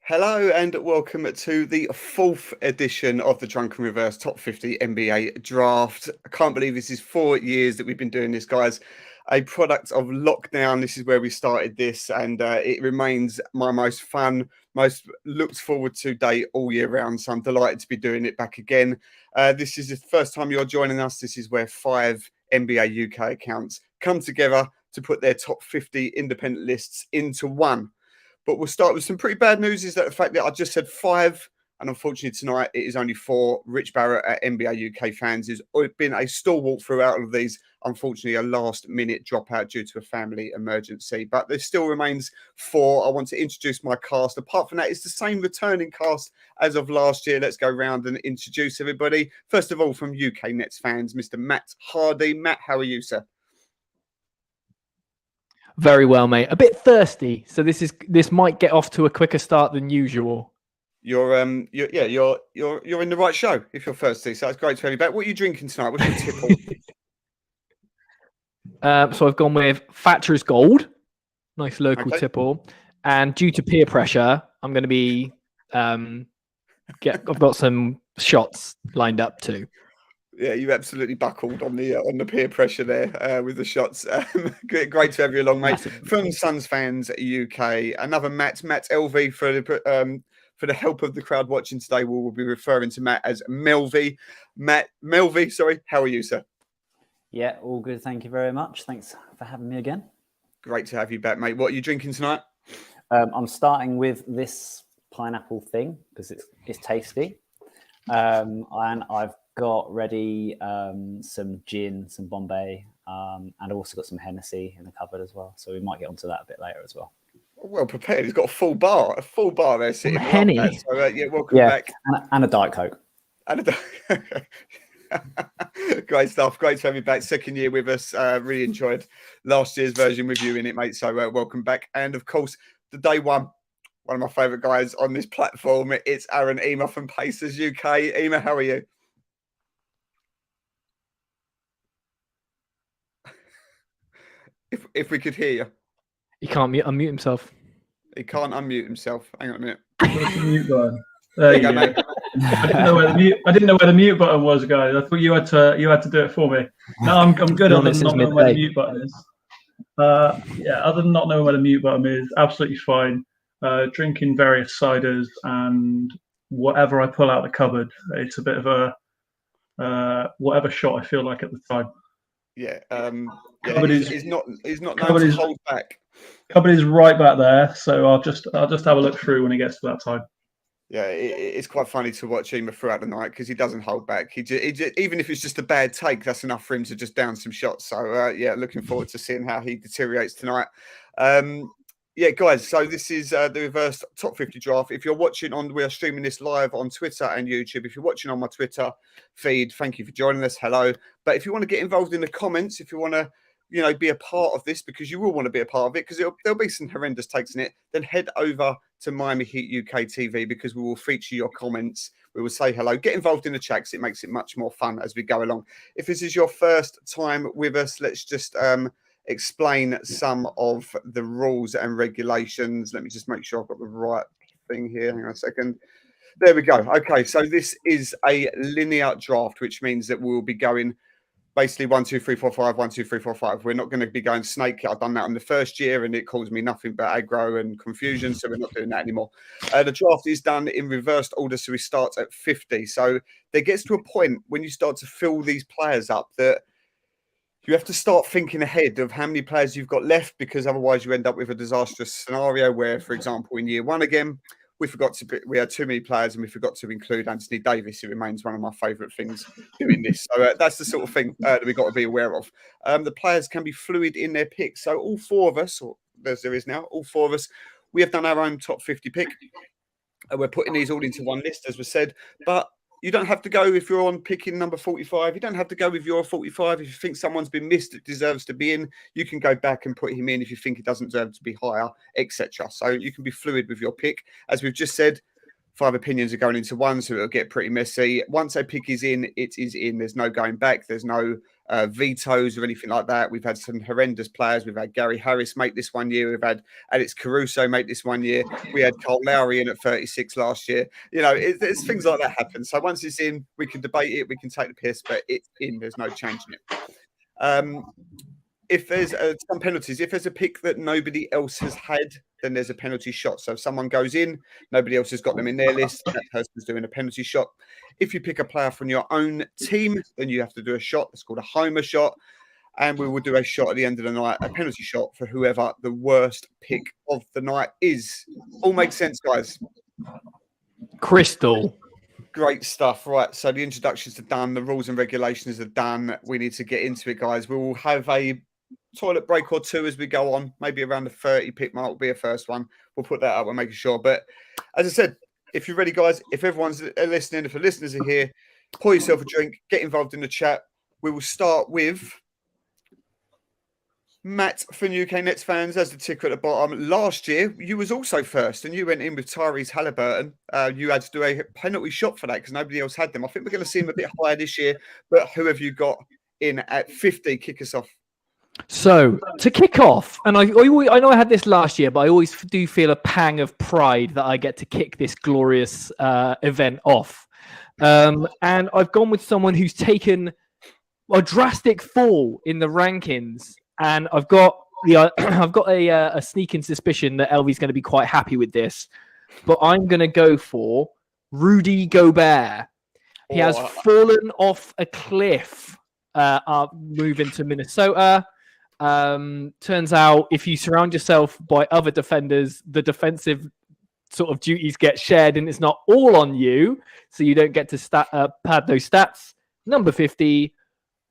Hello and welcome to the fourth edition of the Drunken Reverse Top 50 NBA Draft. I can't believe this is 4 years that we've been doing this, guys. A product of lockdown. This is where we started this, and it remains my most fun, most looked forward to day all year round. So I'm delighted to be doing it back again. This is the first time you're joining us. This is where 5 NBA UK accounts come together to put their top 50 independent lists into one. But we'll start with some pretty bad news. Is that the fact that I just said 5, and unfortunately tonight it is only 4. Rich Barrett at NBA UK fans has been a stalwart throughout of these. Unfortunately, a last-minute dropout due to a family emergency. But there still remains 4. I want to introduce my cast. Apart from that, it's the same returning cast as of last year. Let's go round and introduce everybody. First of all, from UK Nets fans, Mr. Matt Hardy. Matt, how are you, sir? Very well, mate. A bit thirsty, so this might get off to a quicker start than usual. You're in the right show if you're thirsty. So it's great to have you back. What are you drinking tonight? What's your tipple? So I've gone with Thatcher's Gold, nice local tipple, and due to peer pressure, I'm going to be I've got some shots lined up too. Yeah, you absolutely buckled on the peer pressure there with the shots. Great to have you along, mate. From Suns Fans UK, another Matt LV for the help of the crowd watching today. We will be referring to Matt as Melvy. Matt Melvy, sorry. How are you, sir? Yeah, all good. Thank you very much. Thanks for having me again. Great to have you back, mate. What are you drinking tonight? I'm starting with this pineapple thing because it's tasty, and I've got ready some gin, some Bombay, and also got some Hennessy in the cupboard as well. So we might get onto that a bit later as well. Well prepared. He's got a full bar there sitting. Henny. So yeah, welcome back. And a Diet Coke. Great stuff. Great to have you back. Second year with us. Really enjoyed last year's version with you in it, mate. So welcome back. And of course, the day one of my favourite guys on this platform. It's Aaron Ema from Pacers UK. Ema, how are you? If we could hear you. He can't unmute himself. He can't unmute himself. Hang on a minute. Mute button. There you go, mate. I didn't know where the mute button was, guys. I thought you had to do it for me. No, I'm good on not knowing where the mute button is. Other than not knowing where the mute button is, absolutely fine. Drinking various ciders and whatever I pull out the cupboard. It's a bit of a whatever shot I feel like at the time. Yeah, he's not known to hold back. Cupboard is right back there, so I'll just have a look through when it gets to that time. Yeah, it's quite funny to watch Ema throughout the night because he doesn't hold back. He just, even if it's just a bad take, that's enough for him to just down some shots. So yeah, looking forward to seeing how he deteriorates tonight. Yeah, guys, so this is the reverse top 50 draft. If you're watching we are streaming this live on Twitter and YouTube. If you're watching on my Twitter feed, thank you for joining us. Hello. But if you want to get involved in the comments, if you want to, be a part of this, because you will want to be a part of it, because there'll be some horrendous takes in it, then head over to Miami Heat UK TV, because we will feature your comments. We will say hello. Get involved in the chat because it makes it much more fun as we go along. If this is your first time with us, let's just explain some of the rules and regulations. Let me just make sure I've got the right thing here. Hang on a second. There we go. Okay, so this is a linear draft, which means that we'll be going basically 1, 2, 3, 4, 5, 1, 2, 3, 4, 5. We're not going to be going snake. I've done that in the first year and it caused me nothing but aggro and confusion. So we're not doing that anymore. The draft is done in reversed order. So we start at 50. So there gets to a point when you start to fill these players up that you have to start thinking ahead of how many players you've got left, because otherwise you end up with a disastrous scenario where, for example, in year one again, we had too many players and we forgot to include Anthony Davis, who remains one of my favourite things doing this. So that's the sort of thing that we've got to be aware of. The players can be fluid in their picks. So all 4 of us, or as there is now, all 4 of us, we have done our own top 50 pick. We're putting these all into one list, as we said, but you don't have to go if you're on picking number 45. You don't have to go with your 45. If you think someone's been missed that deserves to be in, you can go back and put him in if you think he doesn't deserve to be higher, etc. So you can be fluid with your pick. As we've just said, 5 opinions are going into one, so it'll get pretty messy. Once a pick is in, it is in. There's no going back. There's no vetoes or anything like that. We've had some horrendous players. We've had Gary Harris make this one year. We've had Alex Caruso make this one year. We had Cole Lowry in at 36 last year. You know, it's things like that happen. So once it's in, we can debate it. We can take the piss, but it's in. There's no changing it. If there's some penalties, if there's a pick that nobody else has had, then there's a penalty shot. So if someone goes in, nobody else has got them in their list, that person's doing a penalty shot. If you pick a player from your own team, then you have to do a shot. It's called a homer shot. And we will do a shot at the end of the night, a penalty shot for whoever the worst pick of the night is. All makes sense, guys. Crystal. Great stuff. Right. So the introductions are done. The rules and regulations are done. We need to get into it, guys. We will have a toilet break or two as we go on. Maybe around the 30 pick mark will be a first one. We'll put that up. We're making sure. But as I said, if you're ready, guys, if everyone's listening, if the listeners are here, pour yourself a drink, get involved in the chat. We will start with Matt from UK Nets fans as the ticker at the bottom. Last year, you was also first, and you went in with Tyrese Halliburton. You had to do a penalty shot for that because nobody else had them. I think we're going to see him a bit higher this year. But who have you got in at 50? Kick us off. So to kick off, and I know I had this last year, but I always do feel a pang of pride that I get to kick this glorious event off. And I've gone with someone who's taken a drastic fall in the rankings, and I've got a sneaking suspicion that Elvie's going to be quite happy with this, but I'm going to go for Rudy Gobert. He has fallen off a cliff, moving to Minnesota. Turns out if you surround yourself by other defenders, the defensive sort of duties get shared and it's not all on you, so you don't get to pad those stats. Number 50,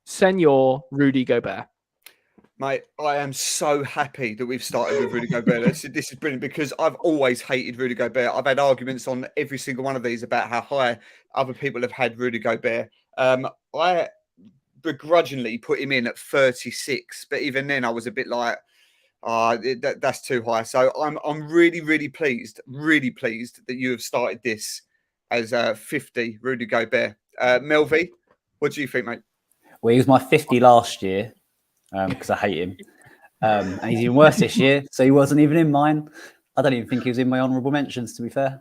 Senor Rudy Gobert. Mate, I am so happy that we've started with Rudy Gobert. This is brilliant because I've always hated Rudy Gobert. I've had arguments on every single one of these about how high other people have had Rudy Gobert. I begrudgingly put him in at 36, but even then I was a bit like, that's too high. So I'm really pleased that you have started this as 50 Rudy Gobert. Melvi, what do you think, mate? Well, he was my 50 last year because I hate him, and he's even worse this year, so he wasn't even in mine. I don't even think he was in my honourable mentions, to be fair.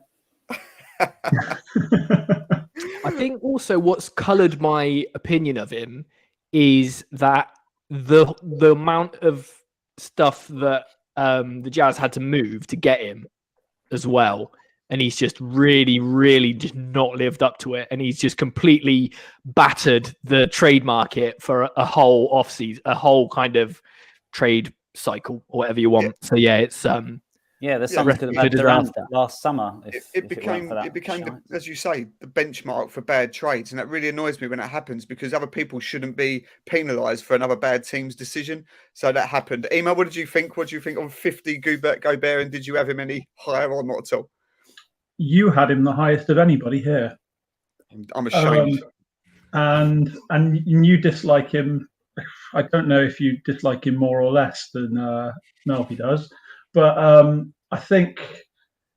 I think also what's coloured my opinion of him is that the amount of stuff that the Jazz had to move to get him as well, and he's just really just not lived up to it, and he's just completely battered the trade market for a whole offseason, a whole kind of trade cycle or whatever you want. So yeah, it's the Suns could have had Durant last summer. It became, as you say, the benchmark for bad trades, and that really annoys me when it happens because other people shouldn't be penalised for another bad team's decision. So that happened. Ema, what did you think? What do you think of 50 Gobert, and did you have him any higher or not at all? You had him the highest of anybody here. I'm ashamed. And you dislike him. I don't know if you dislike him more or less than Melvi does. But I think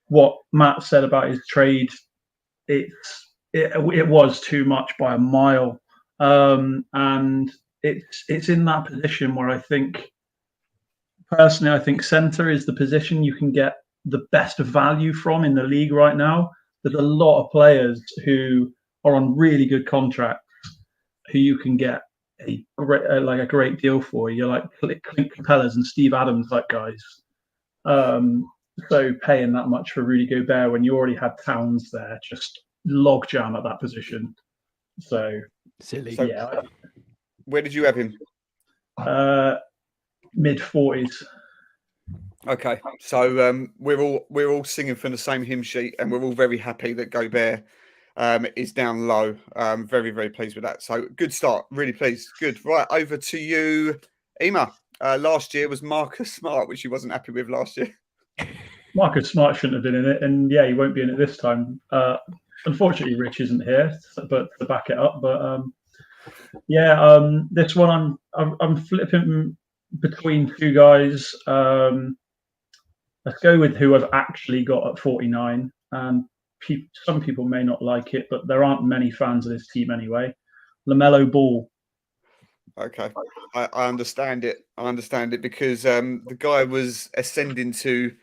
what Matt said about his trade, it was too much by a mile, and it's in that position where I think center is the position you can get the best value from in the league right now. There's a lot of players who are on really good contracts who you can get a great deal for. You're like Clint Capellas and Steve Adams, like guys. So paying that much for Rudy Gobert when you already had Towns there, just logjam at that position. So silly. So, yeah. Where did you have him? Mid-40s. Okay, so we're all singing from the same hymn sheet, and we're all very happy that Gobert is down low. Very pleased with that. So good start, really pleased. Good. Right, over to you, Ema. Last year was Marcus Smart, which he wasn't happy with last year. Marcus Smart shouldn't have been in it, and yeah, he won't be in it this time. Unfortunately, Rich isn't here, but to back it up. But this one I'm flipping between two guys. Let's go with who I've actually got at 49, and some people may not like it, but there aren't many fans of this team anyway. LaMelo Ball. Okay, I understand it. I understand it because the guy was ascending to,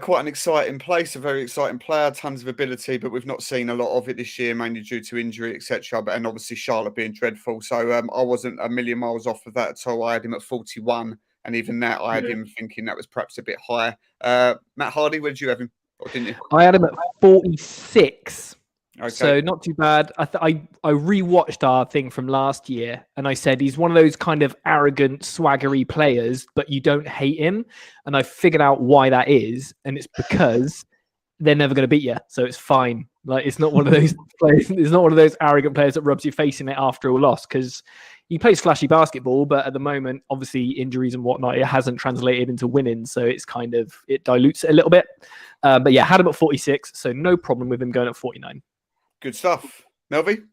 quite an exciting place, a very exciting player, tons of ability, but we've not seen a lot of it this year, mainly due to injury, etc. And obviously Charlotte being dreadful. So I wasn't a million miles off of that at all. I had him at 41, and even that I had him thinking that was perhaps a bit high. Matt Hardy, where did you have him? Or didn't you? I had him at 46. Okay. So not too bad. I rewatched our thing from last year, and I said he's one of those kind of arrogant, swaggery players, but you don't hate him. And I figured out why that is, and it's because they're never going to beat you, so it's fine. Like it's not one of those players. It's not one of those arrogant players that rubs your face in it after a loss because he plays flashy basketball, but at the moment, obviously injuries and whatnot, it hasn't translated into winning, so it's kind of it dilutes it a little bit. But yeah, had him at 46, so no problem with him going at 49. Good stuff. Melvy?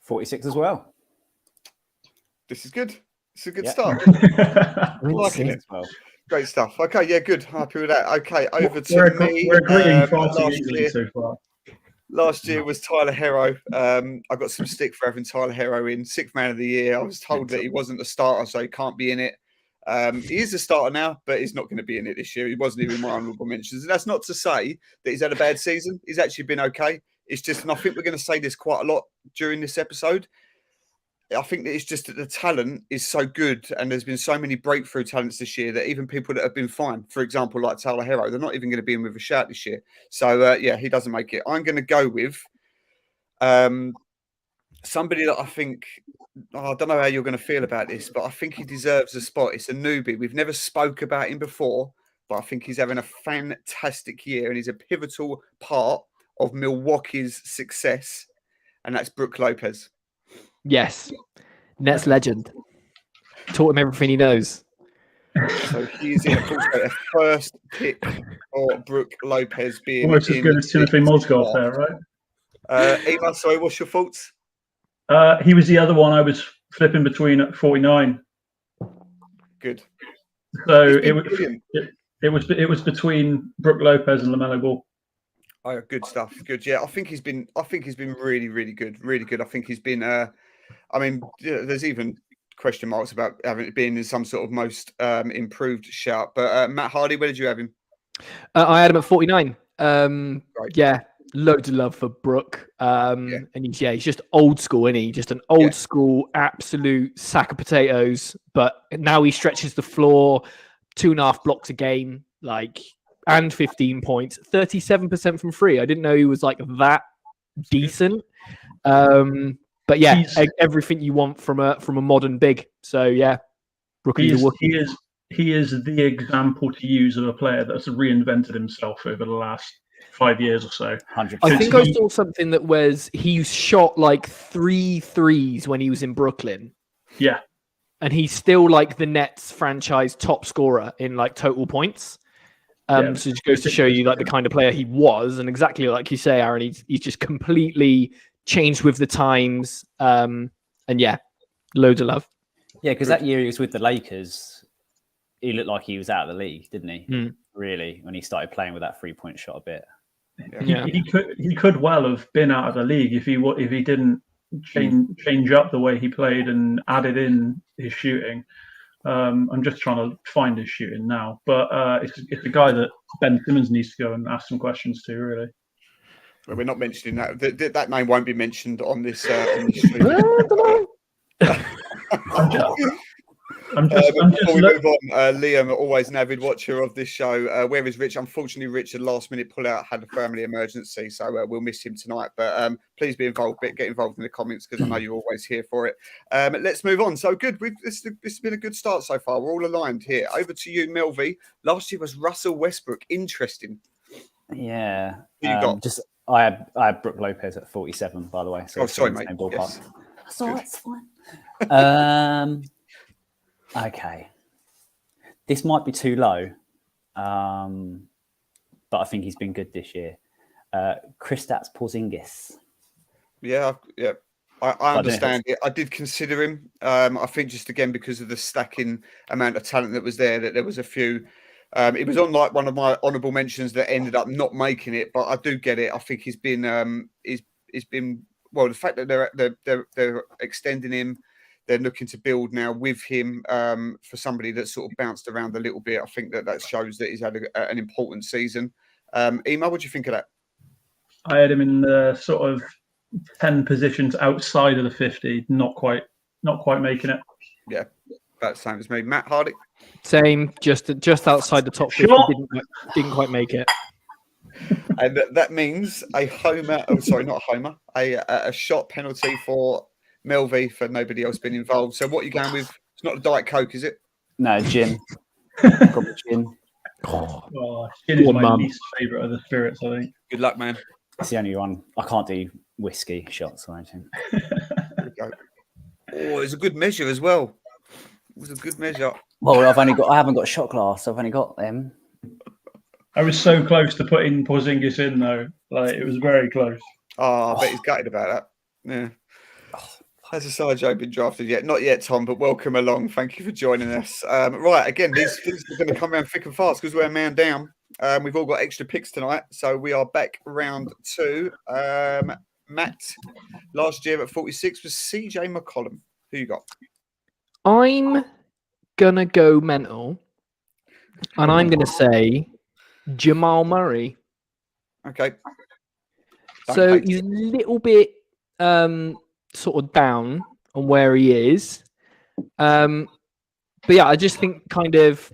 46 as well. This is good. It's a good start. Liking it. Well. Great stuff. Okay, yeah, good. Happy with that. Okay, over to me. We're agreeing far too easily so far. Last year was Tyler Hero. I got some stick for having Tyler Hero in. Sixth man of the year. I was told that he wasn't a starter, so he can't be in it. He is a starter now, but he's not going to be in it this year. He wasn't even my honourable mentions. And that's not to say that he's had a bad season. He's actually been okay. It's just, and I think we're going to say this quite a lot during this episode. I think that it's just that the talent is so good, and there's been so many breakthrough talents this year that even people that have been fine, for example, like Tyler Hero, they're not even going to be in with a shout this year. So, yeah, he doesn't make it. I'm going to go with somebody that I think, I don't know how you're going to feel about this, but I think he deserves a spot. It's a newbie. We've never spoke about him before, but I think he's having a fantastic year, and he's a pivotal part of Milwaukee's success, and that's Brook Lopez. Yes, Nets legend. Taught him everything he knows. So he's in a first pick for Brook Lopez being almost as good as Timothy Mozgov there, right? Ema, sorry, what's your thoughts? He was the other one I was flipping between at 49. Good. So it was between Brook Lopez and LaMelo Ball. Oh, good stuff. Good. Yeah, I think he's been really, really good. Really good. I think he's been there's even question marks about having it being in some sort of most improved shout. But Matt Hardy, where did you have him? I had him at 49. Right. Yeah, loads of love for Brook. And he's just old school, isn't he? Just an old school, absolute sack of potatoes. But now he stretches the floor, 2.5 blocks a game, and 15 points, 37% from free. I didn't know he was that decent. But yeah, everything you want from a modern big. So yeah, Brook he is the example to use of a player that's reinvented himself over the last 5 years or so. 100%. I think I saw something that was he shot 3 threes when he was in Brooklyn. Yeah. And he's still the Nets franchise top scorer in total points. So it just goes to show you the kind of player he was, and exactly like you say, Aaron, he's just completely changed with the times. And yeah, loads of love. Yeah, because that year he was with the Lakers, he looked like he was out of the league, didn't he? Really, when he started playing with that 3-point shot a bit. Yeah. He could well have been out of the league if he didn't change up the way he played and added in his shooting. I'm just trying to find his shooting now, but it's a guy that Ben Simmons needs to go and ask some questions to, really. Well, we're not mentioning that. That name won't be mentioned on this stream. Before we move on, Liam, always an avid watcher of this show. Where is Rich? Unfortunately, Rich, a last-minute pull-out, had a family emergency, so we'll miss him tonight. But please be involved. Get involved in the comments because I know you're always here for it. Let's move on. So good. This has been a good start so far. We're all aligned here. Over to you, Melvy. Last year was Russell Westbrook. Interesting. Yeah. Who you got? I had Brook Lopez at 47, by the way. So sorry, mate. Yes. That's all right. It's fine. Okay. This might be too low, but I think he's been good this year. Kristaps Porzingis. Yeah. I understand it. I did consider him. I think just again because of the stacking amount of talent that was there, that there was a few It was on like one of my honourable mentions that ended up not making it, but I do get it. I think he's been well. The fact that they're extending him, they're looking to build now with him for somebody that's sort of bounced around a little bit. I think that shows that he's had an important season. Ema, what do you think of that? I had him in the sort of 10 positions outside of the 50, not quite making it. Yeah, about the same as me. Matt Hardy. Same, just outside the top 50, didn't quite make it. And that means a homer. Oh, sorry, not a homer. A shot penalty for Melvi for nobody else being involved. So what are you going with? It's not a Diet Coke, is it? No, gin. Probably gin. Gin is my least favourite of the spirits, I think. Good luck, man. It's the only one. I can't do whiskey shots or anything. There we go. Oh, it's a good measure as well. It was a good measure. Well, I haven't got a shot glass. I've only got them. I was so close to putting Porzingis in, though. Like, it was very close. Oh, I bet he's gutted about that. Yeah. Has Assajo been drafted yet? Not yet, Tom, but welcome along. Thank you for joining us. Right, again, these things are going to come around thick and fast because we're a man down. We've all got extra picks tonight, so we are back round 2. Matt, last year at 46 was CJ McCollum. Who you got? I'm going to go mental, and I'm going to say Jamal Murray. Okay. So he's a little bit sort of down on where he is. But yeah, I just think kind of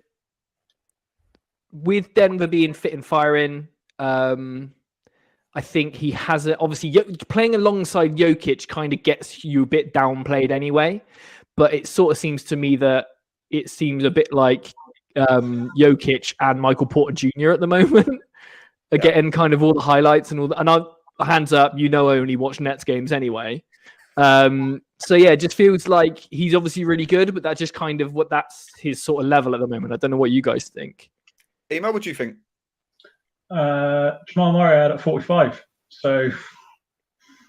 with Denver being fit and firing, I think he has obviously playing alongside Jokic kind of gets you a bit downplayed anyway. But it sort of seems to me that it seems a bit like Jokic and Michael Porter Jr. at the moment are getting kind of all the highlights and all that. And hands up, I only watch Nets games anyway. So yeah, it just feels like he's obviously really good, but that's just kind of that's his sort of level at the moment. I don't know what you guys think. Ema, what do you think? Jamal Murray had at 45. So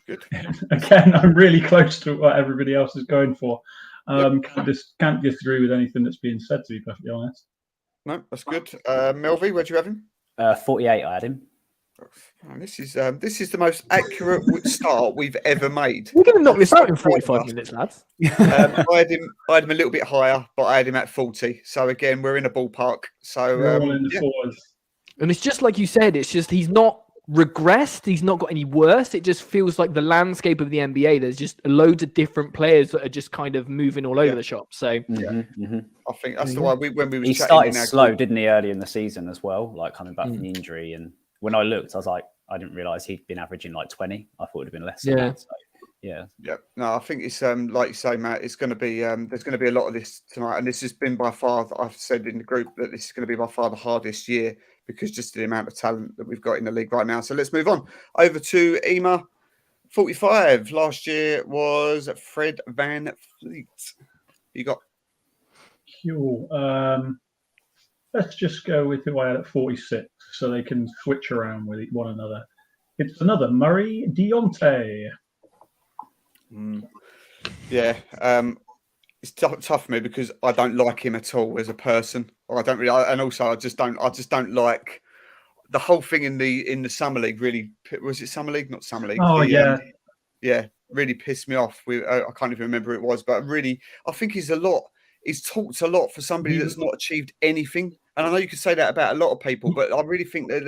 good. Again, I'm really close to what everybody else is going for. Can't disagree with anything that's being said, to be perfectly honest. No, that's good. Melvi, where'd you have him? 48, I had him. Oh, this is the most accurate start we've ever made. We're going to knock this out in 45 minutes, lads. I had him a little bit higher, but I had him at 40. So again, we're in a ballpark. So we're all in the fours. And it's just like you said, it's just he's not regressed, he's not got any worse. It just feels like the landscape of the NBA, there's just loads of different players that are just kind of moving all over the shop. So I think that's the why when we were he started slow, didn't he, early in the season as well, like coming back from the injury. And when I looked, I was like, I didn't realize he'd been averaging like 20. I thought it'd been less than that. So, yeah. No, I think it's like you say, Matt, it's going to be there's going to be a lot of this tonight, and this has been by far, I've said in the group that this is going to be by far the hardest year because just the amount of talent that we've got in the league right now. So let's move on over to Ema. 45 last year was Fred Van Fleet. You got? Cool. Let's just go with who I had at 46 so they can switch around with one another. It's another Murray Deontay. Yeah, it's tough for me because I don't like him at all as a person. Or I don't really, and also I just don't like the whole thing in the summer league. Really, was it summer league? Not summer league. Oh yeah, really pissed me off. I can't even remember who it was, but really, I think he's talked a lot for somebody that's not achieved anything. And I know you could say that about a lot of people, but I really think that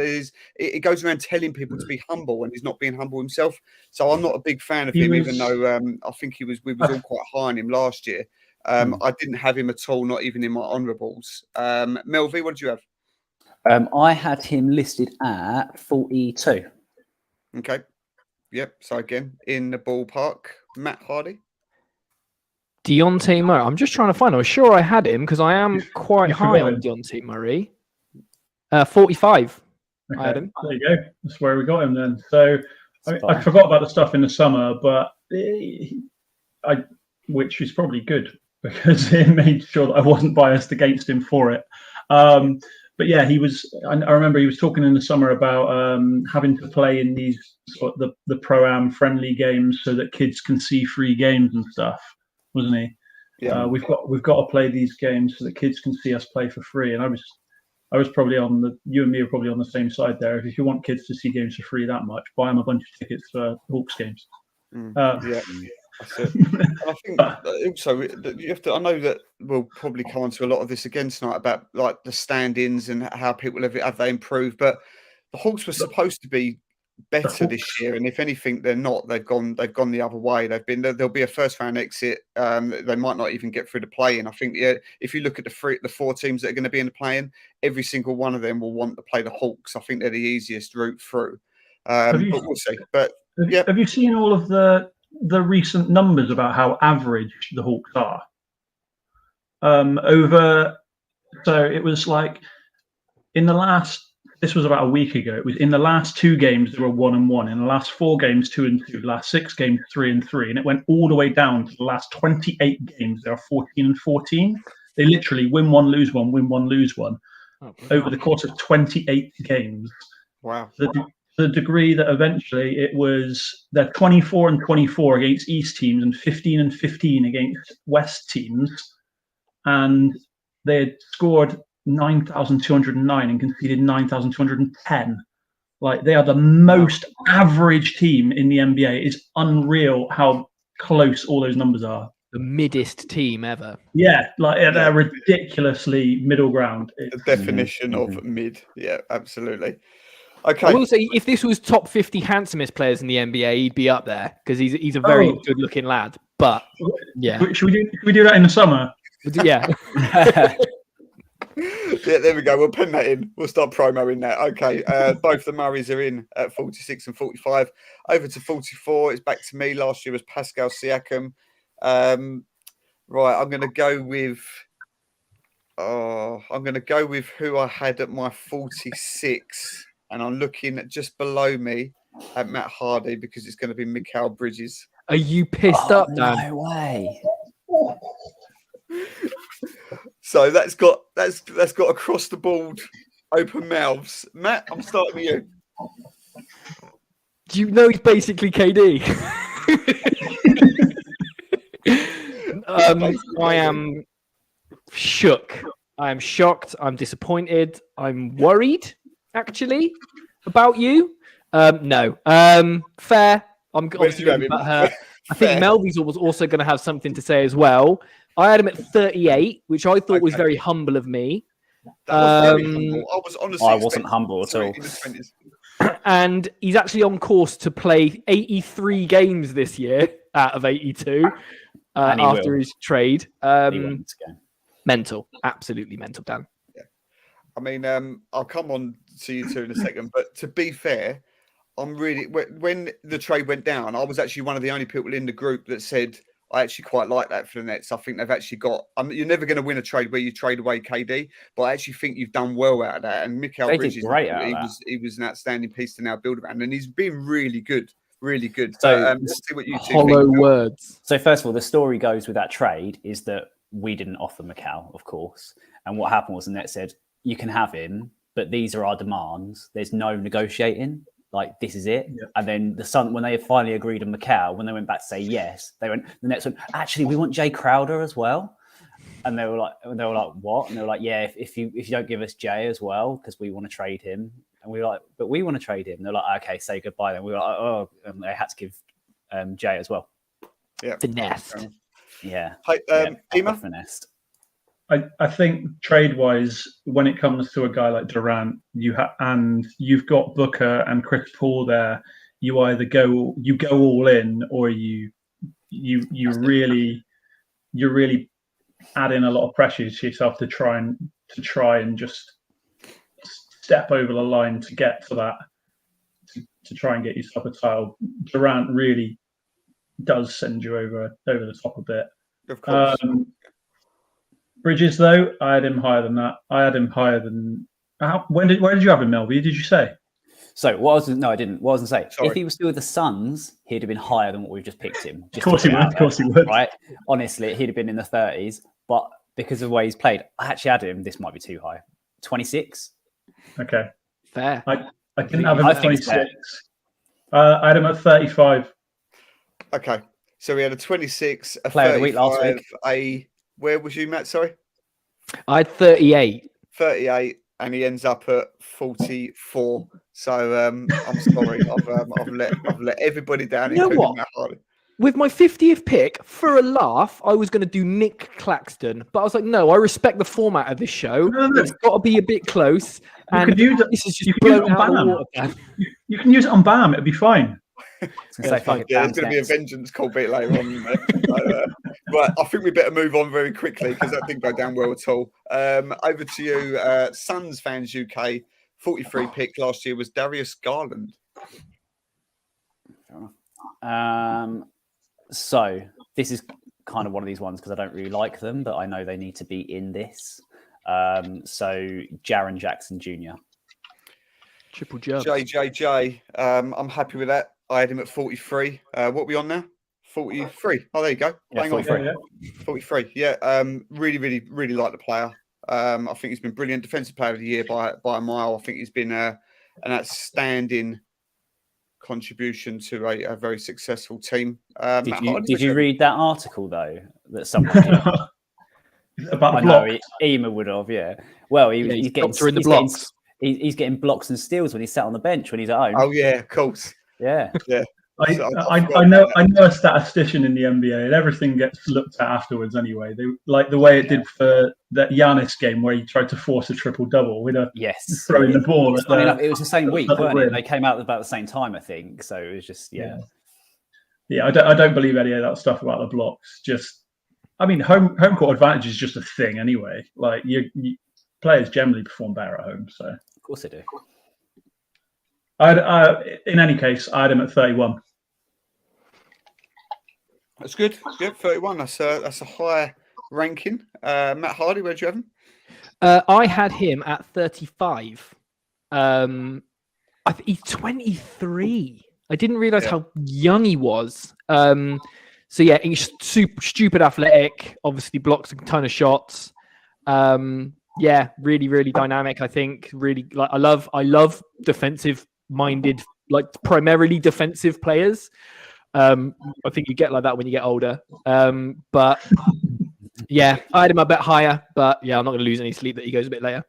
it goes around telling people to be humble and he's not being humble himself. So I'm not a big fan of him, even though I think we was all quite high on him last year. I didn't have him at all, not even in my honourables. Melvi, what did you have? I had him listed at 42. Okay. Yep. So again, in the ballpark, Matt Hardy. Deontay Murray. I'm just trying to find. I was sure I had him because I am quite high on Deontay Murray. 45. Okay. I had him. There you go. That's where we got him then. So I forgot about the stuff in the summer, but which is probably good because it made sure that I wasn't biased against him for it. But yeah, he was. I remember he was talking in the summer about having to play in these the pro-am friendly games so that kids can see free games and stuff. Wasn't he? Yeah. We've got to play these games so that kids can see us play for free. And I was I was probably you and me are probably on the same side there. If you want kids to see games for free that much, buy them a bunch of tickets for Hawks games. Yeah, that's it. And I think also you have to. I know that we'll probably come on to a lot of this again tonight about like the stand-ins and how people have they improved. But the Hawks were supposed to be better this year, and if anything, they're not. They've gone the other way. There'll be a first round exit. They might not even get through the play-in. I think if you look at the four teams that are going to be in the play-in, every single one of them will want to play the Hawks. I think they're the easiest route through. But we'll see. But have you seen all of the recent numbers about how average the Hawks are? So it was like this was about a week ago. It was in the last 2 games they were 1-1. In the last 4 games 2-2. The last 6 games 3-3, and it went all the way down to the last 28 games. They are 14-14. They literally win one, lose one, win one, lose one, over the course of 28 games. Wow. The degree that eventually they're 24-24 against East teams and 15-15 against West teams, and they had scored 9,209 and conceded 9,210. Like, they are the most average team in the NBA. It's unreal how close all those numbers are. The middest team ever. Yeah, they're ridiculously middle ground. The definition of mid. Yeah, absolutely. Okay. I will say, if this was top 50 handsomest players in the NBA, he'd be up there because he's a very good-looking lad. But yeah, should we do that in the summer? Yeah. Yeah, there we go. We'll pen that in. We'll start promoing that. Okay. Both the Murrays are in at 46 and 45. Over to 44. It's back to me. Last year was Pascal Siakam. Right. I'm going to go with who I had at my 46. And I'm looking at just below me at Matt Hardy because it's going to be Mikal Bridges. Are you pissed up, Dan? No way. So that's got across the board open mouths. Matt, I'm starting with you. Do you know he's basically KD? I am shook. I am shocked. I'm disappointed. I'm worried, actually, about you. No. Fair. I'm obviously about her. I think Melvy's was also going to have something to say as well. I had him at 38, which I thought was very humble of me. That was very humble. I wasn't humble at all. And he's actually on course to play 83 games this year out of 82 after his trade. Mental. Absolutely mental, Dan. Yeah. I mean, I'll come on to you two in a second, but to be fair, when the trade went down, I was actually one of the only people in the group that said, I actually quite like that for the Nets. I think they've actually got. You're never going to win a trade where you trade away KD, but I actually think you've done well out of that. And Mikal Bridges, he was an outstanding piece to now build around, and he's been really good, really good. So, let's see what you two hollow think. words. So first of all, the story goes with that trade is that we didn't offer Mikal, of course, and what happened was the Nets said, "You can have him, but these are our demands. There's no negotiating." Like, this is it. Yeah. And then the Sun, when they finally agreed on Mikal, when they went back to say yes, the Nets went, actually, we want Jay Crowder as well. And they were like, what? And they were like, yeah, if you don't give us Jay as well, because we want to trade him. And we were like, but we want to trade him. And they're like, okay, say goodbye. Then we were like, oh, and they had to give Jay as well. Yeah. Finessed. Yeah. Hey, Ema? Finessed. I think trade-wise, when it comes to a guy like Durant, you've got Booker and Chris Paul there. You either go all in, or you really add in a lot of pressure to yourself to try and just step over the line to get to that, to try and get yourself a title. Durant really does send you over the top a bit. Of course. Bridges, though, I had him higher than that. I had him higher than. Where did you have him, Melby? Did you say? So I didn't. What I was going to say, if he was still with the Suns, he'd have been higher than what we've just picked him. Of course he would. Right? Honestly, he'd have been in the 30s. But because of the way he's played, I actually had him. This might be too high. 26. Okay. Fair. I didn't have him at 26. I had him at 35. Okay. So we had a 26, a Player of the week last week. Where was you, Matt? Sorry? I had 38. 38. and he ends up at 44. So I'm sorry, I've let everybody down, You know including what? Matt Hardy. With my 50th pick, for a laugh, I was going to do Nick Claxton, but I was like, no, I respect the format of this show. No. It's got to be a bit close. And could use it- this is just you can use blown it on out of the Bam. water. Dan. You can use it on Bam. It'd be fine. I was gonna say, fuck it, Yeah, there's Bam's going to be a next. vengeance call bit later on. Right, I think we better move on very quickly because that didn't go down well at all. Over to you, Suns fans UK. 43 pick last year was Darius Garland. So this is kind of one of these ones because I don't really like them, but I know they need to be in this. So Jaren Jackson Jr. Triple jump. JJJ. I'm happy with that. I had him at 43. What are we on now? 43. Oh, there you go. Yeah, Bang on. 43. 43. Yeah. Really like the player. I think he's been brilliant. Defensive player of the year by a mile. I think he's been an outstanding contribution to a very successful team. Did you read that article though that someone did? About the I block. know Ema would have, yeah. Well, he's getting blocks and steals when he's sat on the bench when he's at home. Oh yeah, of course. Yeah. I know a statistician in the NBA, and everything gets looked at afterwards anyway. They like the way it did for that Giannis game where he tried to force a triple double with throwing the ball. Funny enough, it was the same week, weren't it? They came out about the same time, I think. So it was just Yeah, I don't believe any of that stuff about the blocks. Just, I mean, home court advantage is just a thing anyway. Like you players generally perform better at home. So of course they do. In any case, I had him at 31. That's good. Yeah, 31. That's a high ranking. Matt Hardy, where'd you have him? I had him at 35. He's 23. I didn't realize how young he was. So yeah, he's super stupid athletic. Obviously blocks a ton of shots. Yeah, really dynamic. I think really like I love defensive minded, like primarily defensive players. I think you get like that when you get older. But yeah, I had him a bit higher, but yeah, I'm not going to lose any sleep that he goes a bit later.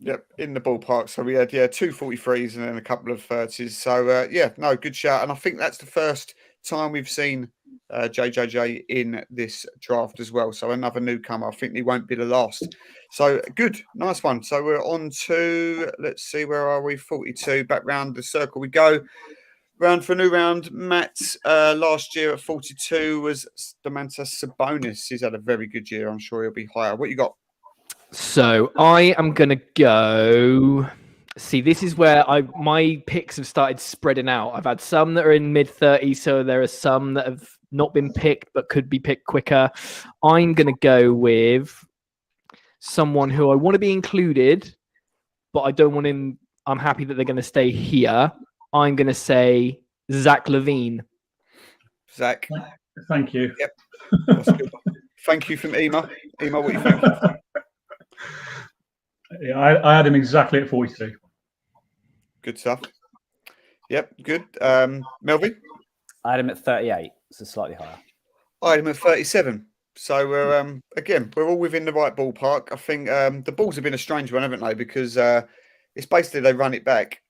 Yep, in the ballpark. So we had 2 43s and then a couple of 30s. So no, good shout. And I think that's the first time we've seen JJJ in this draft as well. So another newcomer. I think he won't be the last. So good, nice one. So we're on to, let's see, where are we? 42. Back round the circle we go. Round for a new round. Matt last year at 42 was Domantas Sabonis. He's had a very good year. I'm sure he'll be higher. What you got? So I am going to go. See, this is where my picks have started spreading out. I've had some that are in mid-30s, so there are some that have not been picked but could be picked quicker. I'm going to go with someone who I want to be included, but I don't want him. I'm happy that they're going to stay here. I'm going to say Zach LaVine. Zach. Thank you. Yep. That's good. Thank you from Ema. Ema, what do you think? Yeah, I had him exactly at 42. Good stuff. Yep, good. Melvin? I had him at 38, so slightly higher. I had him at 37. So we're we're all within the right ballpark. I think the Bulls have been a strange one, haven't they? Because it's basically they run it back.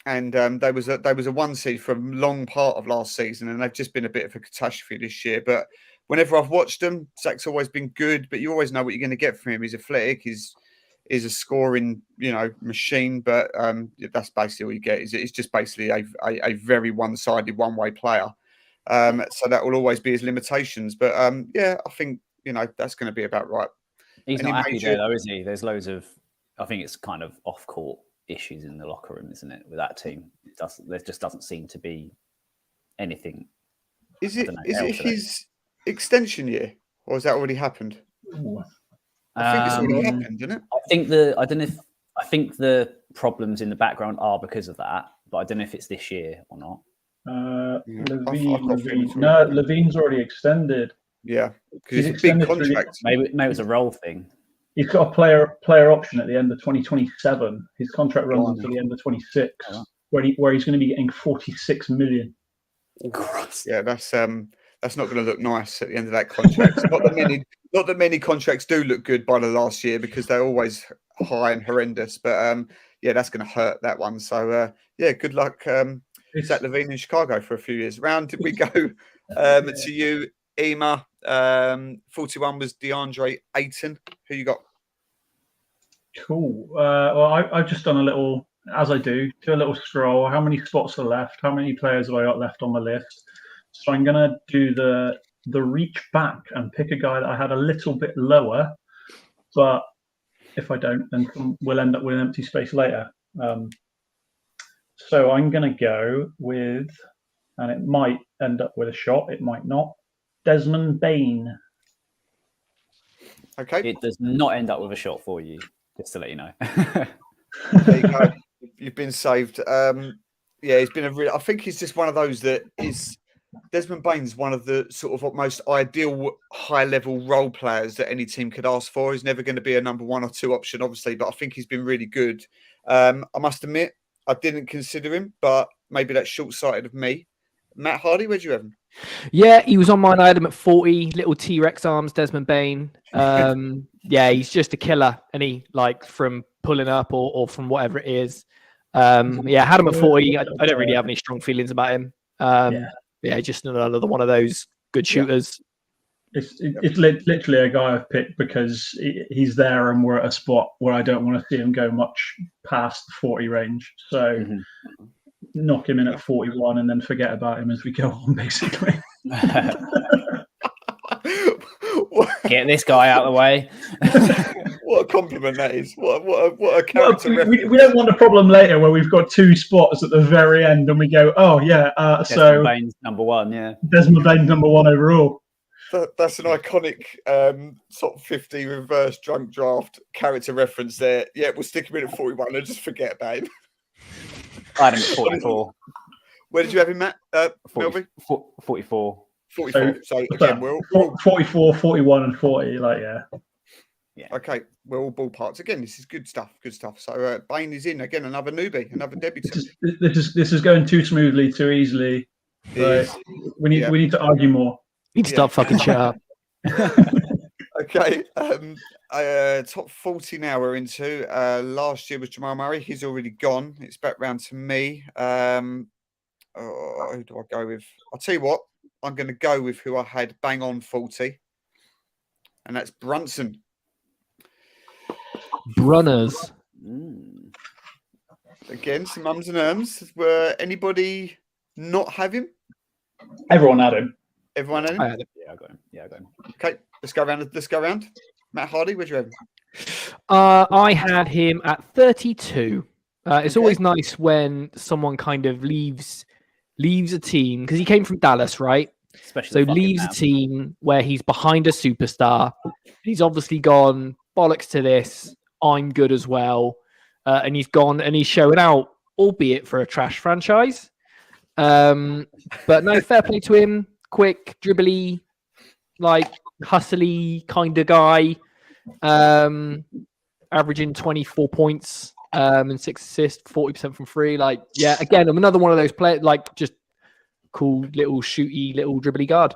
And they was a 1 seed for a long part of last season, and they've just been a bit of a catastrophe this year. But whenever I've watched them, Zach's always been good. But you always know what you're going to get from him. He's athletic. He's a scoring machine. But that's basically all you get. It's just basically a very one-sided, one-way player. So that will always be his limitations. But I think that's going to be about right. He's not happy there, though, is he? There's loads of. I think it's kind of off-court issues in the locker room, isn't it, with that team? There just doesn't seem to be anything. Is it his extension year, or has that already happened? I think it's already happened, isn't it? I think the problems in the background are because of that, but I don't know if it's this year or not. LaVine's already extended. Yeah, because it's a big contract. Maybe it was a role thing. He's got a player option at the end of 2027. His contract runs until the end of 26, where he's going to be getting 46 million. Yeah, that's That's not going to look nice at the end of that contract. Not that many contracts do look good by the last year because they're always high and horrendous. But yeah, that's going to hurt that one. So yeah, good luck, Zach LaVine in Chicago for a few years. Round we go to you, Ema. 41 was DeAndre Ayton. Who you got? Cool. Well, I've just done a little, as I do a little scroll. How many spots are left? How many players have I got left on my list? So I'm gonna do the reach back and pick a guy that I had a little bit lower, but if I don't, then we'll end up with an empty space later. So I'm gonna go with, and it might end up with a shot, it might not. Desmond Bane. Okay. It does not end up with a shot for you, just to let you know. There you go. You've been saved. Yeah, he's been I think he's just one of those that is. Desmond Bane's one of the sort of most ideal high-level role players that any team could ask for. He's never going to be a number 1 or 2 option, obviously, but I think he's been really good. I must admit, I didn't consider him, but maybe that's short-sighted of me. Matt Hardy, where'd you have him? Yeah, he was on mine. I had him at 40, little T-Rex arms, Desmond Bane. Yeah, he's just a killer, and he from pulling up or from whatever it is. Yeah, I had him at 40. I don't really have any strong feelings about him. Yeah, just another one of those good shooters. It's literally a guy I've picked because he's there and we're at a spot where I don't want to see him go much past the 40 range. So knock him in at 41 and then forget about him as we go on, basically. Get this guy out of the way. What a compliment that is. What a character. Well, we don't want a problem later where we've got 2 spots at the very end and we go, oh, yeah. Desmond Bane's number 1, yeah. Desmond Bane's number 1 overall. That's an iconic top 50 reverse drunk draft character reference there. Yeah, we'll stick him in at 41 and just forget about him. I had him at 44. Where did you have him, Matt? 44. 44. So again, we're all 44, 41, and 40. Yeah. Okay, we're all ballparks. Again, this is good stuff. Good stuff. So Bane is in again, another newbie, another debutant. This is going too smoothly, too easily. We need to argue more. You need to start fucking shit up. Okay. Top 40 now we're into. Last year was Jamal Murray. He's already gone. It's back round to me. Who do I go with? I'll tell you what. I'm going to go with who I had bang on 40, and that's Brunson. Brunners. Again, some ums and ums. Were anybody not have him? Everyone had him. Everyone had him? I had him. Yeah, I got him. Okay, let's go around. Matt Hardy, where'd you have him? I had him at 32. It's always nice when someone kind of leaves a team, because he came from Dallas, right? Especially so leaves a team where he's behind a superstar. He's obviously gone, bollocks to this, I'm good as well. And he's gone and he's showing out, albeit for a trash franchise. But no, fair play to him. Quick, dribbly, hustly kind of guy. Averaging 24 points and 6 assists, 40% from free. Again, I'm another one of those players, just cool little shooty, little dribbly guard.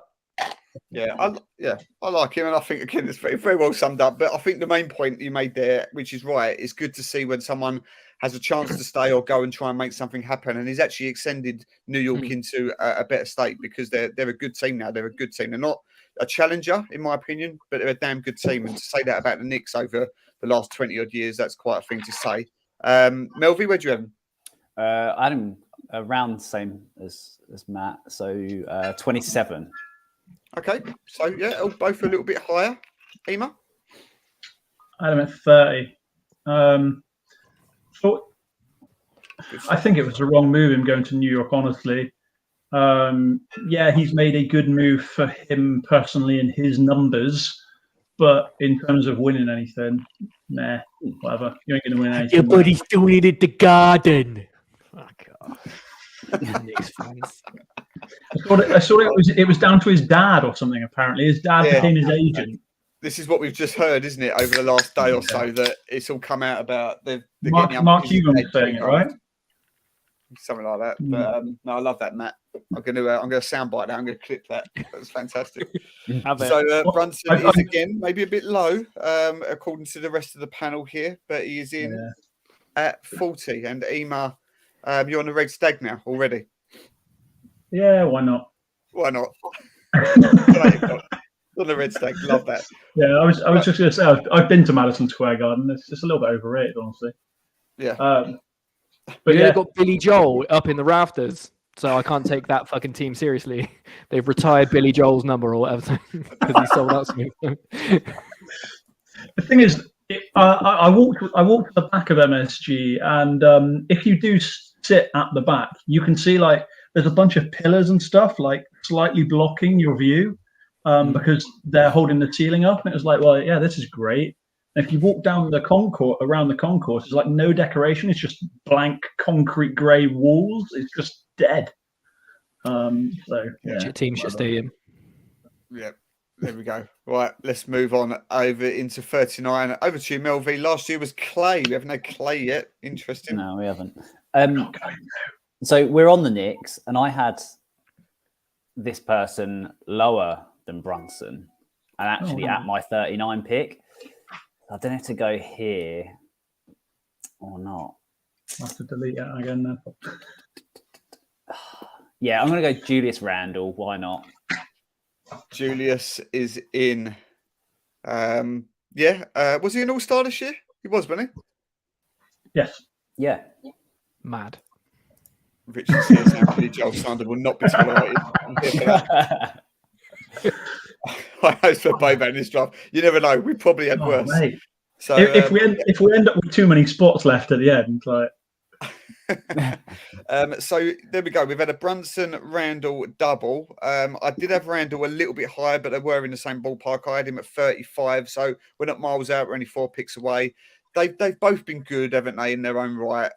Yeah, I like him, and I think again it's very, very well summed up. But I think the main point you made there, which is right, it's good to see when someone has a chance to stay or go and try and make something happen. And he's actually extended New York into a better state because they're a good team now. They're a good team. They're not a challenger, in my opinion, but they're a damn good team. And to say that about the Knicks over the last 20 odd years, that's quite a thing to say. Melvie, where'd you have him? I had him around the same as Matt, so 27. Okay, so yeah, both a little bit higher. Ema? I had him at 30. I think it was the wrong move, him going to New York, honestly. He's made a good move for him personally in his numbers, but in terms of winning anything, nah, whatever. You ain't going to win anything. Your buddy's doing it at the Garden. Fuck off. Knicks fans. I saw it was down to his dad or something, apparently. His dad became his agent. This is what we've just heard, isn't it, over the last day or so, that it's all come out about Mark Cuban was saying it, right? something like that. But no, I love that, Matt. I'm gonna soundbite that. I'm gonna clip that. That's fantastic. So Brunson is again maybe a bit low, according to the rest of the panel here, but he is in at 40. And Ema, you're on the red stag now already. Yeah, why not? Why not? On the red stag, love that. Yeah, I was just going to say I've been to Madison Square Garden. It's just a little bit overrated, honestly. Yeah. But yeah, got Billy Joel up in the rafters, so I can't take that fucking team seriously. They've retired Billy Joel's number or whatever because he sold out something. The thing is, I walked to the back of MSG, and if you do sit at the back, you can see like there's a bunch of pillars and stuff like slightly blocking your view. Because they're holding the ceiling up, and it was like, well, yeah, this is great. And if you walk down the concourse, around the concourse, there's like no decoration. It's just blank concrete grey walls. It's just dead. So yeah, your team should stay in. Yeah, there we go. Right, let's move on over into 39. Over to you, Mel V. Last year was Clay. We haven't had Clay yet. Interesting. No, we haven't. So we're on the Knicks, and I had this person lower than Brunson, and actually at my 39 pick. I don't have to go here or not. I have to delete it again then. Yeah, I'm going to go Julius Randle. Why not? Julius is in. Was he an all-star this year? He was, wasn't he? Yes. Yeah. Mad. Richard says Anthony Joel Sander will not be tolerated. I hope for Bobo in this draft. You never know. We probably had worse. Mate. So if we end up with too many spots left at the end, like. So there we go. We've had a Brunson Randall double. I did have Randall a little bit higher, but they were in the same ballpark. I had him at 35, so we're not miles out. We're only 4 picks away. They've both been good, haven't they, in their own right?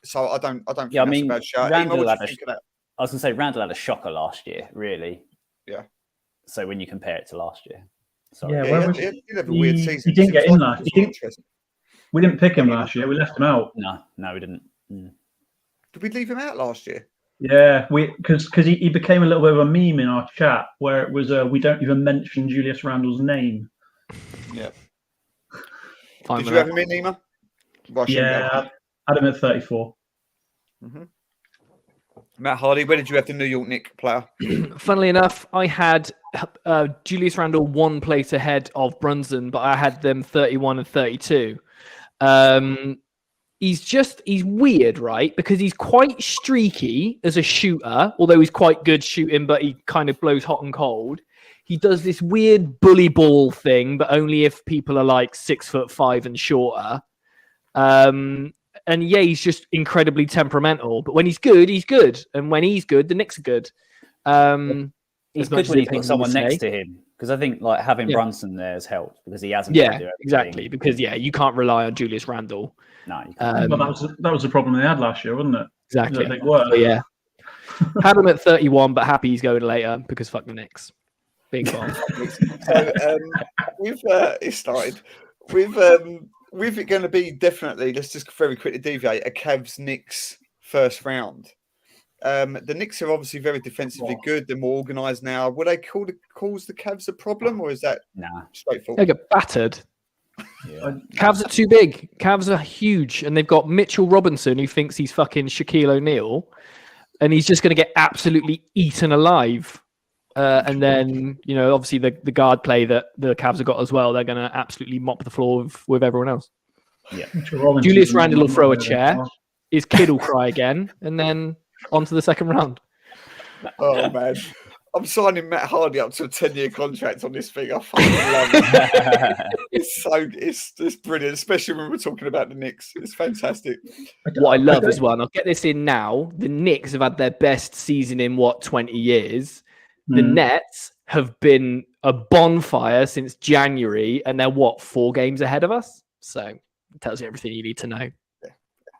So I don't think that's a bad shout. Randall I was going to say Randall had a shocker last year, really. Yeah. So when you compare it to last year. Sorry. Yeah, he did have a weird season. He didn't get in last year. We didn't pick him last year. We left him out. No, we didn't. Did we leave him out last year? Yeah, because he became a little bit of a meme in our chat where it was we don't even mention Julius Randle's name. Yeah. Did you have him in, Nima? Yeah, I had him at 34. Mm-hmm. Matt Hardy, where did you have the New York Knicks player? Funnily enough, I had Julius Randle 1 place ahead of Brunson, but I had them 31 and 32. He's weird, right? Because he's quite streaky as a shooter, although he's quite good shooting, but he kind of blows hot and cold. He does this weird bully ball thing, but only if people are like 6'5" and shorter. And yeah, he's just incredibly temperamental. But when he's good, he's good. And when he's good, the Knicks are good. He's good when he's got someone next to him. Because I think like having Brunson there has helped because he hasn't. Yeah, exactly. Because you can't rely on Julius Randle. No, you can't. That was the problem they had last year, wasn't it? Exactly. They were. So, yeah. Had him at 31, but happy he's going later because fuck the Knicks. Big bomb. So it started. With it going to be definitely, let's just very quickly deviate, a Cavs Knicks first round. The Knicks are obviously very defensively good. They're more organised now. Would they cause the Cavs a problem, or is that straightforward? They get battered. Yeah. Cavs are too big. Cavs are huge, and they've got Mitchell Robinson, who thinks he's fucking Shaquille O'Neal, and he's just going to get absolutely eaten alive. And then, obviously the guard play that the Cavs have got as well, they're going to absolutely mop the floor with everyone else. Yeah. Julius Randle will throw a chair. His kid will cry again, and then on to the second round. Oh, man. I'm signing Matt Hardy up to a 10-year contract on this thing. I fucking love it. It's brilliant, especially when we're talking about the Knicks. It's fantastic. What I love as well, and I'll get this in now, the Knicks have had their best season in, 20 years? The Nets have been a bonfire since January, and they're 4 games ahead of us? So it tells you everything you need to know. Yeah.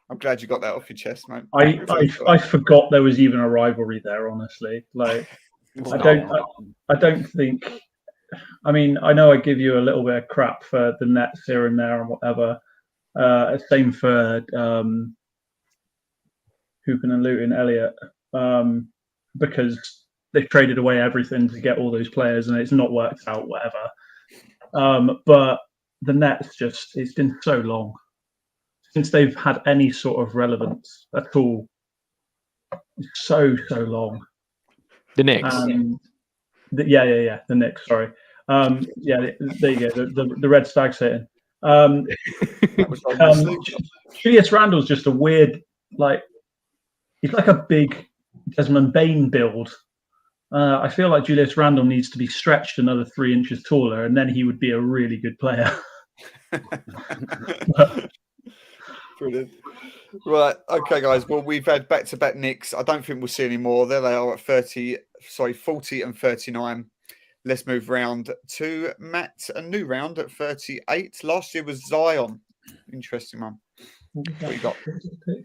I'm glad you got that off your chest, mate. I forgot there was even a rivalry there, honestly. Like I don't think. I mean, I know I give you a little bit of crap for the Nets here and there and whatever. Same for who hooping and looting Elliott, because they've traded away everything to get all those players, and it's not worked out. Whatever. But the Nets it's been so long since they've had any sort of relevance at all. It's so long. The Knicks. The Knicks. Sorry. There you go. The Red Stag Satan. Julius Randle's just a weird, he's like a big Desmond Bain build. I feel like Julius Randle needs to be stretched another 3 inches taller, and then he would be a really good player. Brilliant. Right, okay, guys. Well, we've had back-to-back Knicks. I don't think we'll see any more. There they are at 40 and 39. Let's move round to Matt. A new round at 38. Last year was Zion. Interesting one. What you got?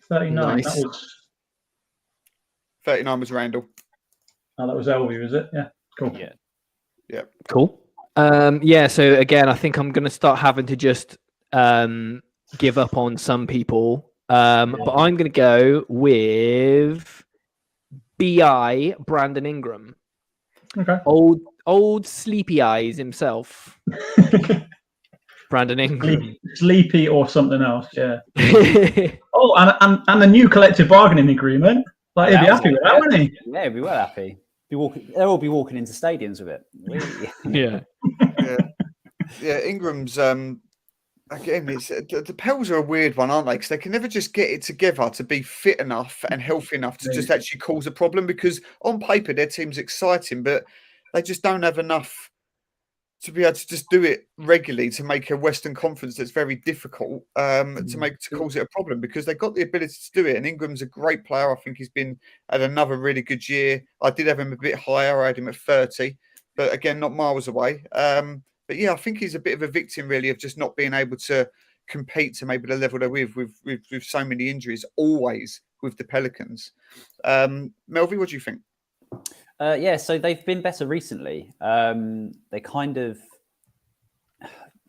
39. Nice. That was 39 was Randall. Oh, that was Elvie, was it? Yeah. Cool. Yeah. Cool. So again, I think I'm going to start having to just give up on some people. But I'm going to go with BI Brandon Ingram. Okay. Old sleepy eyes himself. Brandon Ingram. Sleepy or something else, yeah. And the new collective bargaining agreement. He'd be happy with that, wouldn't he? Yeah, he'd be well happy. They'll all be walking into stadiums with it. Yeah. Ingram's again, the Pels are a weird one, aren't they? Because they can never just get it together to be fit enough and healthy enough to just actually cause a problem. Because on paper, their team's exciting, but they just don't have enough to be able to just do it regularly to make a Western Conference that's very difficult to cause it a problem, because they've got the ability to do it. And Ingram's a great player. I think he's been at another really good year. I did have him a bit higher. I had him at 30, but again, not miles away. But yeah, I think he's a bit of a victim, really, of just not being able to compete to maybe the level they're with so many injuries, always with the Pelicans. Melvie, what do you think? So they've been better recently. They kind of,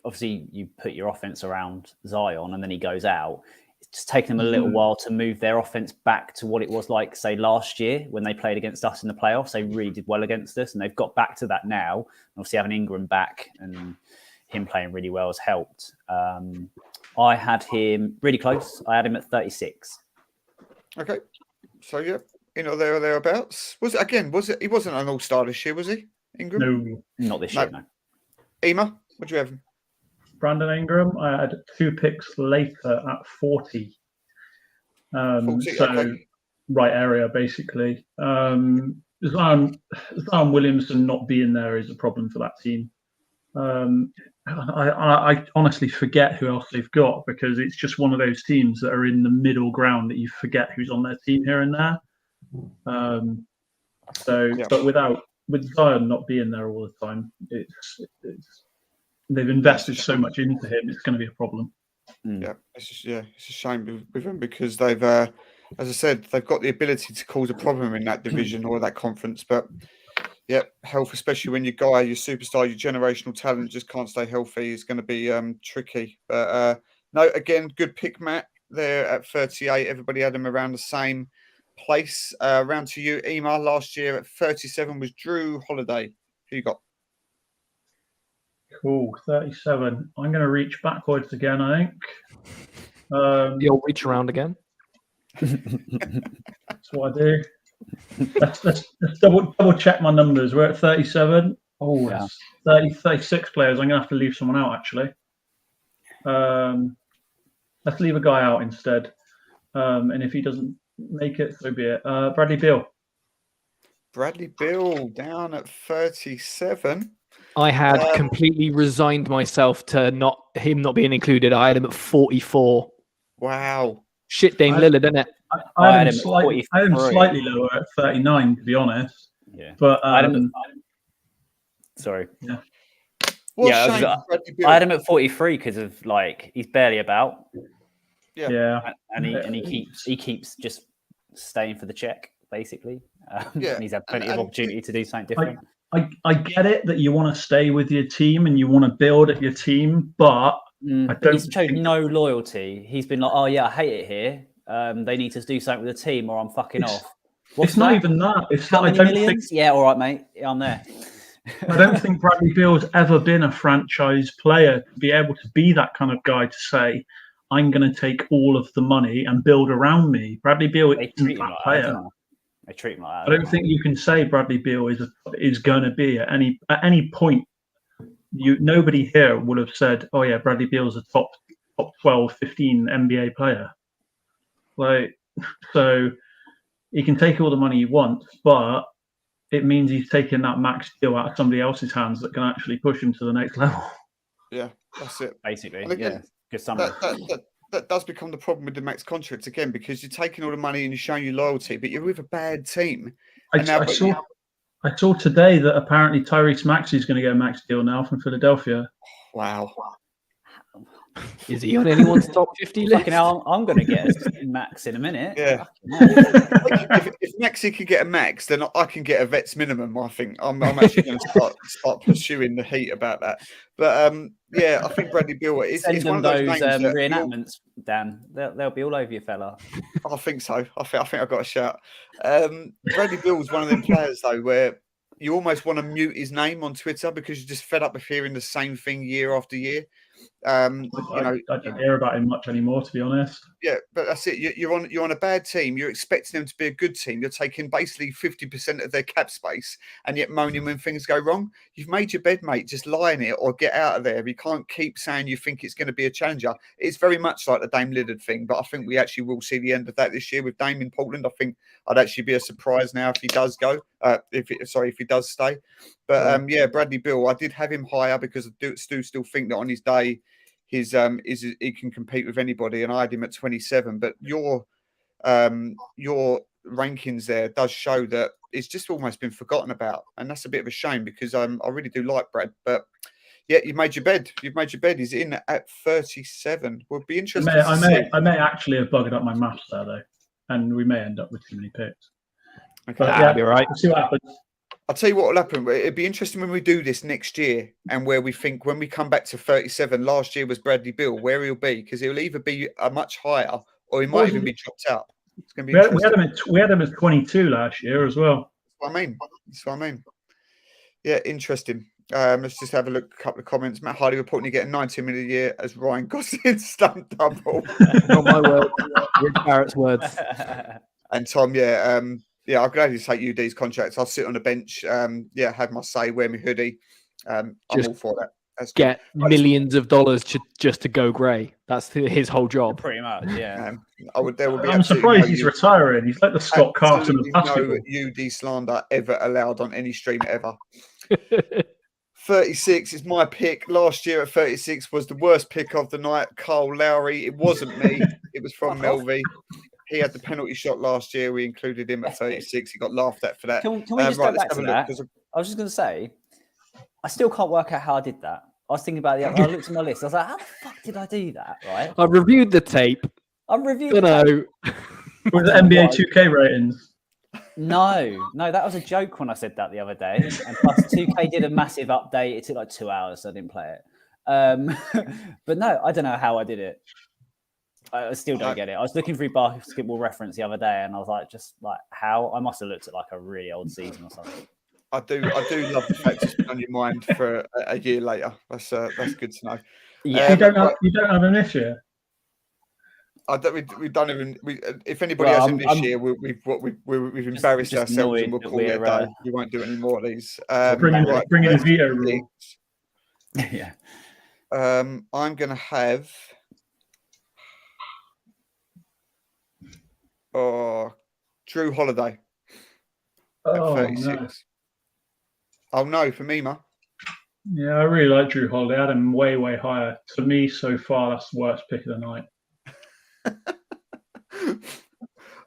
obviously, you put your offense around Zion and then he goes out. It's just taken them a little while to move their offense back to what it was like, say, last year when they played against us in the playoffs. They really did well against us, and they've got back to that now. Obviously, having Ingram back and him playing really well has helped. I had him really close. I had him at 36. Okay. So, yeah, there or thereabouts. Was it? He wasn't an all-star this year, was he, Ingram? No, not this year, no. Ema, what do you have? Brandon Ingram, I had 2 picks later at 40. 40, okay. Right area, basically. Zion Williamson not being there is a problem for that team. I honestly forget who else they've got, because it's just one of those teams that are in the middle ground that you forget who's on their team here and there. But with Zion not being there all the time, it's they've invested so much into him. It's going to be a problem. Yeah, it's a shame with them, because they've, as I said, they've got the ability to cause a problem in that division or that conference. But yeah, health, especially when your superstar, your generational talent just can't stay healthy, is going to be tricky. But no, again, good pick, Matt. They're at 38. Everybody had them around the same place. Round to you, Ema. Last year at 37 was Drew Holiday. Who you got? Cool, 37. I'm going to reach backwards again, I think. You'll reach around again. That's what I do. Let's double check my numbers. We're at 37. Oh, yeah. 36 players. I'm going to have to leave someone out, actually. Let's leave a guy out instead. And if he doesn't make it, so be it. Bradley Beal. Bradley Beal down at 37. I had completely resigned myself to him not being included. I had him at 44. Wow. Shit, Dame Lillard, isn't it? I had him slightly lower at 39, to be honest. Yeah. But sorry. Yeah. I had him at 43 because of he's barely about. Yeah. And he keeps just staying for the check, basically. And he's had plenty of opportunity to do something different. I get it that you want to stay with your team and you want to build at your team, but he's shown no loyalty. He's been like, oh yeah, I hate it here. They need to do something with the team, or I'm fucking off. It's not even that. It's how that many millions? Yeah, all right, mate. Yeah, I'm there. I don't think Bradley Beal's ever been a franchise player to be able to be that kind of guy to say, I'm going to take all of the money and build around me. Bradley Beal isn't that player. They treat him like that. I don't think you can say Bradley Beal is going to be at any point. Nobody here would have said, "Oh yeah, Bradley Beal's a top 12, 15 NBA player." So he can take all the money he wants, but it means he's taking that max deal out of somebody else's hands that can actually push him to the next level. Yeah, that's it. Basically, again, good summary. That does become the problem with the max contracts again, because you're taking all the money and you're showing your loyalty, but you're with a bad team. I saw today that apparently Tyrese Maxey is going to get a max deal now from Philadelphia. Wow. Is he on anyone's top 50 list? Fucking hell, I'm going to get a max in a minute. Yeah. if Maxey can get a max, then I can get a vet's minimum. I think I'm actually going to start pursuing the Heat about that. But yeah, I think Bradley Beal is one of those reenactments, Dan. They'll be all over you, fella. I think so. I think I've got a shout. Bradley Beal is one of them players though, where you almost want to mute his name on Twitter because you're just fed up of hearing the same thing year after year. I don't hear about him much anymore, to be honest. Yeah, but that's it. You're on a bad team. You're expecting them to be a good team. You're taking basically 50% of their cap space, and yet moaning when things go wrong. You've made your bed, mate. Just lie in it or get out of there. You can't keep saying you think it's going to be a challenger. It's very much like the Dame Lillard thing, but I think we actually will see the end of that this year with Dame in Portland. I think I'd actually be a surprise now if he does go. If he does stay. But yeah, Bradley Beal, I did have him higher because I do still think that on his day, he can compete with anybody, and I had him at 27. But your rankings there does show that it's just almost been forgotten about, and that's a bit of a shame because I really do like Brad. But yeah, you've made your bed. He's in at 37. Would be interesting. I may actually have buggered up my maths there though, and we may end up with too many picks. Okay, but, yeah, you're right. We'll see what happens. I'll tell you what will happen. It'd be interesting when we do this next year and where we think when we come back to 37, last year was Bradley Beal, where he'll be, because he'll either be a much higher or he might even be dropped out. It's going to be we had him at 22 last year as well. That's what I mean. Yeah, interesting. Let's just have a look. A couple of comments. Matt Hardy reportedly getting 19 million a year as Ryan Gosling stunt double. Not my words. Rich Barrett's words. And Tom, yeah, I'll gladly take UD's contracts. I'll sit on the bench. Have my say, wear my hoodie. I'm all for that. That's get good. Millions of dollars just to go grey. That's his whole job. Pretty much, yeah. I'm surprised he's retiring. He's like the Scott Carson of basketball. No UD slander ever allowed on any stream ever. 36 is my pick. Last year at 36 was the worst pick of the night. Kyle Lowry. It wasn't me. It was from Melvi. He had the penalty shot last year. We included him at 36. He got laughed at for that. Can we just go back to that? I was just going to say, I still can't work out how I did that. I was thinking about it. I looked at my list. I was like, how the fuck did I do that? Right? I reviewed the tape. Was the NBA 2K ratings? No, that was a joke when I said that the other day. And plus, 2K did a massive update. It took like 2 hours, so I didn't play it. But no, I don't know how I did it. I still don't get it. I was looking through Basketball Reference the other day, and I was like, just like how I must have looked at like a really old season or something. I do love the fact it's been on your mind for a year later. That's good to know. Yeah, you don't have him this year. We don't even. If anybody has him this year, we've embarrassed ourselves and we'll call it a day. We won't do any more of these. Bring in the veto rule. Yeah. I'm gonna have. Drew Holiday. Oh, 36. no. Oh no, for me, ma. Yeah, I really like Drew Holiday. I had him way, way higher. To me, so far, that's the worst pick of the night.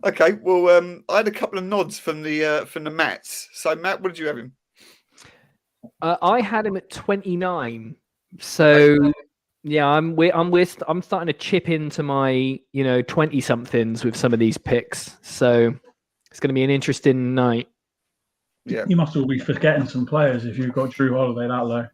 Okay, well, I had a couple of nods from the Mats. So, Matt, what did you have him? I had him at 29. So, yeah, I'm starting to chip into my 20-somethings with some of these picks. So, it's going to be an interesting night. Yeah, you must all be forgetting some players if you've got Drew Holiday that low.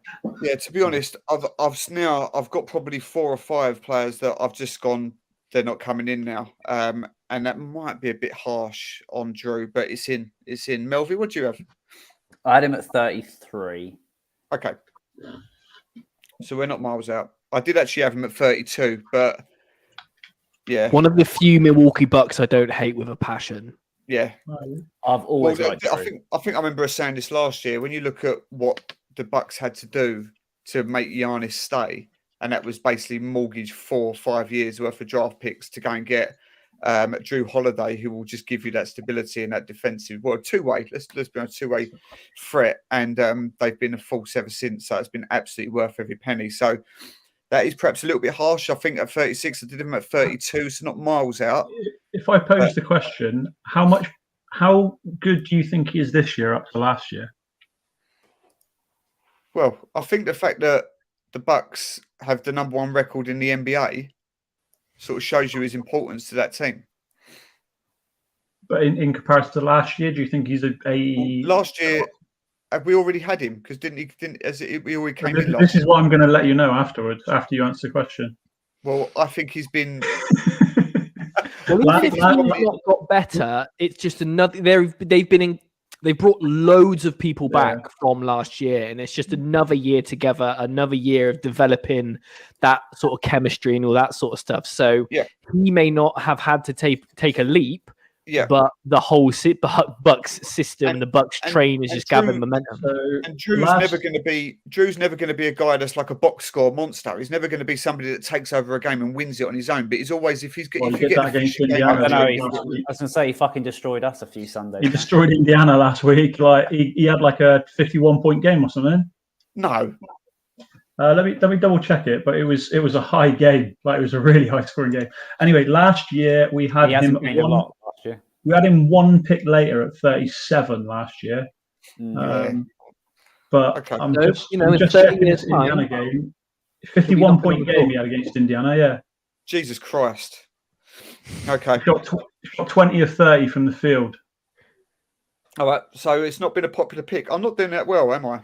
Yeah, to be honest, I've got probably 4 or 5 players that I've just gone. they're not coming in now. And that might be a bit harsh on Drew, but it's in. Melvie, what do you have? I had him at 33. Okay. So we're not miles out. I did actually have him at 32, but yeah. One of the few Milwaukee Bucks I don't hate with a passion. Yeah. I've always liked Drew. I think I remember us saying this last year. When you look at what the Bucks had to do to make Giannis stay, and that was basically mortgage 4 or 5 years worth of draft picks to go and get Drew Holiday, who will just give you that stability and that defensive, two-way. Let's be on a two-way threat, and they've been a force ever since. So it's been absolutely worth every penny. So that is perhaps a little bit harsh. I think at 36, I did him at 32, so not miles out. If I pose the question, how good do you think he is this year up to last year? Well, I think the fact that the Bucks have the number 1 record in the NBA sort of shows you his importance to that team. But in comparison to last year, do you think he's last year? Have we already had him? Because we already came in last. This is what I'm going to let you know afterwards, after you answer the question. Well, I think he's been. Well, even if he's not got better, it's just another. They've brought loads of people back from last year, and it's just another year together, another year of developing that sort of chemistry and all that sort of stuff. So he may not have had to take a leap. Yeah, but the whole Bucks system, the Bucks train is just gathering momentum. And Drew's never going to be a guy that's like a box score monster. He's never going to be somebody that takes over a game and wins it on his own. But he's always I was going to say he fucking destroyed us a few Sundays. He destroyed Indiana last week. Like he had like a 51-point game or something. No. Let me double check it, but it was a high game. Like it was a really high scoring game. Anyway, last year we had him. We had him 1 pick later at 37 last year. But I'm just checking this Indiana game. 51-point game he had against Indiana. Yeah. Jesus Christ. Okay. Got 20 of 30 from the field. All right, so it's not been a popular pick. I'm not doing that well, am I?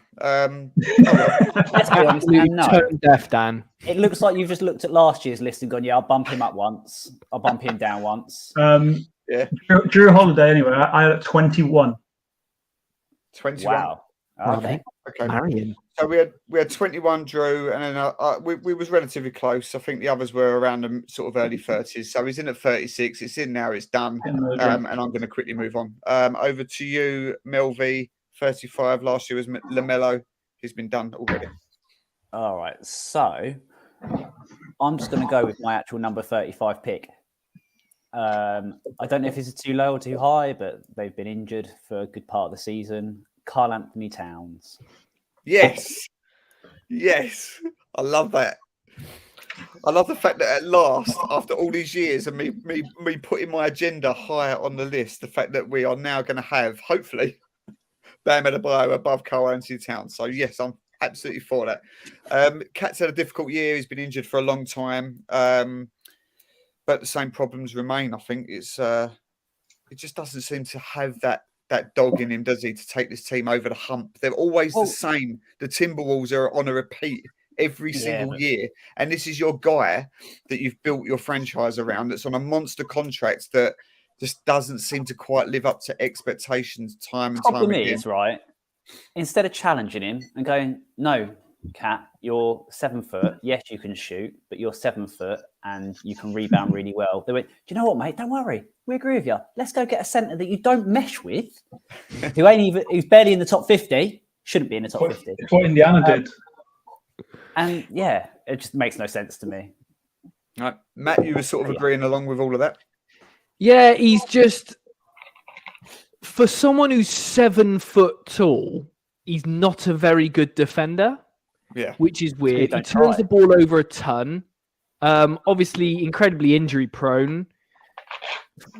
Let's be honest, no. Tone deaf, Dan. It looks like you've just looked at last year's list and gone, I'll bump him up once. I'll bump him down once. Yeah. Drew Holiday, anyway, I had 21. 21. Wow. Okay. Marion. So we had 21 Drew, and then we was relatively close. I think the others were around the sort of early 30s. So he's in at 36. It's in now. It's done. And I'm going to quickly move on. Over to you, Melvie. 35 last year was LaMelo. He's been done already. All right. So I'm just going to go with my actual number 35 pick. I don't know if this is too low or too high, but they've been injured for a good part of the season. Karl Anthony Towns. Yes. I love that. I love the fact that at last, after all these years of me putting my agenda higher on the list, the fact that we are now going to have, hopefully, Bam Adebayo above Karl Anthony Towns. So, yes, I'm absolutely for that. Cat's had a difficult year. He's been injured for a long time. But the same problems remain, I think. It just doesn't seem to have that dog in him, does he, to take this team over the hump? They're always the same. The Timberwolves are on a repeat every single year. And this is your guy that you've built your franchise around that's on a monster contract that just doesn't seem to quite live up to expectations time and time again. Problem is, right, instead of challenging him and going, no, Cat, you're 7 foot. Yes, you can shoot, but you're 7 foot and you can rebound really well. They went, do you know what, mate? Don't worry. We agree with you. Let's go get a centre that you don't mesh with, who's barely in the top 50, shouldn't be in the top 50. It's what Indiana did. And yeah, it just makes no sense to me. All right. Matt, you were sort of agreeing along with all of that? Yeah, he's just, for someone who's 7 foot tall, he's not a very good defender. Yeah, which is weird. He turns the ball over a ton. Obviously, incredibly injury prone.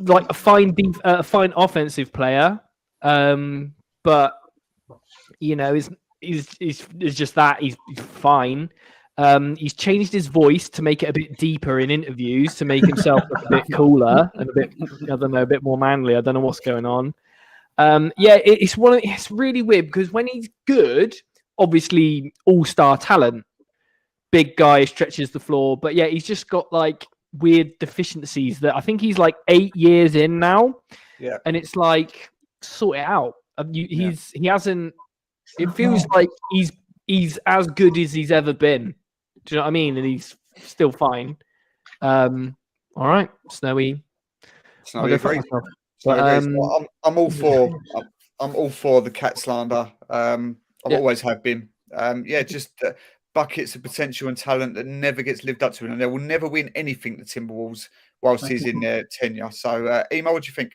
Like a fine offensive player, but you know, he's just that. He's fine. He's changed his voice to make it a bit deeper in interviews to make himself look a bit cooler and a bit more manly. I don't know what's going on. It's really weird because when he's good, obviously all-star talent, big guy, stretches the floor, but yeah, he's just got like weird deficiencies that I think he's like 8 years in now. Yeah. And it's like, sort it out. He hasn't. It feels like he's as good as he's ever been. Do you know what I mean? And he's still fine. All right, Snowy. Snowy agrees. I'm all for. I'm all for the cat slander. I always have been. Just buckets of potential and talent that never gets lived up to, and they will never win anything. The Timberwolves, whilst he's in their tenure. So, Emo, what do you think?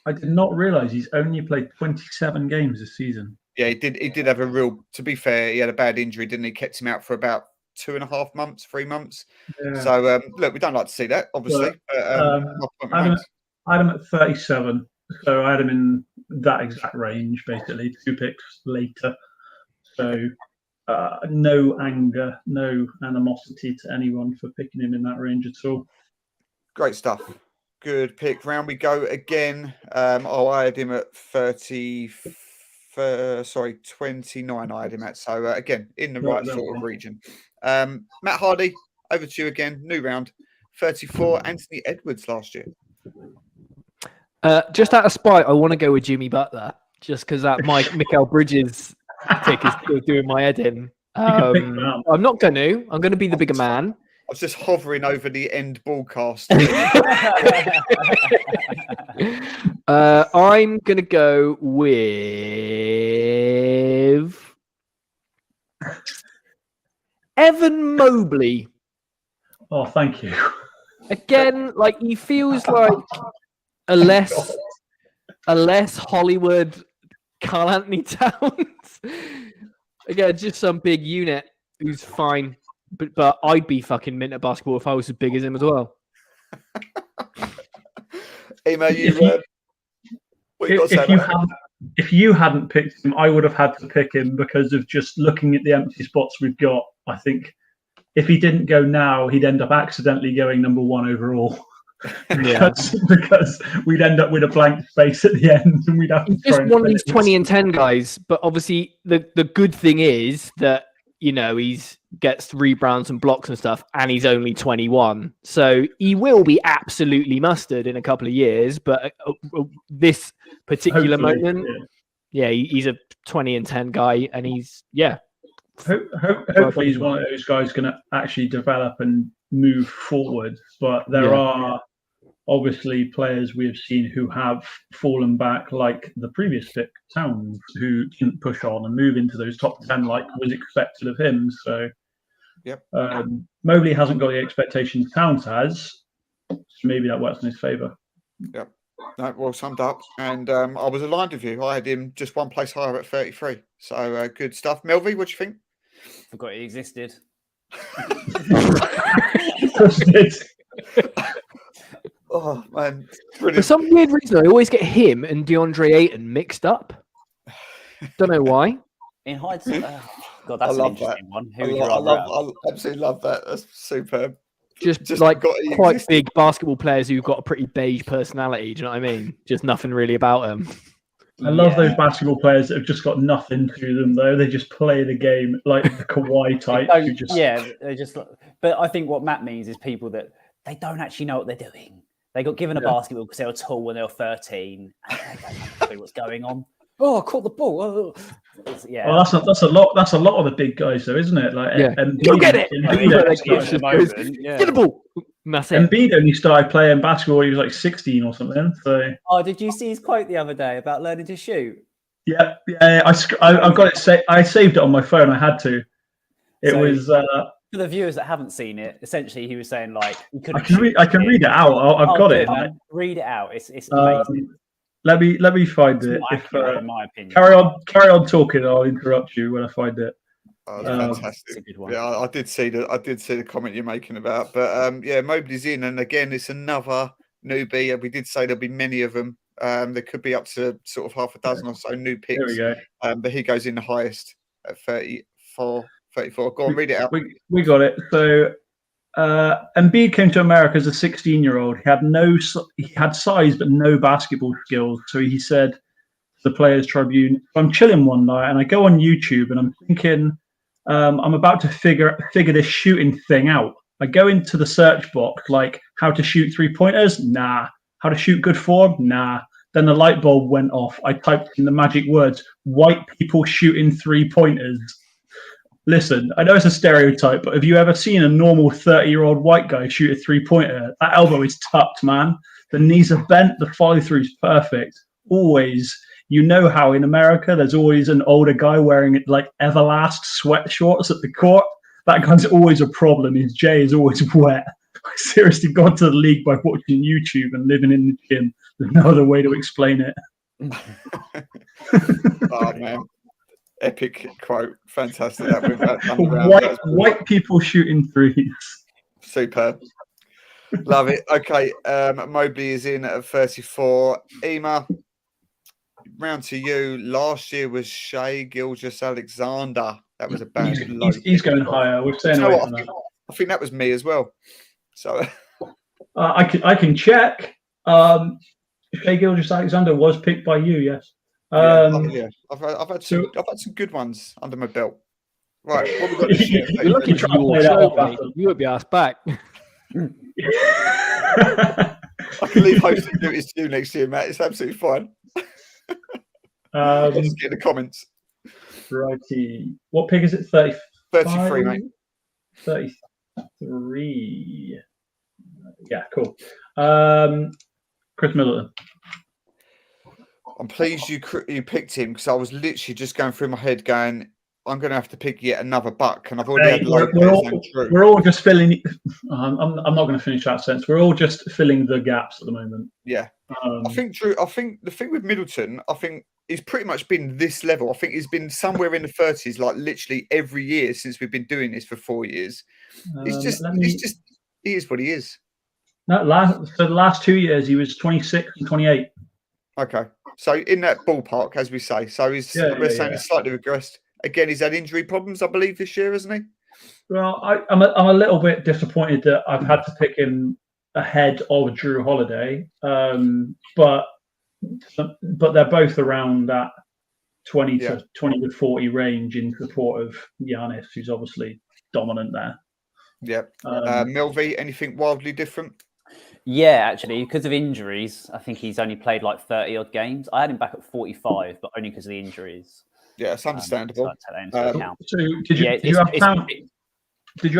I did not realise he's only played 27 games this season. Yeah, he did. He did have a real. To be fair, he had a bad injury, didn't he? Kept him out for about 2.5 months, 3 months. Yeah. So, look, we don't like to see that, obviously. I had him at 37, so I had him in that exact range, basically 2 picks later. So, no anger, no animosity to anyone for picking him in that range at all. Great stuff. Good pick. Round we go again. I had him at 29. I had him at. So again, in the right sort of region. Matt Hardy, over to you again. New round. 34. Anthony Edwards last year. Just out of spite, I want to go with Jimmy Butler, just because that Mikal Bridges pick is still doing my head in. I'm not going to. I'm going to be the bigger man. I was just hovering over the end broadcast. I'm going to go with Evan Mobley. Oh, thank you. Again, like he feels like a less Hollywood Karl Anthony Towns. Again, just some big unit who's fine. But I'd be fucking mint at basketball if I was as big as him as well. Emo, if you hadn't picked him, I would have had to pick him because of just looking at the empty spots we've got. I think if he didn't go now, he'd end up accidentally going number 1 overall. because we'd end up with a blank space at the end, and we'd have to just one of these 20 and 10 guys. But obviously, the good thing is that he's gets rebounds and blocks and stuff, and he's only 21, so he will be absolutely mustard in a couple of years. But this particular moment, he's a 20 and 10 guy, and he's hopefully he's one of those guys going to actually develop and move forward. But there are obviously players we have seen who have fallen back, like the previous pick, Towns, who didn't push on and move into those top 10 like was expected of him. So Mobley hasn't got the expectations Towns has, so maybe that works in his favour. Yeah, no, well summed up. And I was aligned with you. I had him just one place higher at 33. So good stuff. Melvie, what do you think? Forgot he existed. Oh man, brilliant. For some weird reason, I always get him and DeAndre Ayton mixed up. Don't know why. In hindsight, God, that's an interesting one. I absolutely love that. That's superb. Just like quite big basketball players who've got a pretty beige personality. Do you know what I mean? Just nothing really about them. I love those basketball players that have just got nothing to them, though. They just play the game like the Kawhi type. They just. But I think what Matt means is people that they don't actually know what they're doing. They got given a basketball because they were tall when they were 13. And they don't have a clue what's going on. Oh, I caught the ball. Well, that's a lot. That's a lot of the big guys, though, isn't it? Like, go get it. Get the ball. Embiid only started playing basketball when he was like 16 or something. So. Oh, did you see his quote the other day about learning to shoot? Yeah. I've got it. I saved it on my phone. I had to. It was. For the viewers that haven't seen it, essentially he was saying like he couldn't. I can read it out. I've got it. Man. Read it out. It's amazing. Let me find it. In my opinion. Carry on talking. I'll interrupt you when I find it. Oh, fantastic! A good one. Yeah, I did see the comment you're making about, but Mobley's in, and again, it's another newbie. We did say there'll be many of them. There could be up to sort of half a dozen or so new picks. There we go. But he goes in the highest at 34. Go on, read it out. We got it. So Embiid came to America as a 16-year-old. He had size but no basketball skills. So he said to the Players Tribune, "I'm chilling one night and I go on YouTube and I'm thinking, I'm about to figure this shooting thing out. I go into the search box, like how to shoot 3-pointers? Nah. How to shoot good form? Nah. Then the light bulb went off. I typed in the magic words, white people shooting 3-pointers. Listen, I know it's a stereotype, but have you ever seen a normal 30-year-old white guy shoot a 3-pointer? That elbow is tucked, man. The knees are bent. The follow-through is perfect. Always. You know how in America there's always an older guy wearing like Everlast sweatshorts at the court? That guy's always a problem. His J is always wet. I seriously got to the league by watching YouTube and living in the gym. There's no other way to explain it. Oh, man. Epic quote. Fantastic. White people shooting threes. Superb. Love it. Okay. Mobley is in at 34. Ema, round to you. Last year was Shea Gilgeous-Alexander. That was a bad he's going higher. We're staying away from that. I think that was me as well. So I can check. Shea Gilgeous-Alexander was picked by you, yes. Yeah. I've had some good ones under my belt. Right, what we got this year? You're lucky to you would be asked back. I can leave hosting duties to you next year, Matt. It's absolutely fine. Just get the comments. Righty. What pick is it? 33, mate. 33. Yeah, cool. Chris Middleton. I'm pleased you picked him because I was literally just going through my head going, I'm going to have to pick yet another buck, and I've already had we're all just filling. I'm not going to finish that sentence. We're all just filling the gaps at the moment. Yeah, I think Drew. I think the thing with Middleton, I think he's pretty much been this level. I think he's been somewhere in the 30s, like literally every year since we've been doing this for 4 years. He is what he is. No, the last 2 years he was 26 and 28. Okay, so in that ballpark, as we say. So we're saying he's slightly regressed. Again, he's had injury problems, I believe, this year, hasn't he? Well, I'm a little bit disappointed that I've had to pick him ahead of Drew Holiday, but they're both around that 20 to 40 range in support of Giannis, who's obviously dominant there. Yeah. Milvey, anything wildly different? Yeah, actually, because of injuries, I think he's only played like 30 odd games. I had him back at 45, but only because of the injuries. Yeah, it's understandable. So did you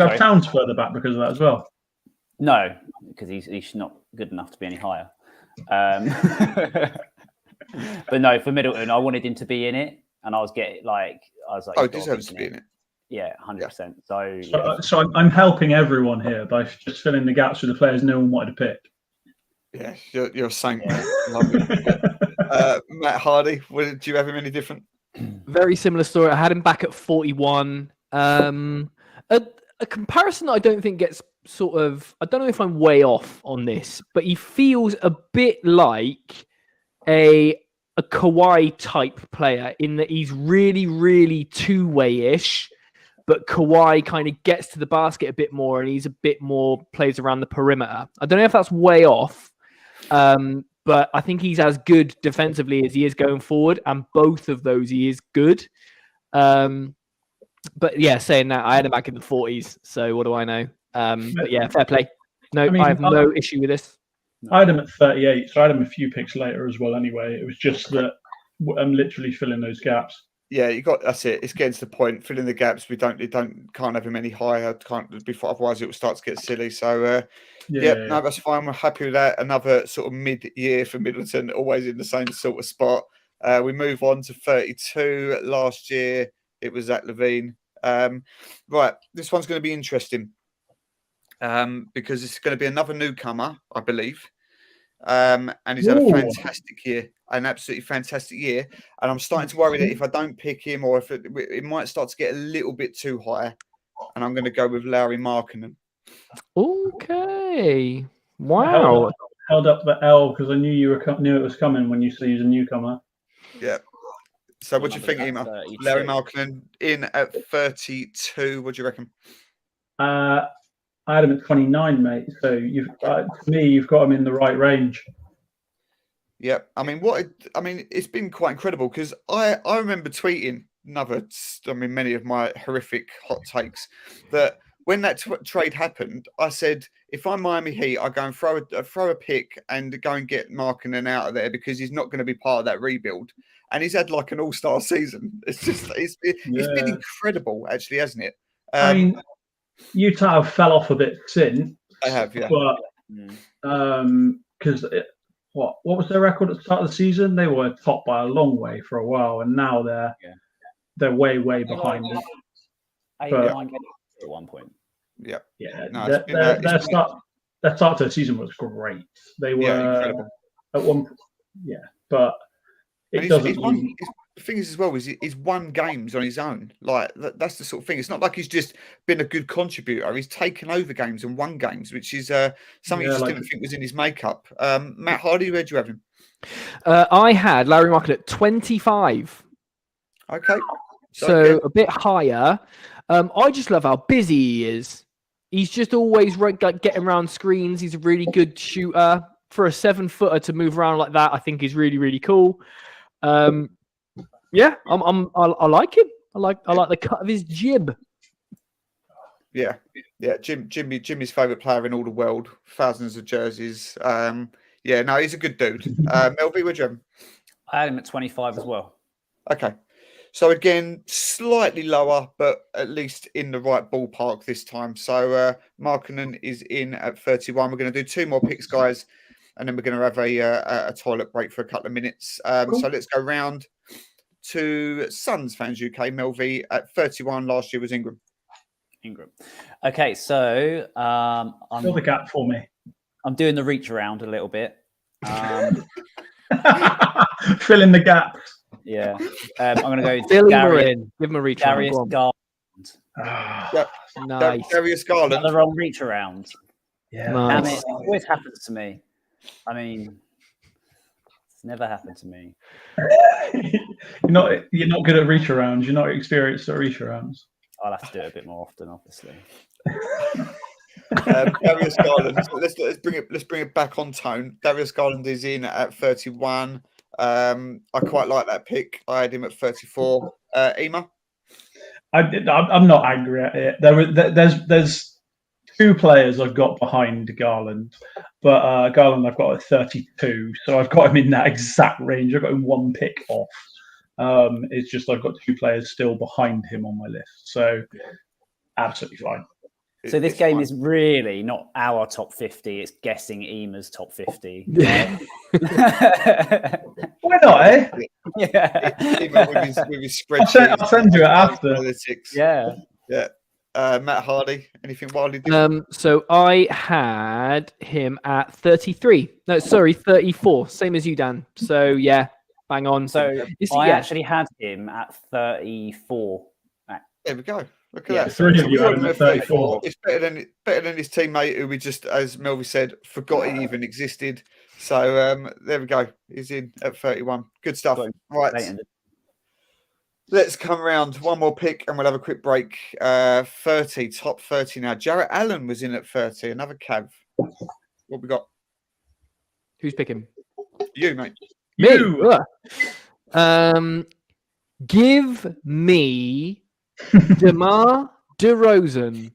have Towns further back because of that as well? No, because he's not good enough to be any higher. But no, for Middleton, I wanted him to be in it, and I was like, he deserves to be in it. Yeah, 100%. So I'm helping everyone here by just filling the gaps with the players no one wanted to pick. Yeah, you're a saint. Love it. Matt Hardy, do you have him any different? Very similar story. I had him back at 41. A comparison that I don't think gets sort of, I don't know if I'm way off on this, but he feels a bit like a Kawhi type player in that he's really, really two-way-ish, but Kawhi kind of gets to the basket a bit more and he's a bit more plays around the perimeter. I don't know if that's way off, but I think he's as good defensively as he is going forward, and both of those he is good. But yeah, saying that, I had him back in the 40s, so what do I know? But yeah, fair play. No, I have no issue with this. I had him at 38, so I had him a few picks later as well anyway. It was just that I'm literally filling those gaps. Yeah, that's it. It's getting to the point, filling the gaps. Can't have him any higher. Before, otherwise it will start to get silly. So no, that's fine. We're happy with that. Another sort of mid-year for Middleton, always in the same sort of spot. We move on to 32. Last year it was Zach LaVine. Right, this one's going to be interesting because it's going to be another newcomer, I believe. And he's had a fantastic year, an absolutely fantastic year. And I'm starting to worry that if I don't pick him, or if it might start to get a little bit too high. And I'm going to go with Lauri Markkanen. Okay. Wow. Held up the L because I knew it was coming when you said he's a newcomer. Yeah. So what do you think, Ema? Lauri Markkanen in at 32. What do you reckon? I had him at 29, mate. So you've got him in the right range. Yeah, I mean, it's been quite incredible because I remember tweeting many of my horrific hot takes that when that trade happened, I said, if I'm Miami Heat, I go and throw a pick and go and get Markkanen out of there because he's not going to be part of that rebuild. And he's had like an all-star season. It's just it's been incredible, actually, hasn't it? I mean, Utah have fell off a bit since. They have, yeah. But because what was their record at the start of the season? They were top by a long way for a while, and now they're way behind. At one point. Yeah. No, their start to the season was great. They were at one. Yeah, but it doesn't. The thing is, as well, is he's won games on his own. Like that's the sort of thing. It's not like he's just been a good contributor. He's taken over games and won games, which is something you just didn't think was in his makeup. Matt Hardy, where'd you have him? I had Larry Markkanen at 25. Okay, so a bit higher. I just love how busy he is. He's just always getting around screens. He's a really good shooter. For a 7-footer to move around like that, I think is really, really cool. Yeah, I like him. I like the cut of his jib. Yeah. Jimmy's favourite player in all the world. Thousands of jerseys. Yeah, no, he's a good dude. Melvie, where'd you have him? I had him at 25 as well. Okay. So again, slightly lower, but at least in the right ballpark this time. So Markkanen is in at 31. We're going to do 2 more picks, guys, and then we're going to have a toilet break for a couple of minutes. Cool. So let's go round to Suns fans UK. Melvie at 31 last year was Ingram. Okay, so fill the gap for me. I'm doing the reach around a little bit. Fill in the gap. Yeah, I'm going to go. Fill in. Give him a reach Darius around. Garland. Nice. Darius Garland. The wrong reach around. Yeah. Nice. Damn it! It always happens to me. I mean, it's never happened to me. You're not good at reach arounds. You're not experienced at reach arounds. I'll have to do it a bit more often, obviously. Darius Garland. Let's bring it back on tone. Darius Garland is in at 31. I quite like that pick. I had him at 34. Ema? I'm not angry at it. There's 2 players I've got behind Garland, but Garland I've got at 32, so I've got him in that exact range. I've got him 1 pick off. It's just I've got 2 players still behind him on my list, so absolutely fine. So this game is really not our top 50; it's guessing Ema's top 50. Right? Why not? Eh? Yeah. Ema with his spreadsheet. I'll send you it after. Analytics. Yeah. Matt Hardy, anything wildly different? So I had him at 33. No, sorry, 34. Same as you, Dan. So yeah, bang on. So I actually had him at 34. There we go. Look at that. 3 of you had him at 34. It's better than his teammate, who we just, as Melvie said, forgot he even existed. So there we go. He's in at 31. Good stuff. Right. Let's come around. 1 more pick and we'll have a quick break. 30, top 30 now. Jarrett Allen was in at 30. Another Cav. What we got? Who's picking? You, mate. Me. Give me DeMar DeRozan.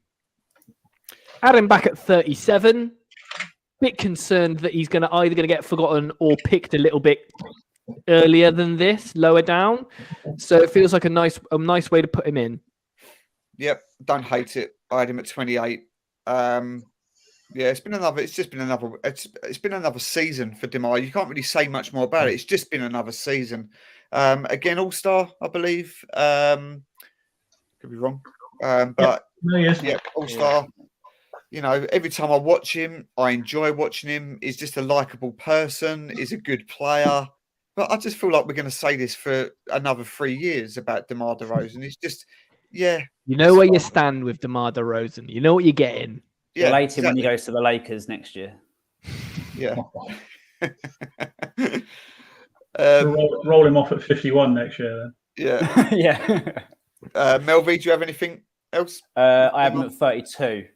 Had him back at 37. Bit concerned that he's either going to get forgotten or picked a little bit earlier than this, lower down. So it feels like a nice way to put him in. Yep, don't hate it. I had him at 28. It's been another season for DeMar. You can't really say much more about it. It's just been another season. Again, All-Star, I believe. Could be wrong. But All-Star. You know, every time I watch him, I enjoy watching him. He's just a likable person. He's a good player. But I just feel like we're going to say this for another 3 years about DeMar DeRozan. It's just, You know where you stand with DeMar DeRozan. You know what you're getting. Yeah, relate him when he goes to the Lakers next year. Yeah. Roll him off at 51 next year then. Yeah. Yeah. Melvie, do you have anything else? I have him at 32.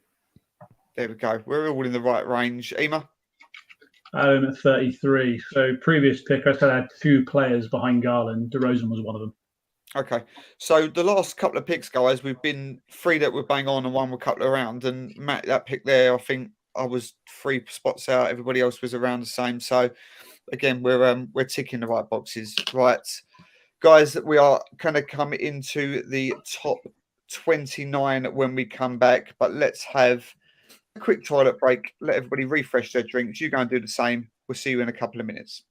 There we go. We're all in the right range. Ema? I had him at 33. So previous pick, I said I had 2 players behind Garland. DeRozan was one of them. Okay, so the last couple of picks, guys, we've been 3 that were bang on and 1 were couple around. And Matt, that pick there, I think I was 3 spots out. Everybody else was around the same. So again, we're ticking the right boxes, right, guys. We are going to come into the top 29 when we come back. But let's have a quick toilet break. Let everybody refresh their drinks. You go and do the same. We'll see you in a couple of minutes.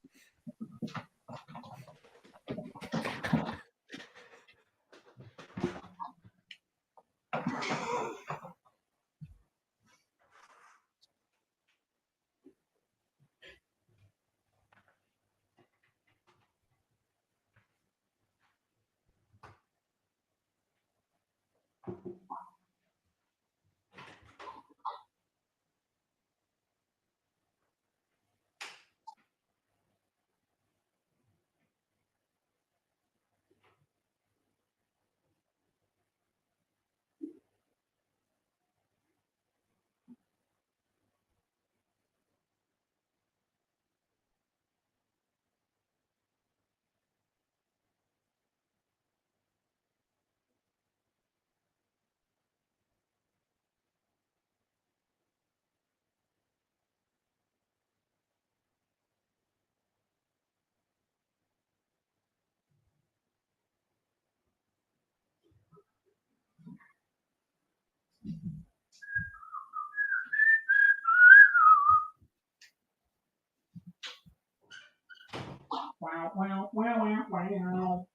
Wow, wow, wow, wow, wow.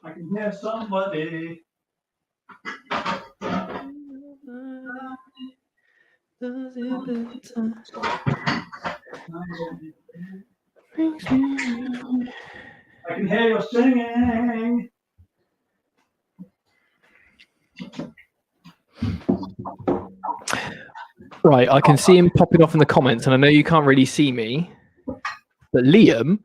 I can hear somebody. I can hear you singing. Right, I can see him popping off in the comments, and I know you can't really see me, but Liam,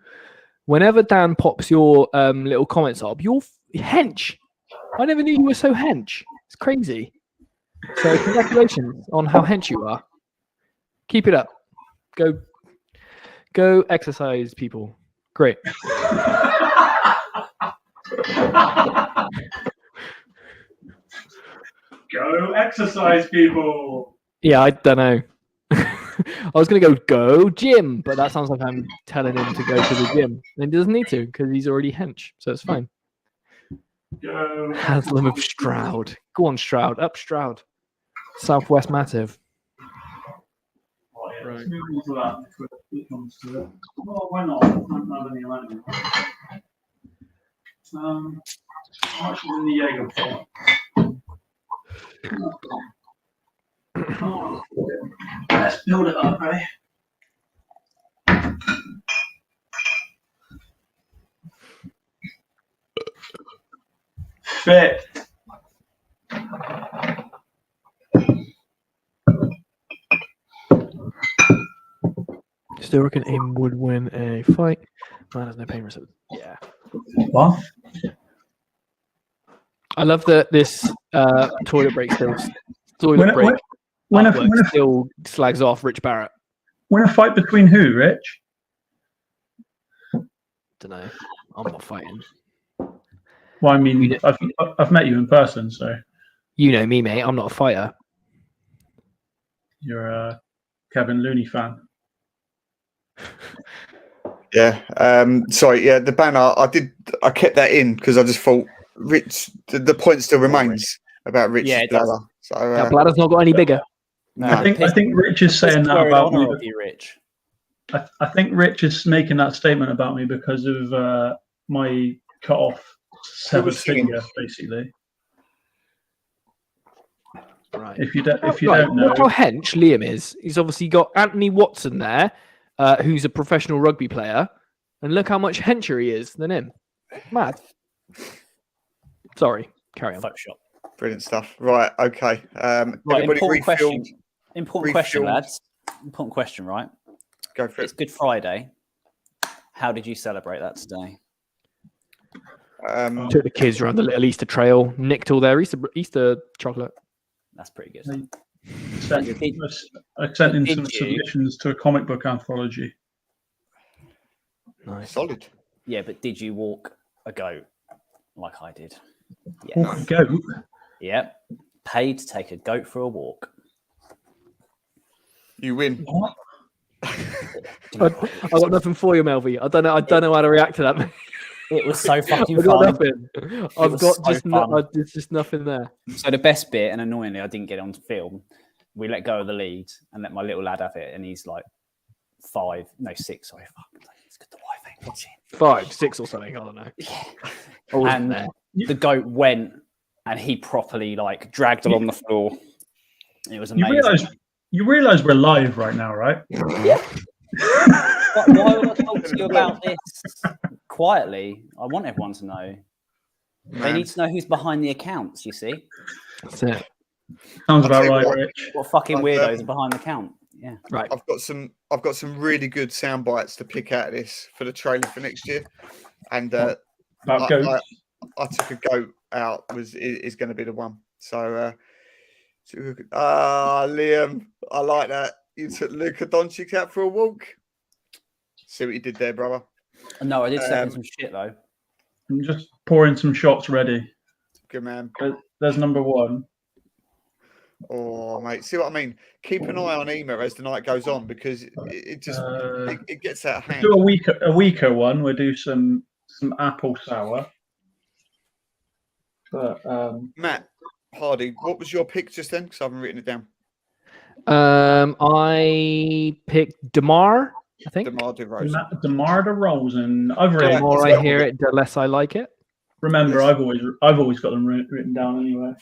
whenever Dan pops your little comments up, you're hench. I never knew you were so hench. It's crazy. So congratulations on how hench you are. Keep it up. Go exercise, people. Great. Go exercise, people. Yeah, I don't know. I was going to go gym, but that sounds like I'm telling him to go to the gym. And he doesn't need to because he's already hench, so it's fine. Go. Haslam of Stroud. Go on, Stroud. Up Stroud. Southwest Massive. Oh, yeah. Right. Let's move on to that if it comes to it. Well, why not? I don't have any money. How much is in the Jaeger pot? Oh, let's build it up, eh? Fit. Still reckon Aim would win a fight. Man has no pain resistance. Yeah. What? I love that this toilet break still When a still slags off Rich Barrett. When a fight between who, Rich? Don't know. I'm not fighting. Well, I mean, I've met you in person, so You know me, mate. I'm not a fighter. you're a Kevin Looney fan. Yeah. Sorry. Yeah. The banner. I kept that in because I just thought Rich. The point still remains about Rich's bladder. So That bladder's not got any bigger. No, I think Rich is saying that about me. You, Rich. I think Rich is making that statement about me because of my cut off severed finger, basically. Right. If you don't know, look how hench Liam is. He's obviously got Anthony Watson there, who's a professional rugby player, and look how much hencher he is than him. Mad. Sorry, carry on. Photoshop. brilliant stuff. Right. Okay. Right, important question. Important question, refueled. lads. Important question, right? Go for It's it. Good Friday. How did you celebrate that today? Took the kids around the little Easter trail, nicked all their Easter chocolate. That's pretty good. I sent in some submissions to a comic book anthology. Nice. Solid. Yeah, but did you walk a goat like I did? Walk a goat. Yep. Paid to take a goat for a walk. You win. What? I got nothing for you, Melvy. I don't know how to react to that. It was so fucking I've got fun. nothing. There's just nothing there. So the best bit, and annoyingly, I didn't get it on film. We let go of the lead and let my little lad have it, and he's like 6. Sorry, fuck. It's got the Wi-Fi watching. 5, 6 or something. I don't know. And the goat went, and he properly like dragged along the floor. It was amazing. You realize we're live right now, right? Yeah. Why would I talk to you about this quietly? I want everyone to know. They need to know who's behind the accounts, you see. That's it. Sounds about right, Rich. What fucking weirdos are behind the account? Yeah. Right. I've got some really good sound bites to pick out of this for the trailer for next year. And About goats. I took a goat out is going to be the one. So Liam, I like that. You took Luka Doncic out for a walk. See what you did there, brother. No, I did step in some shit though. I'm just pouring some shots ready. Good man. There's number one. Oh, mate. See what I mean? Keep an eye on Ema as the night goes on because it just it gets out of hand. Do a weaker one. We'll do some apple sour. But Matt Hardy, what was your pick just then? Because I haven't written it down. I picked DeMar. I think DeMar DeRozan. DeMar DeRozan. the more I hear it, the less I like it. Remember, I've always got them written down anyway.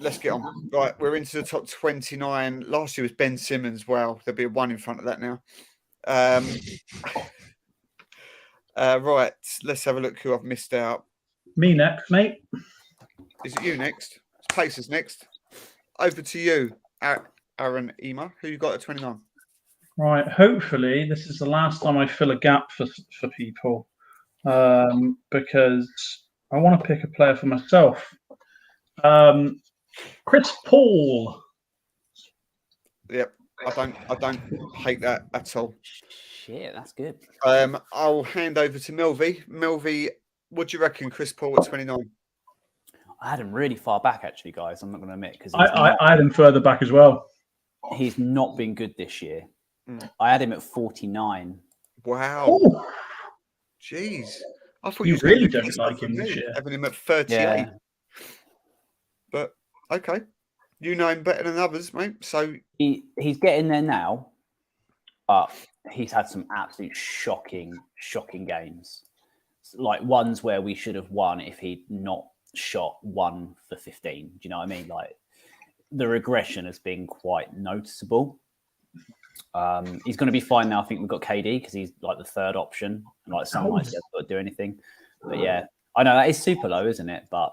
Let's get on. Right, we're into the top 29. Last year was Ben Simmons. Well, there'll be a 1 in front of that now. Right, let's have a look who I've missed out. Me next, mate. Is it you next? Pacers next. Over to you, Aaron Ema. Who you got at 29? Right. Hopefully, this is the last time I fill a gap for people, because I want to pick a player for myself. Chris Paul. Yep, I don't hate that at all. Shit, that's good. I'll hand over to Melvy. Melvy, what do you reckon, Chris Paul at 29? I had him really far back, actually, guys. I'm not going to admit because I had him further back as well. He's not been good this year. I had him at 49. Wow. Ooh. Jeez. I thought You was really gonna don't like him this year. having him at 38. Yeah. But okay. You know him better than others, mate. So He's getting there now, but he's had some absolute shocking games. Like ones where we should have won if he'd not shot 1 for 15. Do you know what I mean? Like the regression has been quite noticeable. He's going to be fine now. I think we've got KD because he's like the third option. And like some nights he hasn't got to do anything. But yeah, I know that is super low, isn't it? But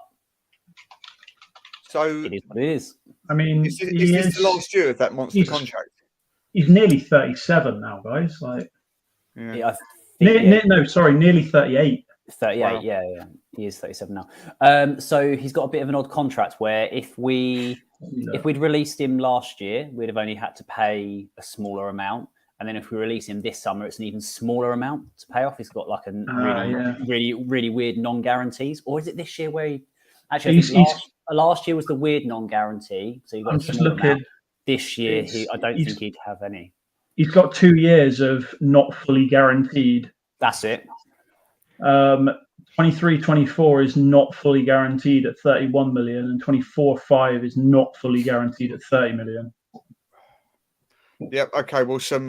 so it is what it is. I mean, is this the last year of that monster contract? He's nearly 37 now, guys. Like, Yeah, I think, nearly 38. 38, Wow. yeah. He is 37 now. So he's got a bit of an odd contract where if we'd released him last year, we'd have only had to pay a smaller amount. And then if we release him this summer, it's an even smaller amount to pay off. He's got like a really weird non-guarantees. Or is it this year where last year was the weird non-guarantee. So you got just looking. This year, I don't think he'd have any. He's got 2 years of not fully guaranteed. That's it. 23-24 is not fully guaranteed at 31 million, and 24-5 is not fully guaranteed at 30 million. Yep. Okay. Well, some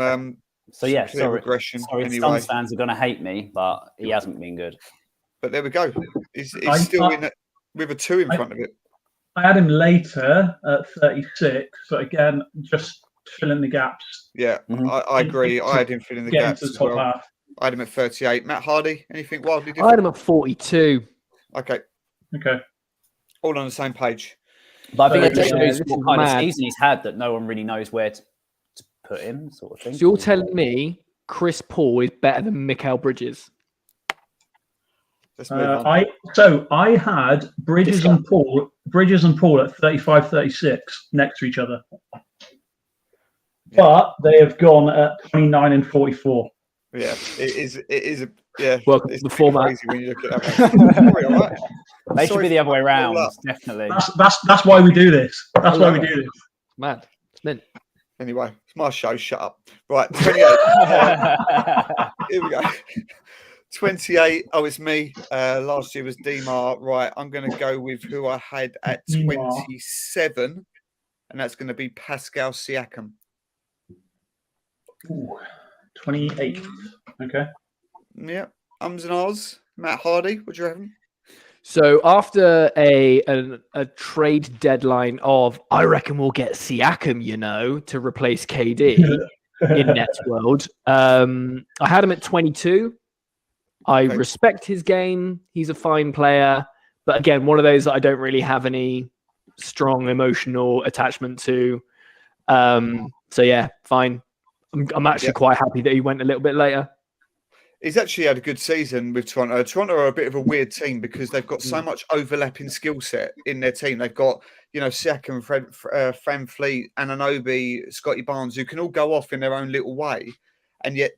regression. Sorry, anyway. Suns fans are going to hate me, but he hasn't been good. But there we go. He's still in it with a 2 in front of it. I had him later at 36, but again, just filling the gaps. Yeah, I agree. I had him filling the gaps as well. Half. I had him at 38. Matt Hardy, anything wildly different? I had him at 42. Okay. All on the same page. But I think it shows this what is kind mad. of season he's had that no one really knows where to put him, sort of thing. So you're telling me Chris Paul is better than Mikal Bridges? Let's move on. I had Bridges and Paul at 35-36 next to each other. But they have gone at 29 and 44. Yeah, it is. It is a yeah. Welcome It's to the pretty format. crazy when you look at that. Sorry, all right. They should Sorry be the for other way fucking it all around, up. definitely. That's why we do this. That's why we love do this. Mad. It's mint. Anyway, it's my show. Shut up. Right, 28. Here we go. 28. Oh, it's me. Last year was Demar. Right, I'm going to go with who I had at Demar. 27, and that's going to be Pascal Siakam. Ooh, 28. Okay. Yeah, ums and ahs. Matt Hardy, what do you reckon? So after a trade deadline of, I reckon we'll get Siakam, to replace KD in Nets world. I had him at 22. I Okay. respect his game. He's a fine player, but again, one of those that I don't really have any strong emotional attachment to. So yeah, fine. I'm actually quite happy that he went a little bit later. He's actually had a good season with Toronto. Toronto are a bit of a weird team because they've got so much overlapping skill set in their team. They've got, Siakam, Fran Fleet, Anunoby, Scotty Barnes, who can all go off in their own little way. And yet